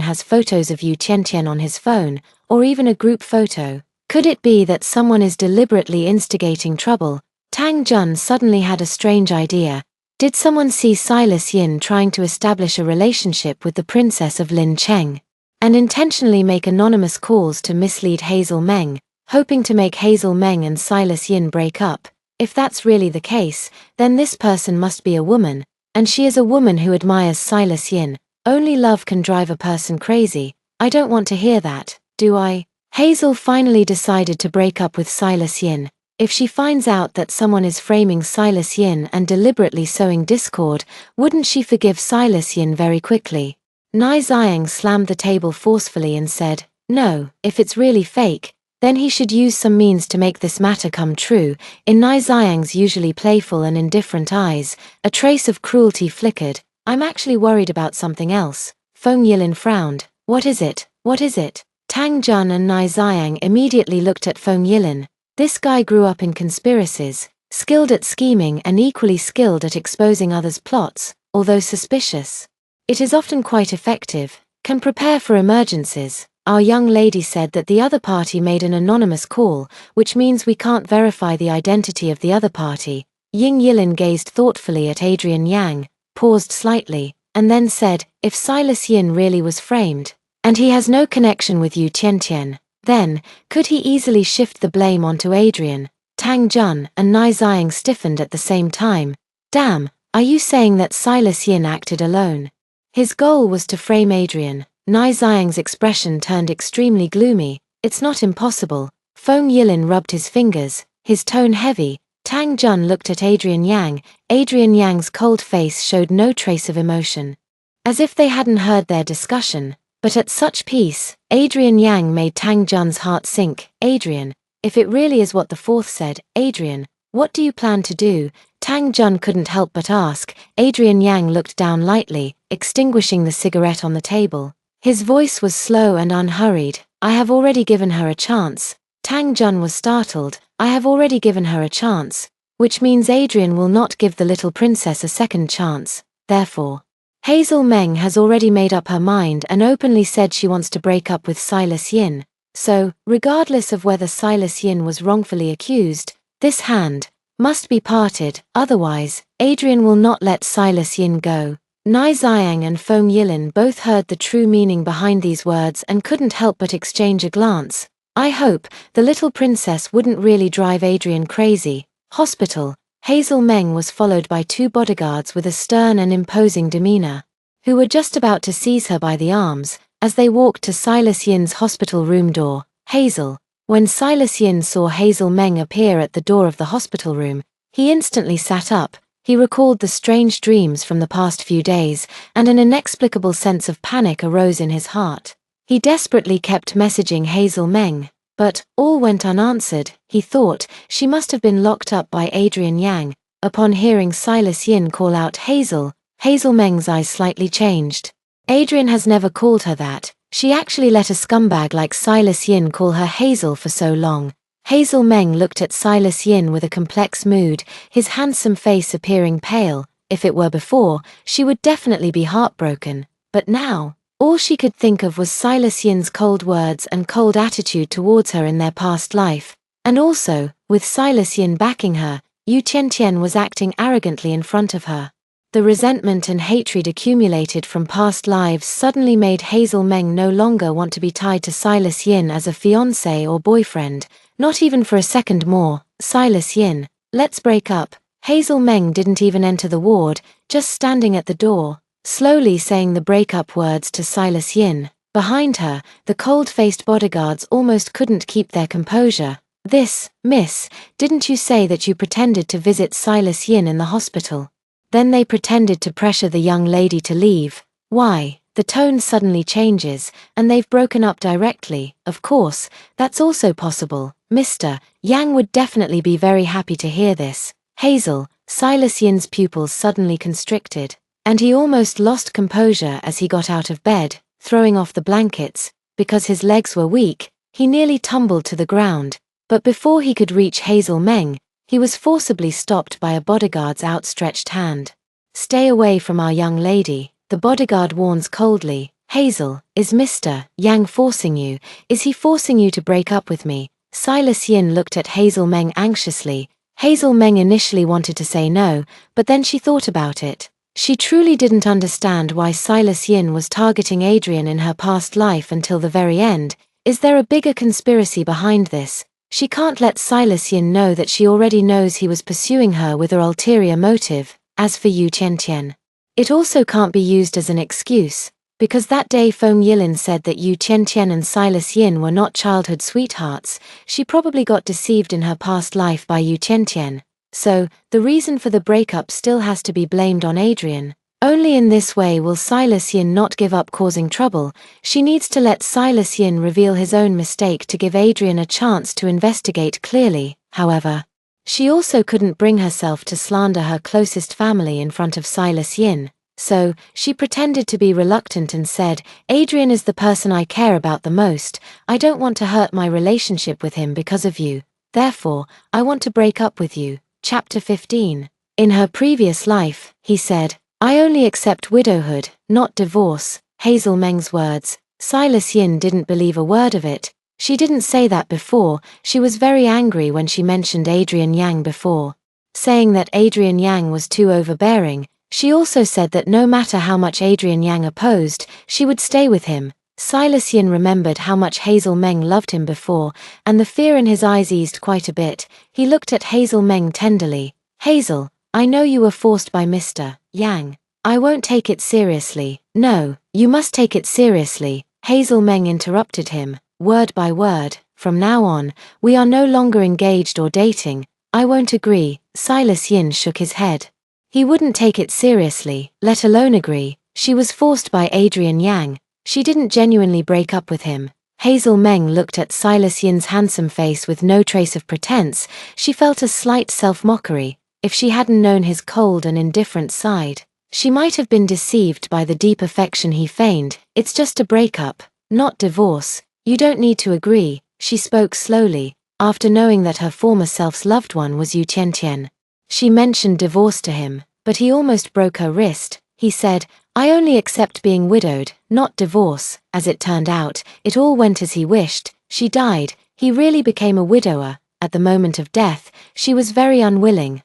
has photos of Yu Tiantian on his phone, or even a group photo. Could it be that someone is deliberately instigating trouble? Tang Jun suddenly had a strange idea. Did someone see Silas Yin trying to establish a relationship with the princess of Lin Cheng, and intentionally make anonymous calls to mislead Hazel Meng, hoping to make Hazel Meng and Silas Yin break up? If that's really the case, then this person must be a woman, and she is a woman who admires Silas Yin. Only love can drive a person crazy. I don't want to hear that, do I? Hazel finally decided to break up with Silas Yin. If she finds out that someone is framing Silas Yin and deliberately sowing discord, wouldn't she forgive Silas Yin very quickly? Nai Xiang slammed the table forcefully and said, no, if it's really fake, then he should use some means to make this matter come true. In Nai Xiang's usually playful and indifferent eyes, a trace of cruelty flickered. I'm actually worried about something else. Feng Yilin frowned. What is it? What is it? Tang Jun and Nai Xiang immediately looked at Feng Yilin. This guy grew up in conspiracies, skilled at scheming and equally skilled at exposing others' plots, although suspicious. It is often quite effective, can prepare for emergencies. Our young lady said that the other party made an anonymous call, which means we can't verify the identity of the other party. Ying Yilin gazed thoughtfully at Adrian Yang, paused slightly, and then said, if Silas Yin really was framed, and he has no connection with Yu Tiantian, then, could he easily shift the blame onto Adrian? Tang Jun and Nai Xiang stiffened at the same time. Damn, are you saying that Silas Yin acted alone? His goal was to frame Adrian. Nai Xiang's expression turned extremely gloomy. It's not impossible. Feng Yilin rubbed his fingers, his tone heavy. Tang Jun looked at Adrian Yang. Adrian Yang's cold face showed no trace of emotion, as if they hadn't heard their discussion. But at such peace, Adrian Yang made Tang Jun's heart sink. Adrian, if it really is what the fourth said, Adrian, what do you plan to do? Tang Jun couldn't help but ask. Adrian Yang looked down lightly, extinguishing the cigarette on the table. His voice was slow and unhurried. I have already given her a chance. Tang Jun was startled. I have already given her a chance, which means Adrian will not give the little princess a second chance. Therefore, Hazel Meng has already made up her mind and openly said she wants to break up with Silas Yin. So, regardless of whether Silas Yin was wrongfully accused, this hand must be parted, otherwise, Adrian will not let Silas Yin go. Nai Xiang and Feng Yilin both heard the true meaning behind these words and couldn't help but exchange a glance. I hope the little princess wouldn't really drive Adrian crazy. Hospital. Hazel Meng was followed by 2 bodyguards with a stern and imposing demeanor, who were just about to seize her by the arms, as they walked to Silas Yin's hospital room door. Hazel. When Silas Yin saw Hazel Meng appear at the door of the hospital room, he instantly sat up. He recalled the strange dreams from the past few days, and an inexplicable sense of panic arose in his heart. He desperately kept messaging Hazel Meng, but all went unanswered. He thought she must have been locked up by Adrian Yang. Upon hearing Silas Yin call out Hazel, Hazel Meng's eyes slightly changed. Adrian has never called her that. She actually let a scumbag like Silas Yin call her Hazel for so long. Hazel Meng looked at Silas Yin with a complex mood, his handsome face appearing pale. If it were before, she would definitely be heartbroken. But now, all she could think of was Silas Yin's cold words and cold attitude towards her in their past life. And also, with Silas Yin backing her, Yu Tiantian was acting arrogantly in front of her. The resentment and hatred accumulated from past lives suddenly made Hazel Meng no longer want to be tied to Silas Yin as a fiancé or boyfriend, not even for a second more. Silas Yin, let's break up. Hazel Meng didn't even enter the ward, just standing at the door, slowly saying the breakup words to Silas Yin. Behind her, the cold-faced bodyguards almost couldn't keep their composure. Miss, didn't you say that you pretended to visit Silas Yin in the hospital? Then they pretended to pressure the young lady to leave. Why? The tone suddenly changes, and they've broken up directly. Of course, that's also possible. Mr. Yang would definitely be very happy to hear this. Hazel, Silas Yin's pupils suddenly constricted, and he almost lost composure as he got out of bed, throwing off the blankets. Because his legs were weak, he nearly tumbled to the ground. But before he could reach Hazel Meng, he was forcibly stopped by a bodyguard's outstretched hand. Stay away from our young lady, the bodyguard warns coldly. Hazel, is Mr. Yang forcing you? Is he forcing you to break up with me? Silas Yin looked at Hazel Meng anxiously. Hazel Meng initially wanted to say no, but then she thought about it. She truly didn't understand why Silas Yin was targeting Adrian in her past life until the very end. Is there a bigger conspiracy behind this? She can't let Silas Yin know that she already knows he was pursuing her with an ulterior motive. As for Yu Qiantian, it also can't be used as an excuse, because that day Feng Yilin said that Yu Qiantian and Silas Yin were not childhood sweethearts. She probably got deceived in her past life by Yu Qiantian. So, the reason for the breakup still has to be blamed on Adrian. Only in this way will Silas Yin not give up causing trouble. She needs to let Silas Yin reveal his own mistake to give Adrian a chance to investigate clearly. However, she also couldn't bring herself to slander her closest family in front of Silas Yin. So, she pretended to be reluctant and said, Adrian is the person I care about the most. I don't want to hurt my relationship with him because of you. Therefore, I want to break up with you. Chapter 15. In her previous life, he said, I only accept widowhood, not divorce. Hazel Meng's words. Silas Yin didn't believe a word of it. She didn't say that before. She was very angry when she mentioned Adrian Yang before, saying that Adrian Yang was too overbearing. She also said that no matter how much Adrian Yang opposed, she would stay with him. Silas Yin remembered how much Hazel Meng loved him before, and the fear in his eyes eased quite a bit. He looked at Hazel Meng tenderly. Hazel, I know you were forced by Mr. Yang. I won't take it seriously. No, you must take it seriously. Hazel Meng interrupted him, word by word. From now on, we are no longer engaged or dating. I won't agree. Silas Yin shook his head. He wouldn't take it seriously, let alone agree. She was forced by Adrian Yang. She didn't genuinely break up with him. Hazel Meng looked at Silas Yin's handsome face with no trace of pretense. She felt a slight self-mockery. If she hadn't known his cold and indifferent side, she might have been deceived by the deep affection he feigned. It's just a breakup, not divorce. You don't need to agree, she spoke slowly, after knowing that her former self's loved one was Yu Qiantian. She mentioned divorce to him, but he almost broke her wrist. He said, I only accept being widowed, not divorce. As it turned out, it all went as he wished. She died. He really became a widower. At the moment of death, she was very unwilling.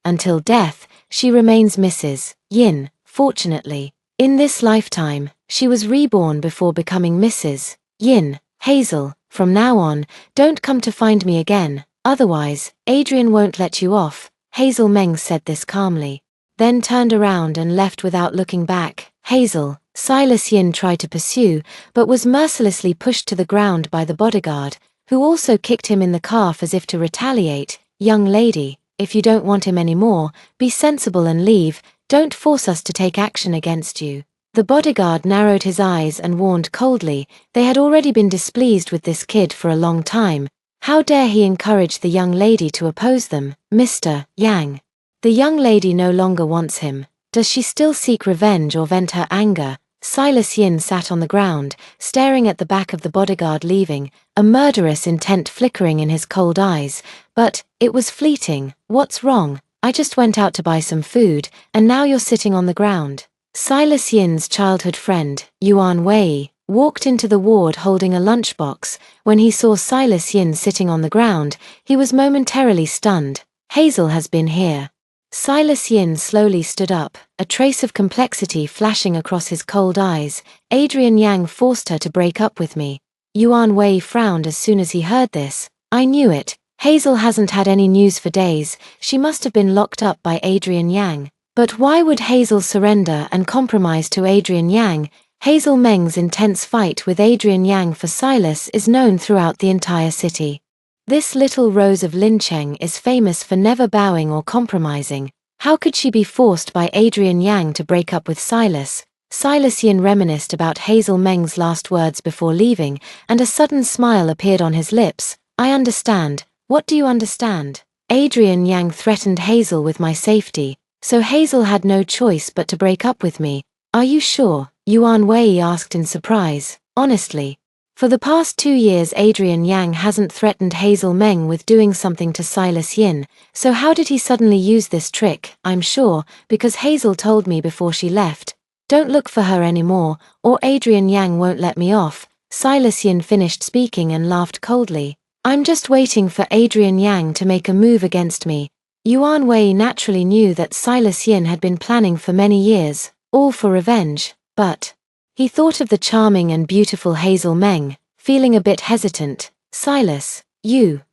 Until death, she remains Mrs. Yin. Fortunately, in this lifetime, she was reborn before becoming Mrs. Yin. Hazel, from now on, don't come to find me again. Otherwise, Adrian won't let you off. Hazel Meng said this calmly, then turned around and left without looking back. Hazel, Silas Yin tried to pursue, but was mercilessly pushed to the ground by the bodyguard, who also kicked him in the calf as if to retaliate. Young lady, if you don't want him anymore, be sensible and leave. Don't force us to take action against you. The bodyguard narrowed his eyes and warned coldly. They had already been displeased with this kid for a long time. How dare he encourage the young lady to oppose them? Mr. Yang. The young lady no longer wants him. Does she still seek revenge or vent her anger? Silas Yin sat on the ground, staring at the back of the bodyguard leaving, a murderous intent flickering in his cold eyes. But, it was fleeting. What's wrong? I just went out to buy some food, and now you're sitting on the ground. Silas Yin's childhood friend, Yuan Wei, walked into the ward holding a lunchbox. When he saw Silas Yin sitting on the ground, he was momentarily stunned. Hazel has been here. Silas Yin slowly stood up, a trace of complexity flashing across his cold eyes. Adrian Yang forced her to break up with me. Yuan Wei frowned as soon as he heard this. I knew it. Hazel hasn't had any news for days. She must have been locked up by Adrian Yang. But why would Hazel surrender and compromise to Adrian Yang? Hazel Meng's intense fight with Adrian Yang for Silas is known throughout the entire city. This little Rose of Lincheng is famous for never bowing or compromising. How could she be forced by Adrian Yang to break up with Silas? Silas Yin reminisced about Hazel Meng's last words before leaving, and a sudden smile appeared on his lips. I understand. What do you understand? Adrian Yang threatened Hazel with my safety, so Hazel had no choice but to break up with me. Are you sure? Yuan Wei asked in surprise. Honestly. For the past 2 years Adrian Yang hasn't threatened Hazel Meng with doing something to Silas Yin, so how did he suddenly use this trick? I'm sure, because Hazel told me before she left. Don't look for her anymore, or Adrian Yang won't let me off. Silas Yin finished speaking and laughed coldly. I'm just waiting for Adrian Yang to make a move against me. Yuan Wei naturally knew that Silas Yin had been planning for many years, all for revenge, but he thought of the charming and beautiful Hazel Meng, feeling a bit hesitant. Silas,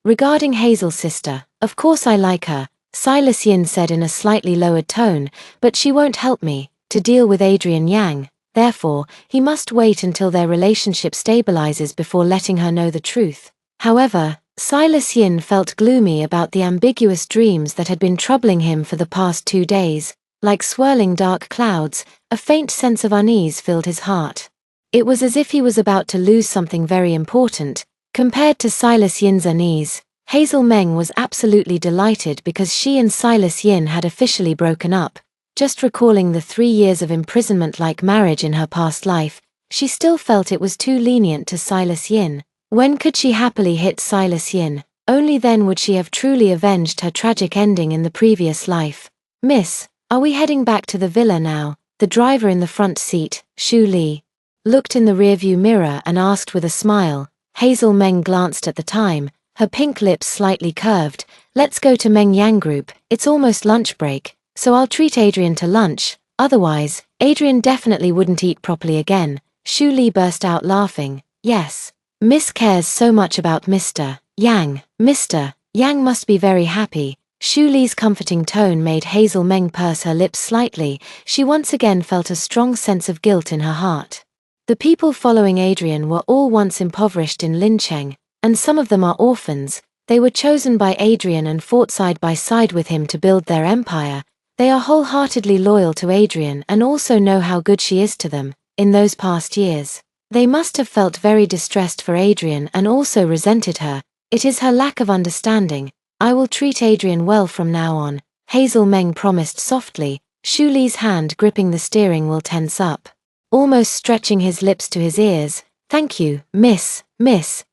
regarding Hazel's sister, of course I like her, Silas Yin said in a slightly lowered tone, but she won't help me to deal with Adrian Yang, therefore, he must wait until their relationship stabilizes before letting her know the truth. However, Silas Yin felt gloomy about the ambiguous dreams that had been troubling him for the past 2 days. Like swirling dark clouds, a faint sense of unease filled his heart. It was as if he was about to lose something very important. Compared to Silas Yin's unease, Hazel Meng was absolutely delighted because she and Silas Yin had officially broken up. Just recalling the 3 years of imprisonment-like marriage in her past life, she still felt it was too lenient to Silas Yin. When could she happily hit Silas Yin? Only then would she have truly avenged her tragic ending in the previous life. Miss, are we heading back to the villa now? The driver in the front seat, Shu Li, looked in the rearview mirror and asked with a smile. Hazel Meng glanced at the time, her pink lips slightly curved. Let's go to Meng Yang Group, it's almost lunch break, so I'll treat Adrian to lunch, otherwise, Adrian definitely wouldn't eat properly again. Shu Li burst out laughing. Yes. Miss cares so much about Mr. Yang. Mr. Yang must be very happy. Shu Li's comforting tone made Hazel Meng purse her lips slightly. She once again felt a strong sense of guilt in her heart. The people following Adrian were all once impoverished in Lincheng, and some of them are orphans. They were chosen by Adrian and fought side by side with him to build their empire. They are wholeheartedly loyal to Adrian and also know how good she is to them. In those past years, they must have felt very distressed for Adrian and also resented her. It is her lack of understanding. I will treat Adrian well from now on, Hazel Meng promised softly. Shu Li's hand gripping the steering wheel tense up, almost stretching his lips to his ears. Thank you, miss,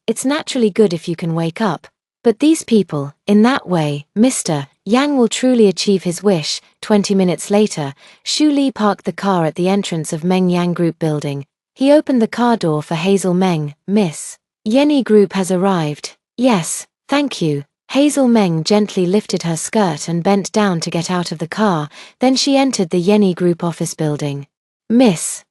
it's naturally good if you can wake up. But these people, in that way, Mr. Yang will truly achieve his wish. 20 minutes later, Shu Li parked the car at the entrance of Meng Yang Group building. He opened the car door for Hazel Meng. Miss Yenny Group has arrived. Yes, thank you. Hazel Meng gently lifted her skirt and bent down to get out of the car, then she entered the Yenny Group office building. Miss,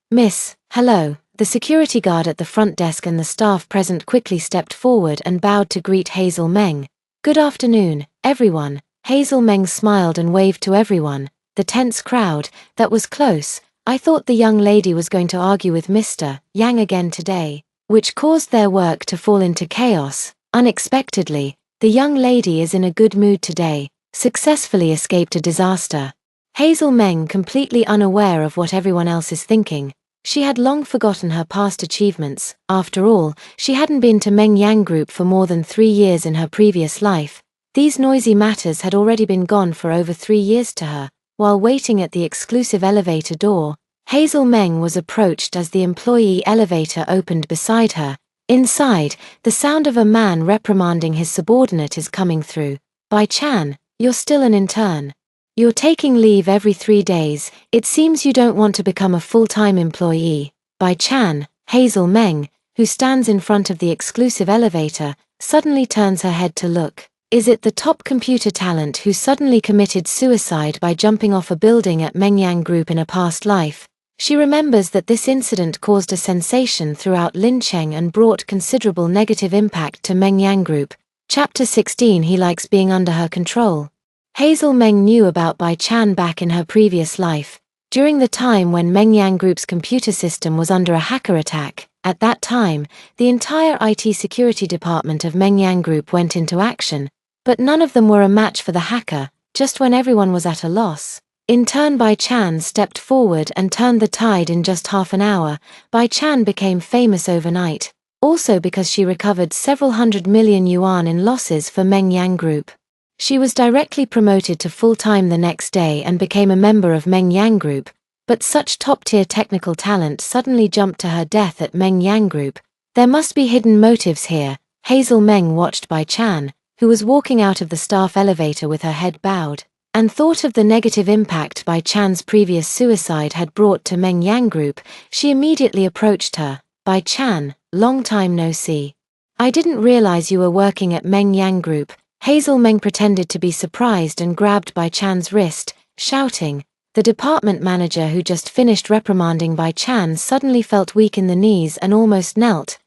hello. The security guard at the front desk and the staff present quickly stepped forward and bowed to greet Hazel Meng. Good afternoon, everyone. Hazel Meng smiled and waved to everyone. The tense crowd, that was close. I thought the young lady was going to argue with Mr. Yang again today, which caused their work to fall into chaos. Unexpectedly, the young lady is in a good mood today, successfully escaped a disaster. Hazel Meng completely unaware of what everyone else is thinking. She had long forgotten her past achievements. After all, she hadn't been to Meng Yang Group for more than 3 years in her previous life. These noisy matters had already been gone for over 3 years to her. While waiting at the exclusive elevator door, Hazel Meng was approached as the employee elevator opened beside her. Inside, the sound of a man reprimanding his subordinate is coming through. Bai Chan, you're still an intern. You're taking leave every 3 days. It seems you don't want to become a full-time employee. Bai Chan, Hazel Meng, who stands in front of the exclusive elevator, suddenly turns her head to look. Is it the top computer talent who suddenly committed suicide by jumping off a building at Mengyang Group in a past life? She remembers that this incident caused a sensation throughout Lincheng and brought considerable negative impact to Mengyang Group. Chapter 16. He likes being under her control. Hazel Meng knew about Bai Chan back in her previous life. During the time when Mengyang Group's computer system was under a hacker attack, at that time, the entire IT security department of Mengyang Group went into action. But none of them were a match for the hacker. Just when everyone was at a loss, in turn Bai Chan stepped forward and turned the tide in just half an hour. Bai Chan became famous overnight, also because she recovered several hundred million yuan in losses for Mengyang Group. She was directly promoted to full-time the next day and became a member of Mengyang Group, but such top-tier technical talent suddenly jumped to her death at Mengyang Group. There must be hidden motives here. Hazel Meng watched Bai Chan, who was walking out of the staff elevator with her head bowed, and thought of the negative impact Bai Chan's previous suicide had brought to Mengyang Group. She immediately approached her. Bai Chan, long time no see. I didn't realize you were working at Mengyang Group. Hazel Meng pretended to be surprised and grabbed Bai Chan's wrist, shouting. The department manager who just finished reprimanding Bai Chan suddenly felt weak in the knees and almost knelt.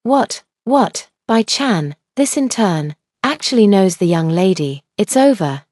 What? Bai Chan, this in turn, actually knows the young lady. It's over,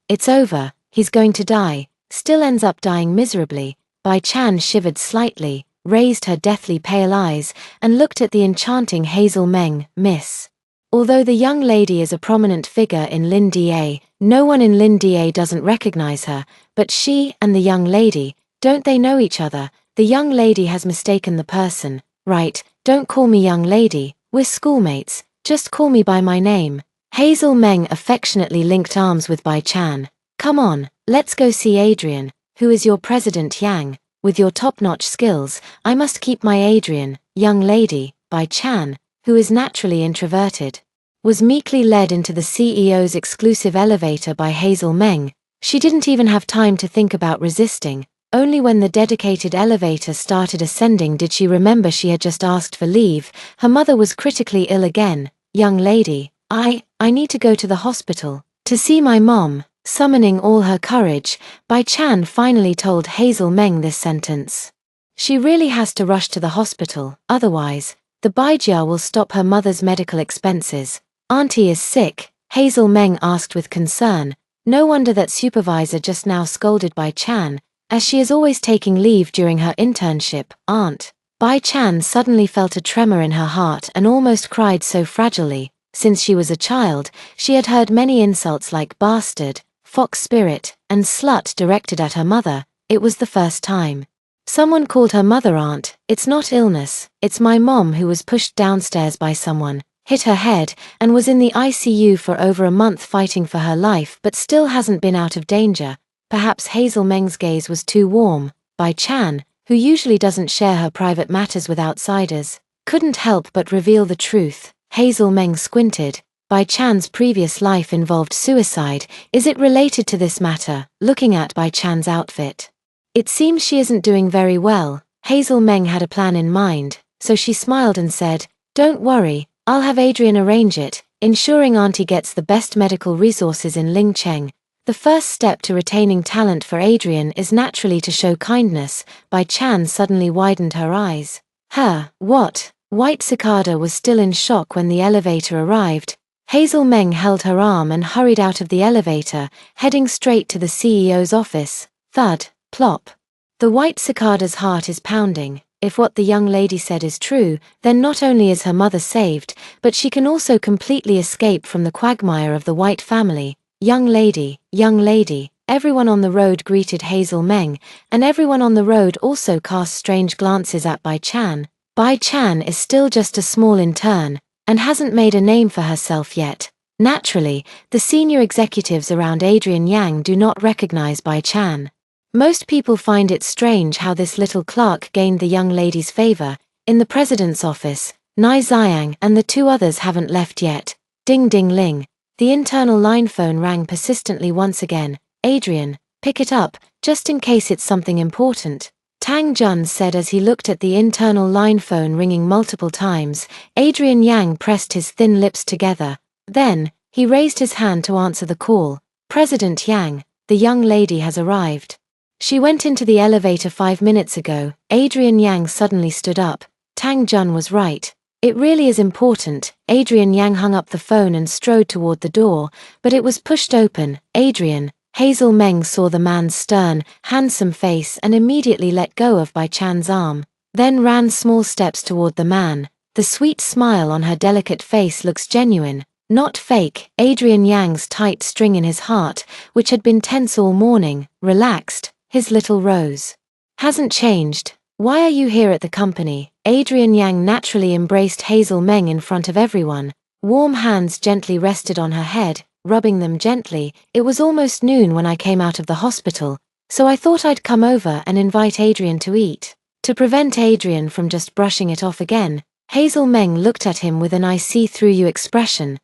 he's going to die, still ends up dying miserably. Bai Chan shivered slightly, raised her deathly pale eyes, and looked at the enchanting Hazel Meng. Miss. Although the young lady is a prominent figure in Lin Da, no one in Lin Da doesn't recognize her, but she and the young lady, don't they know each other? The young lady has mistaken the person. Right, don't call me young lady, we're schoolmates. Just call me by my name. Hazel Meng affectionately linked arms with Bai Chan. Come on, let's go see Adrian, who is your President Yang. With your top-notch skills, I must keep my Adrian. Young lady, Bai Chan, who is naturally introverted, was meekly led into the CEO's exclusive elevator by Hazel Meng. She didn't even have time to think about resisting. Only when the dedicated elevator started ascending did she remember she had just asked for leave. Her mother was critically ill again. Young lady, I need to go to the hospital to see my mom. Summoning all her courage, Bai Chan finally told Hazel Meng this sentence. She really has to rush to the hospital, otherwise, the Baijia will stop her mother's medical expenses. Auntie is sick, Hazel Meng asked with concern. No wonder that supervisor just now scolded Bai Chan, as she is always taking leave during her internship. Aunt. Bai Chan suddenly felt a tremor in her heart and almost cried so fragilely. Since she was a child, she had heard many insults like bastard, fox spirit, and slut directed at her mother. It was the first time someone called her mother aunt. It's not illness, it's my mom who was pushed downstairs by someone, hit her head, and was in the ICU for over a month fighting for her life but still hasn't been out of danger. Perhaps Hazel Meng's gaze was too warm. Bai Chan, who usually doesn't share her private matters with outsiders, couldn't help but reveal the truth. Hazel Meng squinted. Bai Chan's previous life involved suicide. Is it related to this matter? Looking at Bai Chan's outfit, it seems she isn't doing very well. Hazel Meng had a plan in mind, so she smiled and said, Don't worry, I'll have Adrian arrange it, ensuring Auntie gets the best medical resources in Lincheng. The first step to retaining talent for Adrian is naturally to show kindness. Bai Chan suddenly widened her eyes. What? White Cicada was still in shock when the elevator arrived. Hazel Meng held her arm and hurried out of the elevator, heading straight to the CEO's office. Thud, plop. The White Cicada's heart is pounding. If what the young lady said is true, then not only is her mother saved, but she can also completely escape from the quagmire of the White family. Young lady, everyone on the road greeted Hazel Meng, and everyone on the road also cast strange glances at Bai Chan. Bai Chan is still just a small intern, and hasn't made a name for herself yet. Naturally, the senior executives around Adrian Yang do not recognize Bai Chan. Most people find it strange how this little clerk gained the young lady's favor. In the president's office, Nai Xiang and the two others haven't left yet. Ding ding ling. The internal line phone rang persistently once again. Adrian, pick it up, just in case it's something important. Tang Jun said as he looked at the internal line phone ringing multiple times. Adrian Yang pressed his thin lips together. Then, He raised his hand to answer the call. President Yang, the young lady has arrived. She went into the elevator 5 minutes ago. Adrian Yang suddenly stood up. Tang Jun was right. It really is important. Adrian Yang hung up the phone and strode toward the door, but it was pushed open. Adrian, Hazel Meng saw the man's stern, handsome face and immediately let go of Bai Chan's arm, then ran small steps toward the man. The sweet smile on her delicate face looks genuine, not fake. Adrian Yang's tight string in his heart, which had been tense all morning, relaxed. His little Rose hasn't changed. Why are you here at the company? Adrian Yang naturally embraced Hazel Meng in front of everyone. Warm hands gently rested on her head, rubbing them gently. It was almost noon when I came out of the hospital, so I thought I'd come over and invite Adrian to eat. To prevent Adrian from just brushing it off again, Hazel Meng looked at him with an I see through you expression.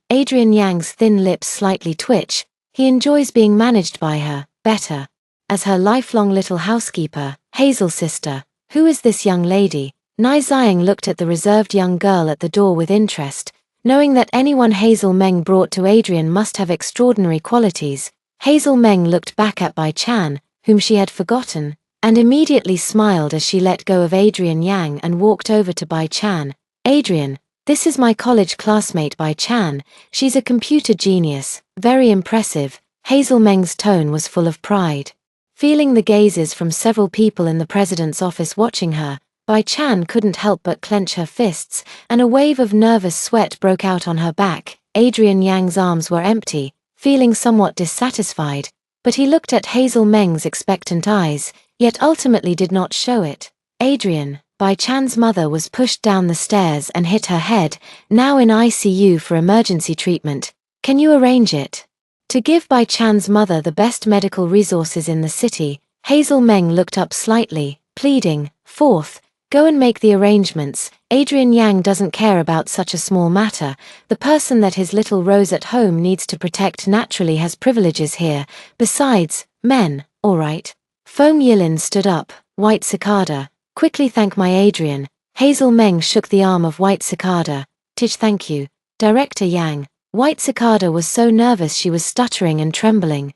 Adrian Yang's thin lips slightly twitch. He enjoys being managed by her, better. As her lifelong little housekeeper, Hazel's sister. Who is this young lady? Nai Xiang looked at the reserved young girl at the door with interest, knowing that anyone Hazel Meng brought to Adrian must have extraordinary qualities. Hazel Meng looked back at Bai Chan, whom she had forgotten, and immediately smiled as she let go of Adrian Yang and walked over to Bai Chan. Adrian, this is my college classmate Bai Chan. She's a computer genius, very impressive. Hazel Meng's tone was full of pride. Feeling the gazes from several people in the president's office watching her, Bai Chan couldn't help but clench her fists, and a wave of nervous sweat broke out on her back. Adrian Yang's arms were empty, feeling somewhat dissatisfied, but he looked at Hazel Meng's expectant eyes, yet ultimately did not show it. Adrian, Bai Chan's mother was pushed down the stairs and hit her head, now in ICU for emergency treatment. Can you arrange it? To give Bai Chan's mother the best medical resources in the city, Hazel Meng looked up slightly, pleading, "Fourth, go and make the arrangements." Adrian Yang doesn't care about such a small matter. The person that his little Rose at home needs to protect naturally has privileges here. Besides, men, all right. Feng Yilin stood up. White Cicada, quickly thank my Adrian. Hazel Meng shook the arm of White Cicada. Thank you, Director Yang. White Cicada was so nervous she was stuttering and trembling.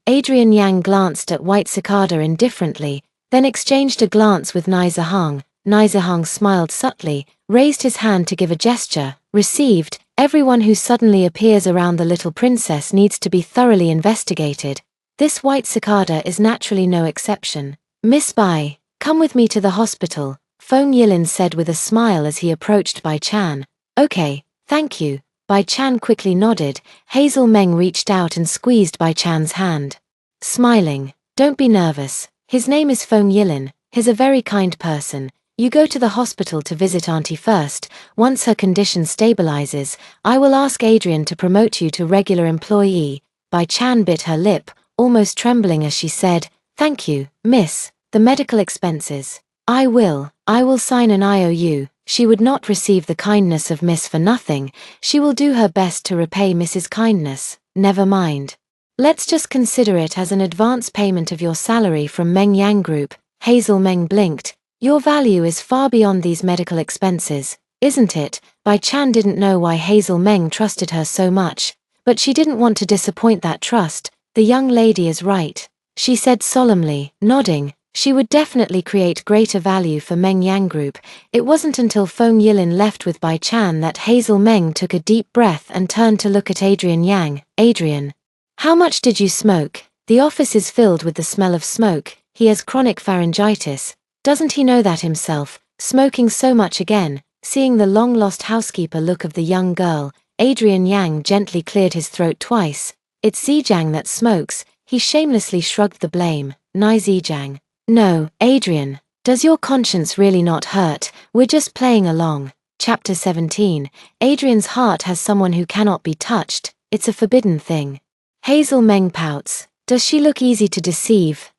Adrian Yang glanced at White Cicada indifferently, then exchanged a glance with Nai Zihang. Nai Zihang smiled subtly, raised his hand to give a gesture. Received. Everyone who suddenly appears around the little princess needs to be thoroughly investigated. This White Cicada is naturally no exception. Miss Bai, come with me to the hospital, Feng Yilin said with a smile as he approached Bai Chan. Okay, thank you. Bai Chan quickly nodded. Hazel Meng reached out and squeezed Bai Chan's hand. Smiling, don't be nervous. His name is Feng Yilin. He's a very kind person. You go to the hospital to visit Auntie first. Once her condition stabilizes, I will ask Adrian to promote you to regular employee. Bai Chan bit her lip, almost trembling as she said, "Thank you, miss. The medical expenses. I will sign an IOU. She would not receive the kindness of Miss for nothing. She will do her best to repay Mrs. Kindness. Never mind. Let's just consider it as an advance payment of your salary from Meng Yang Group." Hazel Meng blinked. Your value is far beyond these medical expenses, isn't it? Bai Chan didn't know why Hazel Meng trusted her so much, but she didn't want to disappoint that trust. The young lady is right, she said solemnly, nodding. She would definitely create greater value for Meng Yang Group. It wasn't until Feng Yilin left with Bai Chan that Hazel Meng took a deep breath and turned to look at Adrian Yang. Adrian, how much did you smoke? The office is filled with the smell of smoke. He has chronic pharyngitis. Doesn't he know that himself? Smoking so much again. Seeing the long-lost housekeeper look of the young girl, Adrian Yang gently cleared his throat twice. It's Zhejiang that smokes. He shamelessly shrugged the blame. Nai Zhejiang. No, Adrian, does your conscience really not hurt? We're just playing along. Chapter 17. Adrian's heart has someone who cannot be touched. It's a forbidden thing. Hazel Meng pouts. Does she look easy to deceive?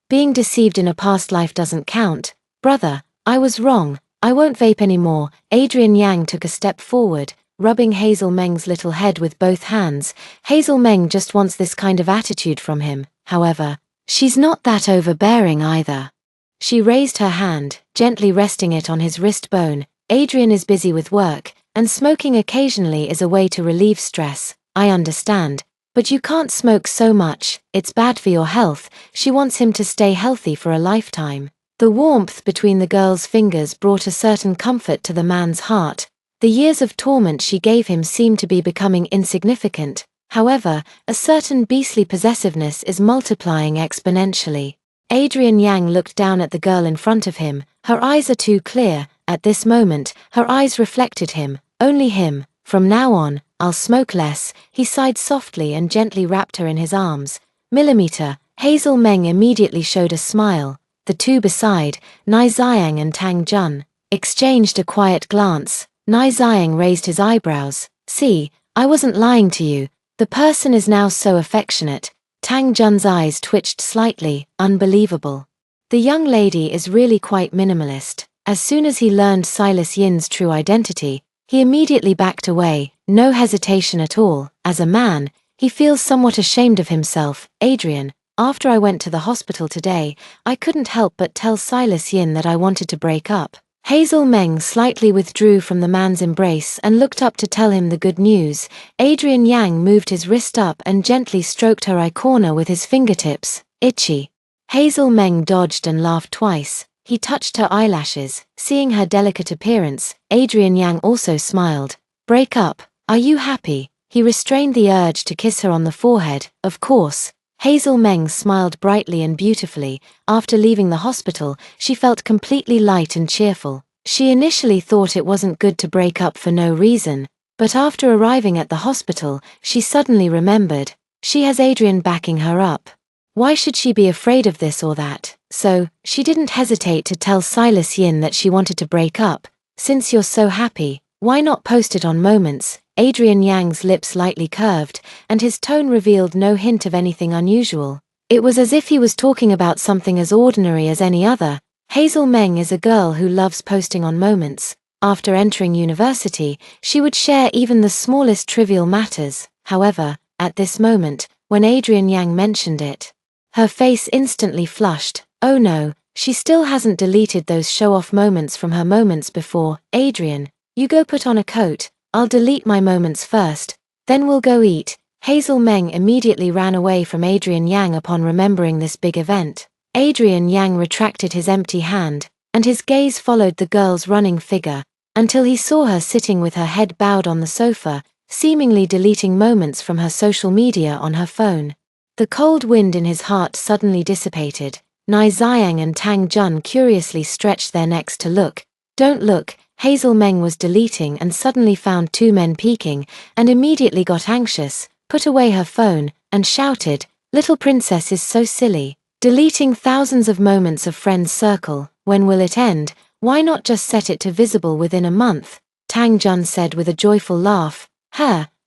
Being deceived in a past life doesn't count. Brother, I was wrong. I won't vape anymore. Adrian Yang took a step forward, rubbing Hazel Meng's little head with both hands. Hazel Meng just wants this kind of attitude from him. However, she's not that overbearing either. She raised her hand, gently resting it on his wrist bone. Adrian is busy with work. and smoking occasionally is a way to relieve stress, I understand. But you can't smoke so much, it's bad for your health. She wants him to stay healthy for a lifetime. The warmth between the girl's fingers brought a certain comfort to the man's heart. The years of torment she gave him seemed to be becoming insignificant. However, a certain beastly possessiveness is multiplying exponentially. Adrian Yang looked down at the girl in front of him. Her eyes are too clear. At this moment, her eyes reflected him, only him. From now on, I'll smoke less. He sighed softly and gently wrapped her in his arms. Millimeter. Hazel Meng immediately showed a smile. The two beside, Nai Xiang and Tang Jun, exchanged a quiet glance. Nai Xiang raised his eyebrows. See, I wasn't lying to you. The person is now so affectionate. Tang Jun's eyes twitched slightly. Unbelievable. The young lady is really quite minimalist. As soon as he learned Silas Yin's true identity, he immediately backed away, no hesitation at all. As a man, he feels somewhat ashamed of himself. Adrian, after I went to the hospital today, I couldn't help but tell Silas Yin that I wanted to break up. Hazel Meng slightly withdrew from the man's embrace and looked up to tell him the good news. Adrian Yang moved his wrist up and gently stroked her eye corner with his fingertips. Itchy. Hazel Meng dodged and laughed twice. He touched her eyelashes. Seeing her delicate appearance, Adrian Yang also smiled. Break up. Are you happy? He restrained the urge to kiss her on the forehead. Of course. Hazel Meng smiled brightly and beautifully. After leaving the hospital, she felt completely light and cheerful. She initially thought it wasn't good to break up for no reason, but after arriving at the hospital, she suddenly remembered. She has Adrian backing her up. Why should she be afraid of this or that? So, she didn't hesitate to tell Silas Yin that she wanted to break up. Since you're so happy, why not post it on Moments? Adrian Yang's lips lightly curved, and his tone revealed no hint of anything unusual. It was as if he was talking about something as ordinary as any other. Hazel Meng is a girl who loves posting on Moments. After entering university, she would share even the smallest trivial matters. However, at this moment, when Adrian Yang mentioned it, her face instantly flushed. Oh no, she still hasn't deleted those show-off moments from her Moments before. Adrian, you go put on a coat. I'll delete my Moments first, then we'll go eat. Hazel Meng immediately ran away from Adrian Yang upon remembering this big event. Adrian Yang retracted his empty hand, and his gaze followed the girl's running figure, until he saw her sitting with her head bowed on the sofa, seemingly deleting Moments from her social media on her phone. The cold wind in his heart suddenly dissipated. Nai Xiang and Tang Jun curiously stretched their necks to look. Don't look. Hazel Meng was deleting and suddenly found two men peeking, and immediately got anxious, put away her phone, and shouted, "Little princess is so silly. Deleting thousands of Moments of friends' circle, when will it end? Why not just set it to visible within a month?" Tang Jun said with a joyful laugh.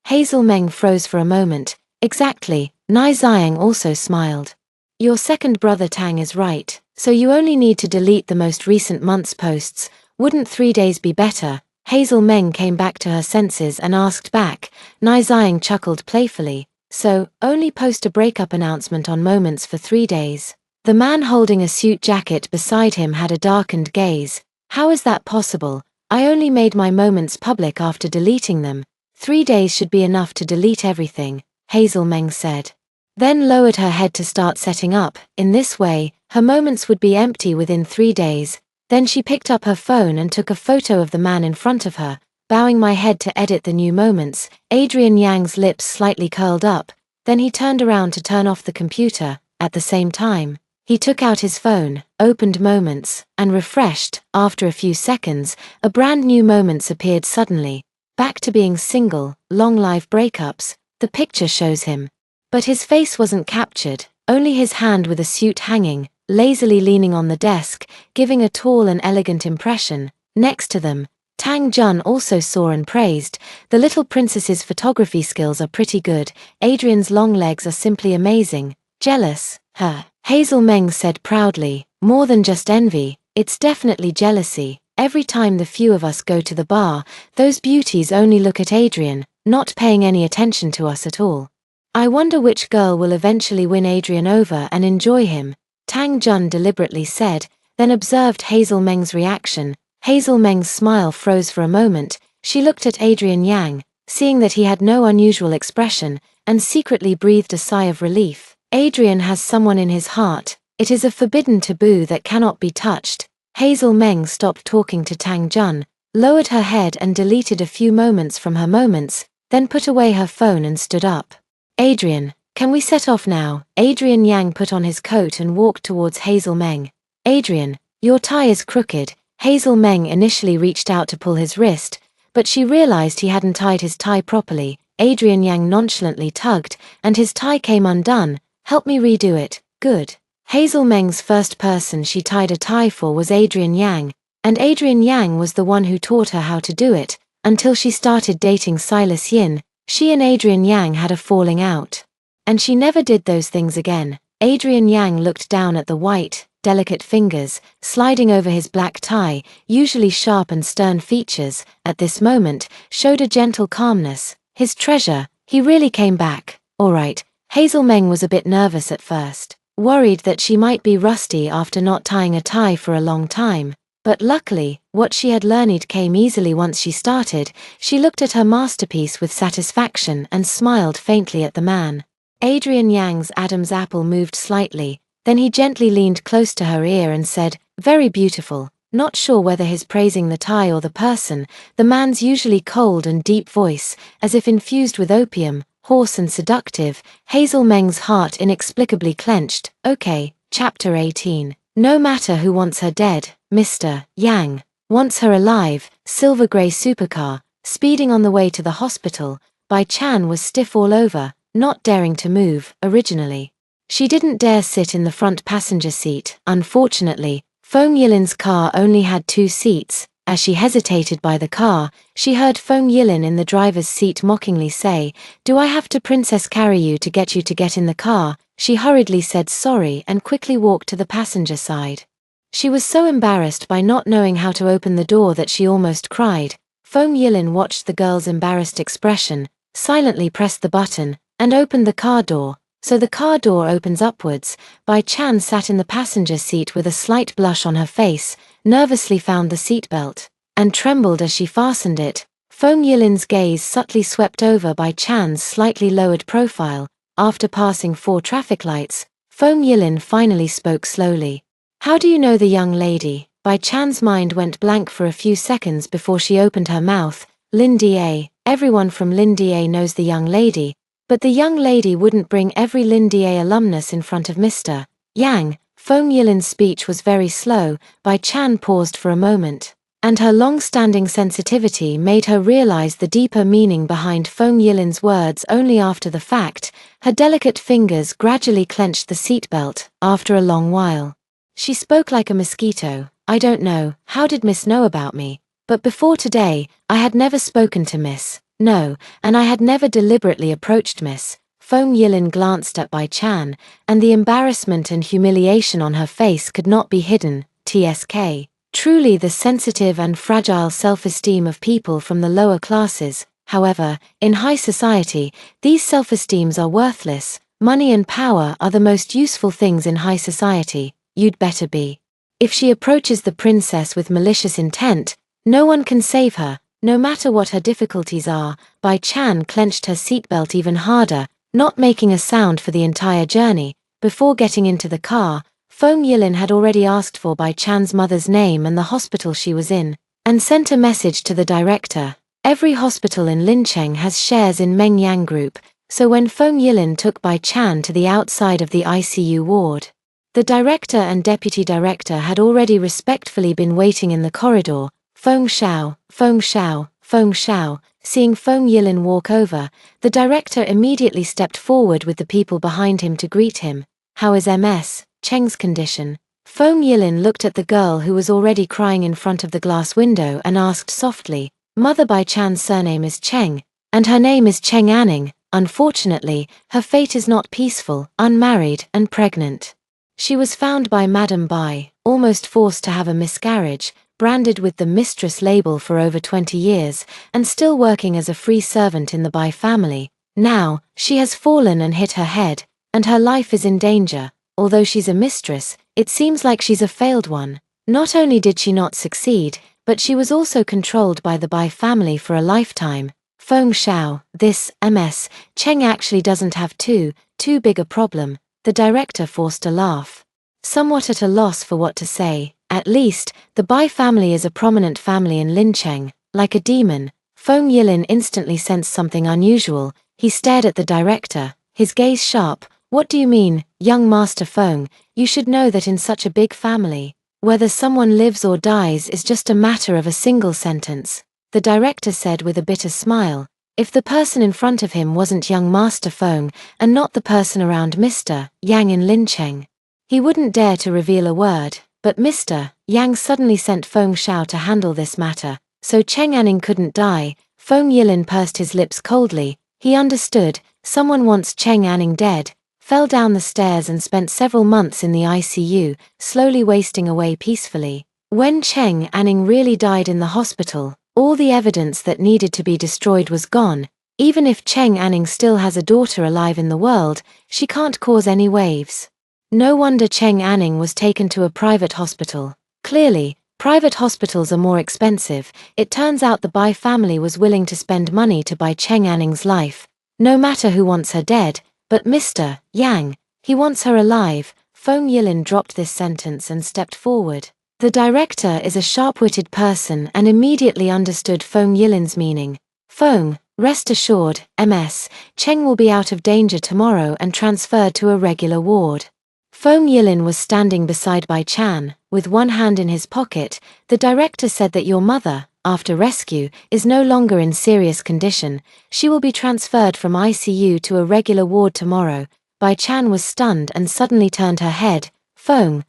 Hazel Meng froze for a moment. Exactly. Nai Xiang also smiled. Your second brother Tang is right, so you only need to delete the most recent month's posts. Wouldn't 3 days be better? Hazel Meng came back to her senses and asked back. Nai Xiang chuckled playfully. So, only post a breakup announcement on Moments for 3 days. The man holding a suit jacket beside him had a darkened gaze. How is that possible? I only made my Moments public after deleting them. 3 days should be enough to delete everything, Hazel Meng said. Then lowered her head to start setting up. In this way, her Moments would be empty within 3 days. Then she picked up her phone and took a photo of the man in front of her, bowing my head to edit the new Moments. Adrian Yang's lips slightly curled up, then he turned around to turn off the computer. At the same time, he took out his phone, opened Moments, and refreshed. After a few seconds, a brand new Moments appeared suddenly. Back to being single, long life breakups, the picture shows him. But his face wasn't captured, only his hand with a suit hanging, lazily leaning on the desk, giving a tall and elegant impression. Next to them, Tang Jun also saw and praised. The little princess's photography skills are pretty good. Adrian's long legs are simply amazing. Jealous, her. Hazel Meng said proudly. More than just envy, it's definitely jealousy. Every time the few of us go to the bar, those beauties only look at Adrian, not paying any attention to us at all. I wonder which girl will eventually win Adrian over and enjoy him, Tang Jun deliberately said, then observed Hazel Meng's reaction. Hazel Meng's smile froze for a moment. She looked at Adrian Yang, seeing that he had no unusual expression, and secretly breathed a sigh of relief. Adrian has someone in his heart. It is a forbidden taboo that cannot be touched. Hazel Meng stopped talking to Tang Jun, lowered her head and deleted a few moments from her moments, then put away her phone and stood up. Adrian, can we set off now? Adrian Yang put on his coat and walked towards Hazel Meng. Adrian, your tie is crooked. Hazel Meng initially reached out to pull his wrist, but she realized he hadn't tied his tie properly. Adrian Yang nonchalantly tugged, and his tie came undone. Help me redo it. Good. Hazel Meng's first person she tied a tie for was Adrian Yang, and Adrian Yang was the one who taught her how to do it. Until she started dating Silas Yin, she and Adrian Yang had a falling out. And she never did those things again. Adrian Yang looked down at the white, delicate fingers, sliding over his black tie, usually sharp and stern features, at this moment, showed a gentle calmness. His treasure, he really came back. All right. Hazel Meng was a bit nervous at first, worried that she might be rusty after not tying a tie for a long time. But luckily, what she had learned came easily once she started. She looked at her masterpiece with satisfaction and smiled faintly at the man. Adrian Yang's Adam's apple moved slightly, then he gently leaned close to her ear and said, "Very beautiful." Not sure whether he's praising the tie or the person, the man's usually cold and deep voice, as if infused with opium, hoarse and seductive. Hazel Meng's heart inexplicably clenched. Okay, Chapter 18. No matter who wants her dead, Mr. Yang wants her alive. Silver grey supercar, speeding on the way to the hospital. Bai Chan was stiff all over, not daring to move. Originally, she didn't dare sit in the front passenger seat. Unfortunately, Feng Yilin's car only had 2 seats. As she hesitated by the car, she heard Feng Yilin in the driver's seat mockingly say, "Do I have to princess carry you to get in the car?" She hurriedly said sorry and quickly walked to the passenger side. She was so embarrassed by not knowing how to open the door that she almost cried. Feng Yilin watched the girl's embarrassed expression, silently pressed the button, and opened the car door. So the car door opens upwards. Bai Chan sat in the passenger seat with a slight blush on her face, nervously found the seatbelt, and trembled as she fastened it. Feng Yilin's gaze subtly swept over Bai Chan's slightly lowered profile. After passing 4 traffic lights, Feng Yilin finally spoke slowly. "How do you know the young lady?" Bai Chan's mind went blank for a few seconds before she opened her mouth. "Lin Da. Everyone from Lin Da knows the young lady. But the young lady wouldn't bring every Lin Da alumnus in front of Mr. Yang." Feng Yilin's speech was very slow. Bai Chan paused for a moment, and her long-standing sensitivity made her realize the deeper meaning behind Feng Yilin's words only after the fact. Her delicate fingers gradually clenched the seatbelt. After a long while, she spoke like a mosquito. "I don't know, how did Miss know about me? But before today, I had never spoken to Miss. No, and I had never deliberately approached Miss." Feng Yilin glanced at Bai Chan, and the embarrassment and humiliation on her face could not be hidden. TSK. Truly the sensitive and fragile self-esteem of people from the lower classes. However, in high society, these self-esteems are worthless. Money and power are the most useful things in high society. You'd better be. If she approaches the princess with malicious intent, no one can save her, no matter what her difficulties are. Bai Chan clenched her seatbelt even harder, not making a sound for the entire journey. Before getting into the car, Feng Yilin had already asked for Bai Chan's mother's name and the hospital she was in, and sent a message to the director. Every hospital in Lincheng has shares in Mengyang Group, so when Feng Yilin took Bai Chan to the outside of the ICU ward, the director and deputy director had already respectfully been waiting in the corridor. "Feng Shao, Feng Shao, Feng Shao." Seeing Feng Yilin walk over, the director immediately stepped forward with the people behind him to greet him. "How is Ms. Cheng's condition?" Feng Yilin looked at the girl who was already crying in front of the glass window and asked softly, "Mother Bai Chan's surname is Cheng, and her name is Cheng Anning. Unfortunately, her fate is not peaceful, unmarried and pregnant. She was found by Madame Bai, almost forced to have a miscarriage, branded with the mistress label for over 20 years, and still working as a free servant in the Bai family. Now, she has fallen and hit her head, and her life is in danger. Although she's a mistress, it seems like she's a failed one. Not only did she not succeed, but she was also controlled by the Bai family for a lifetime. Feng Shao, this MS, Cheng actually doesn't have too big a problem. The director forced a laugh. Somewhat at a loss for what to say. At least, the Bai family is a prominent family in Lincheng. Like a demon, Feng Yilin instantly sensed something unusual. He stared at the director, his gaze sharp. What do you mean, young Master Feng? You should know that in such a big family, whether someone lives or dies is just a matter of a single sentence. The director said with a bitter smile. If the person in front of him wasn't young Master Feng, and not the person around Mr. Yang in Lincheng, he wouldn't dare to reveal a word. But Mr. Yang suddenly sent Feng Shao to handle this matter, so Cheng Anning couldn't die. Feng Yilin pursed his lips coldly. He understood, someone wants Cheng Anning dead, fell down the stairs and spent several months in the ICU, slowly wasting away peacefully. When Cheng Anning really died in the hospital, all the evidence that needed to be destroyed was gone. Even if Cheng Anning still has a daughter alive in the world, she can't cause any waves. No wonder Cheng Anning was taken to a private hospital. Clearly, private hospitals are more expensive. It turns out the Bai family was willing to spend money to buy Cheng Anning's life. No matter who wants her dead, but Mr. Yang, he wants her alive. Feng Yilin dropped this sentence and stepped forward. The director is a sharp-witted person and immediately understood Feng Yilin's meaning. Feng, rest assured, MS, Cheng will be out of danger tomorrow and transferred to a regular ward. Feng Yilin was standing beside Bai Chan, with one hand in his pocket. The director said that your mother, after rescue, is no longer in serious condition. She will be transferred from ICU to a regular ward tomorrow. Bai Chan was stunned and suddenly turned her head. Feng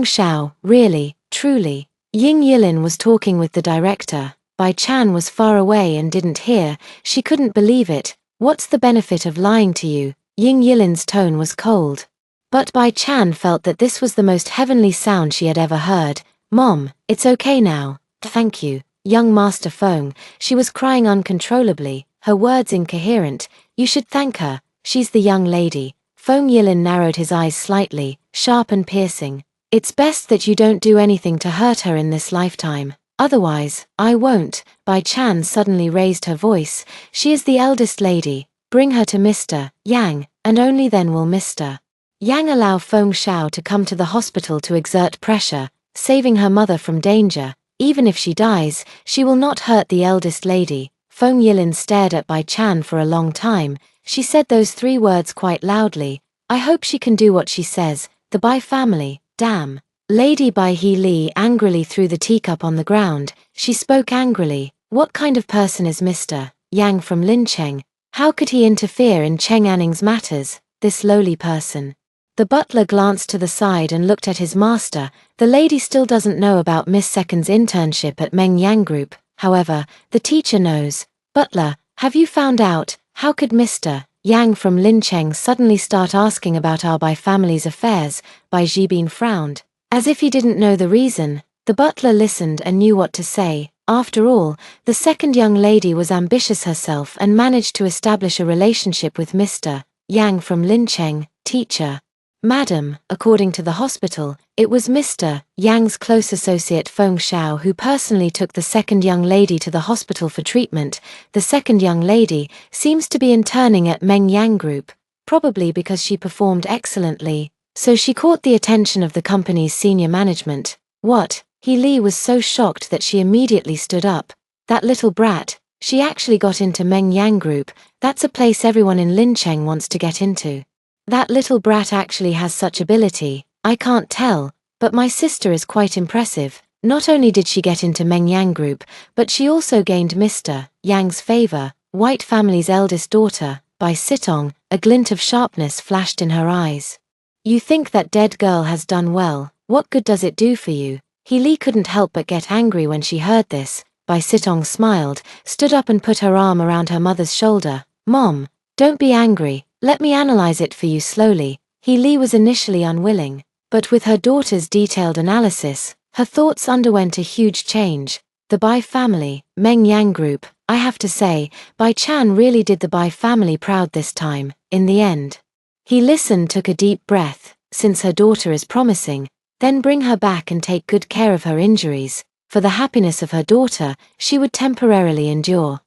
Shao, really, truly. Ying Yilin was talking with the director. Bai Chan was far away and didn't hear. She couldn't believe it. What's the benefit of lying to you? Ying Yilin's tone was cold. But Bai Chan felt that this was the most heavenly sound she had ever heard. Mom, it's okay now. Thank you, young Master Feng. She was crying uncontrollably, her words incoherent. You should thank her, she's the young lady. Feng Yilin narrowed his eyes slightly, sharp and piercing. It's best that you don't do anything to hurt her in this lifetime. Otherwise, I won't. Bai Chan suddenly raised her voice. She is the eldest lady. Bring her to Mr. Yang, and only then will Mr. Yang allow Feng Shao to come to the hospital to exert pressure, saving her mother from danger. Even if she dies, she will not hurt the eldest lady. Feng Yilin stared at Bai Chan for a long time. She said those 3 words quite loudly. I hope she can do what she says. The Bai family, damn. Lady Bai He Li angrily threw the teacup on the ground. She spoke angrily. What kind of person is Mr. Yang from Lincheng? How could he interfere in Cheng Anning's matters, this lowly person? The butler glanced to the side and looked at his master. The lady still doesn't know about Miss Second's internship at Meng Yang Group. However, the teacher knows. Butler, have you found out, how could Mr. Yang from Lincheng suddenly start asking about our Bai family's affairs? Bai Jibin frowned. As if he didn't know the reason. The butler listened and knew what to say. After all, the second young lady was ambitious herself and managed to establish a relationship with Mr. Yang from Lincheng. Teacher. Madam, according to the hospital, it was Mr. Yang's close associate Feng Shao who personally took the second young lady to the hospital for treatment. The second young lady seems to be interning at Meng Yang Group, probably because she performed excellently, so she caught the attention of the company's senior management. What? He Li was so shocked that she immediately stood up. That little brat, she actually got into Meng Yang Group. That's a place everyone in Lincheng wants to get into. That little brat actually has such ability. I can't tell, but my sister is quite impressive. Not only did she get into Meng Yang Group, but she also gained Mr. Yang's favor. White family's eldest daughter, Bai Sitong. A glint of sharpness flashed in her eyes. You think that dead girl has done well. What good does it do for you? He Li couldn't help but get angry when she heard this. Bai Sitong smiled, stood up and put her arm around her mother's shoulder. Mom, don't be angry. Let me analyze it for you slowly. He Li was initially unwilling, but with her daughter's detailed analysis, her thoughts underwent a huge change. The Bai family, Meng Yang Group, I have to say, Bai Chan really did the Bai family proud this time, in the end. He listened, took a deep breath. Since her daughter is promising, then bring her back and take good care of her injuries. For the happiness of her daughter, she would temporarily endure.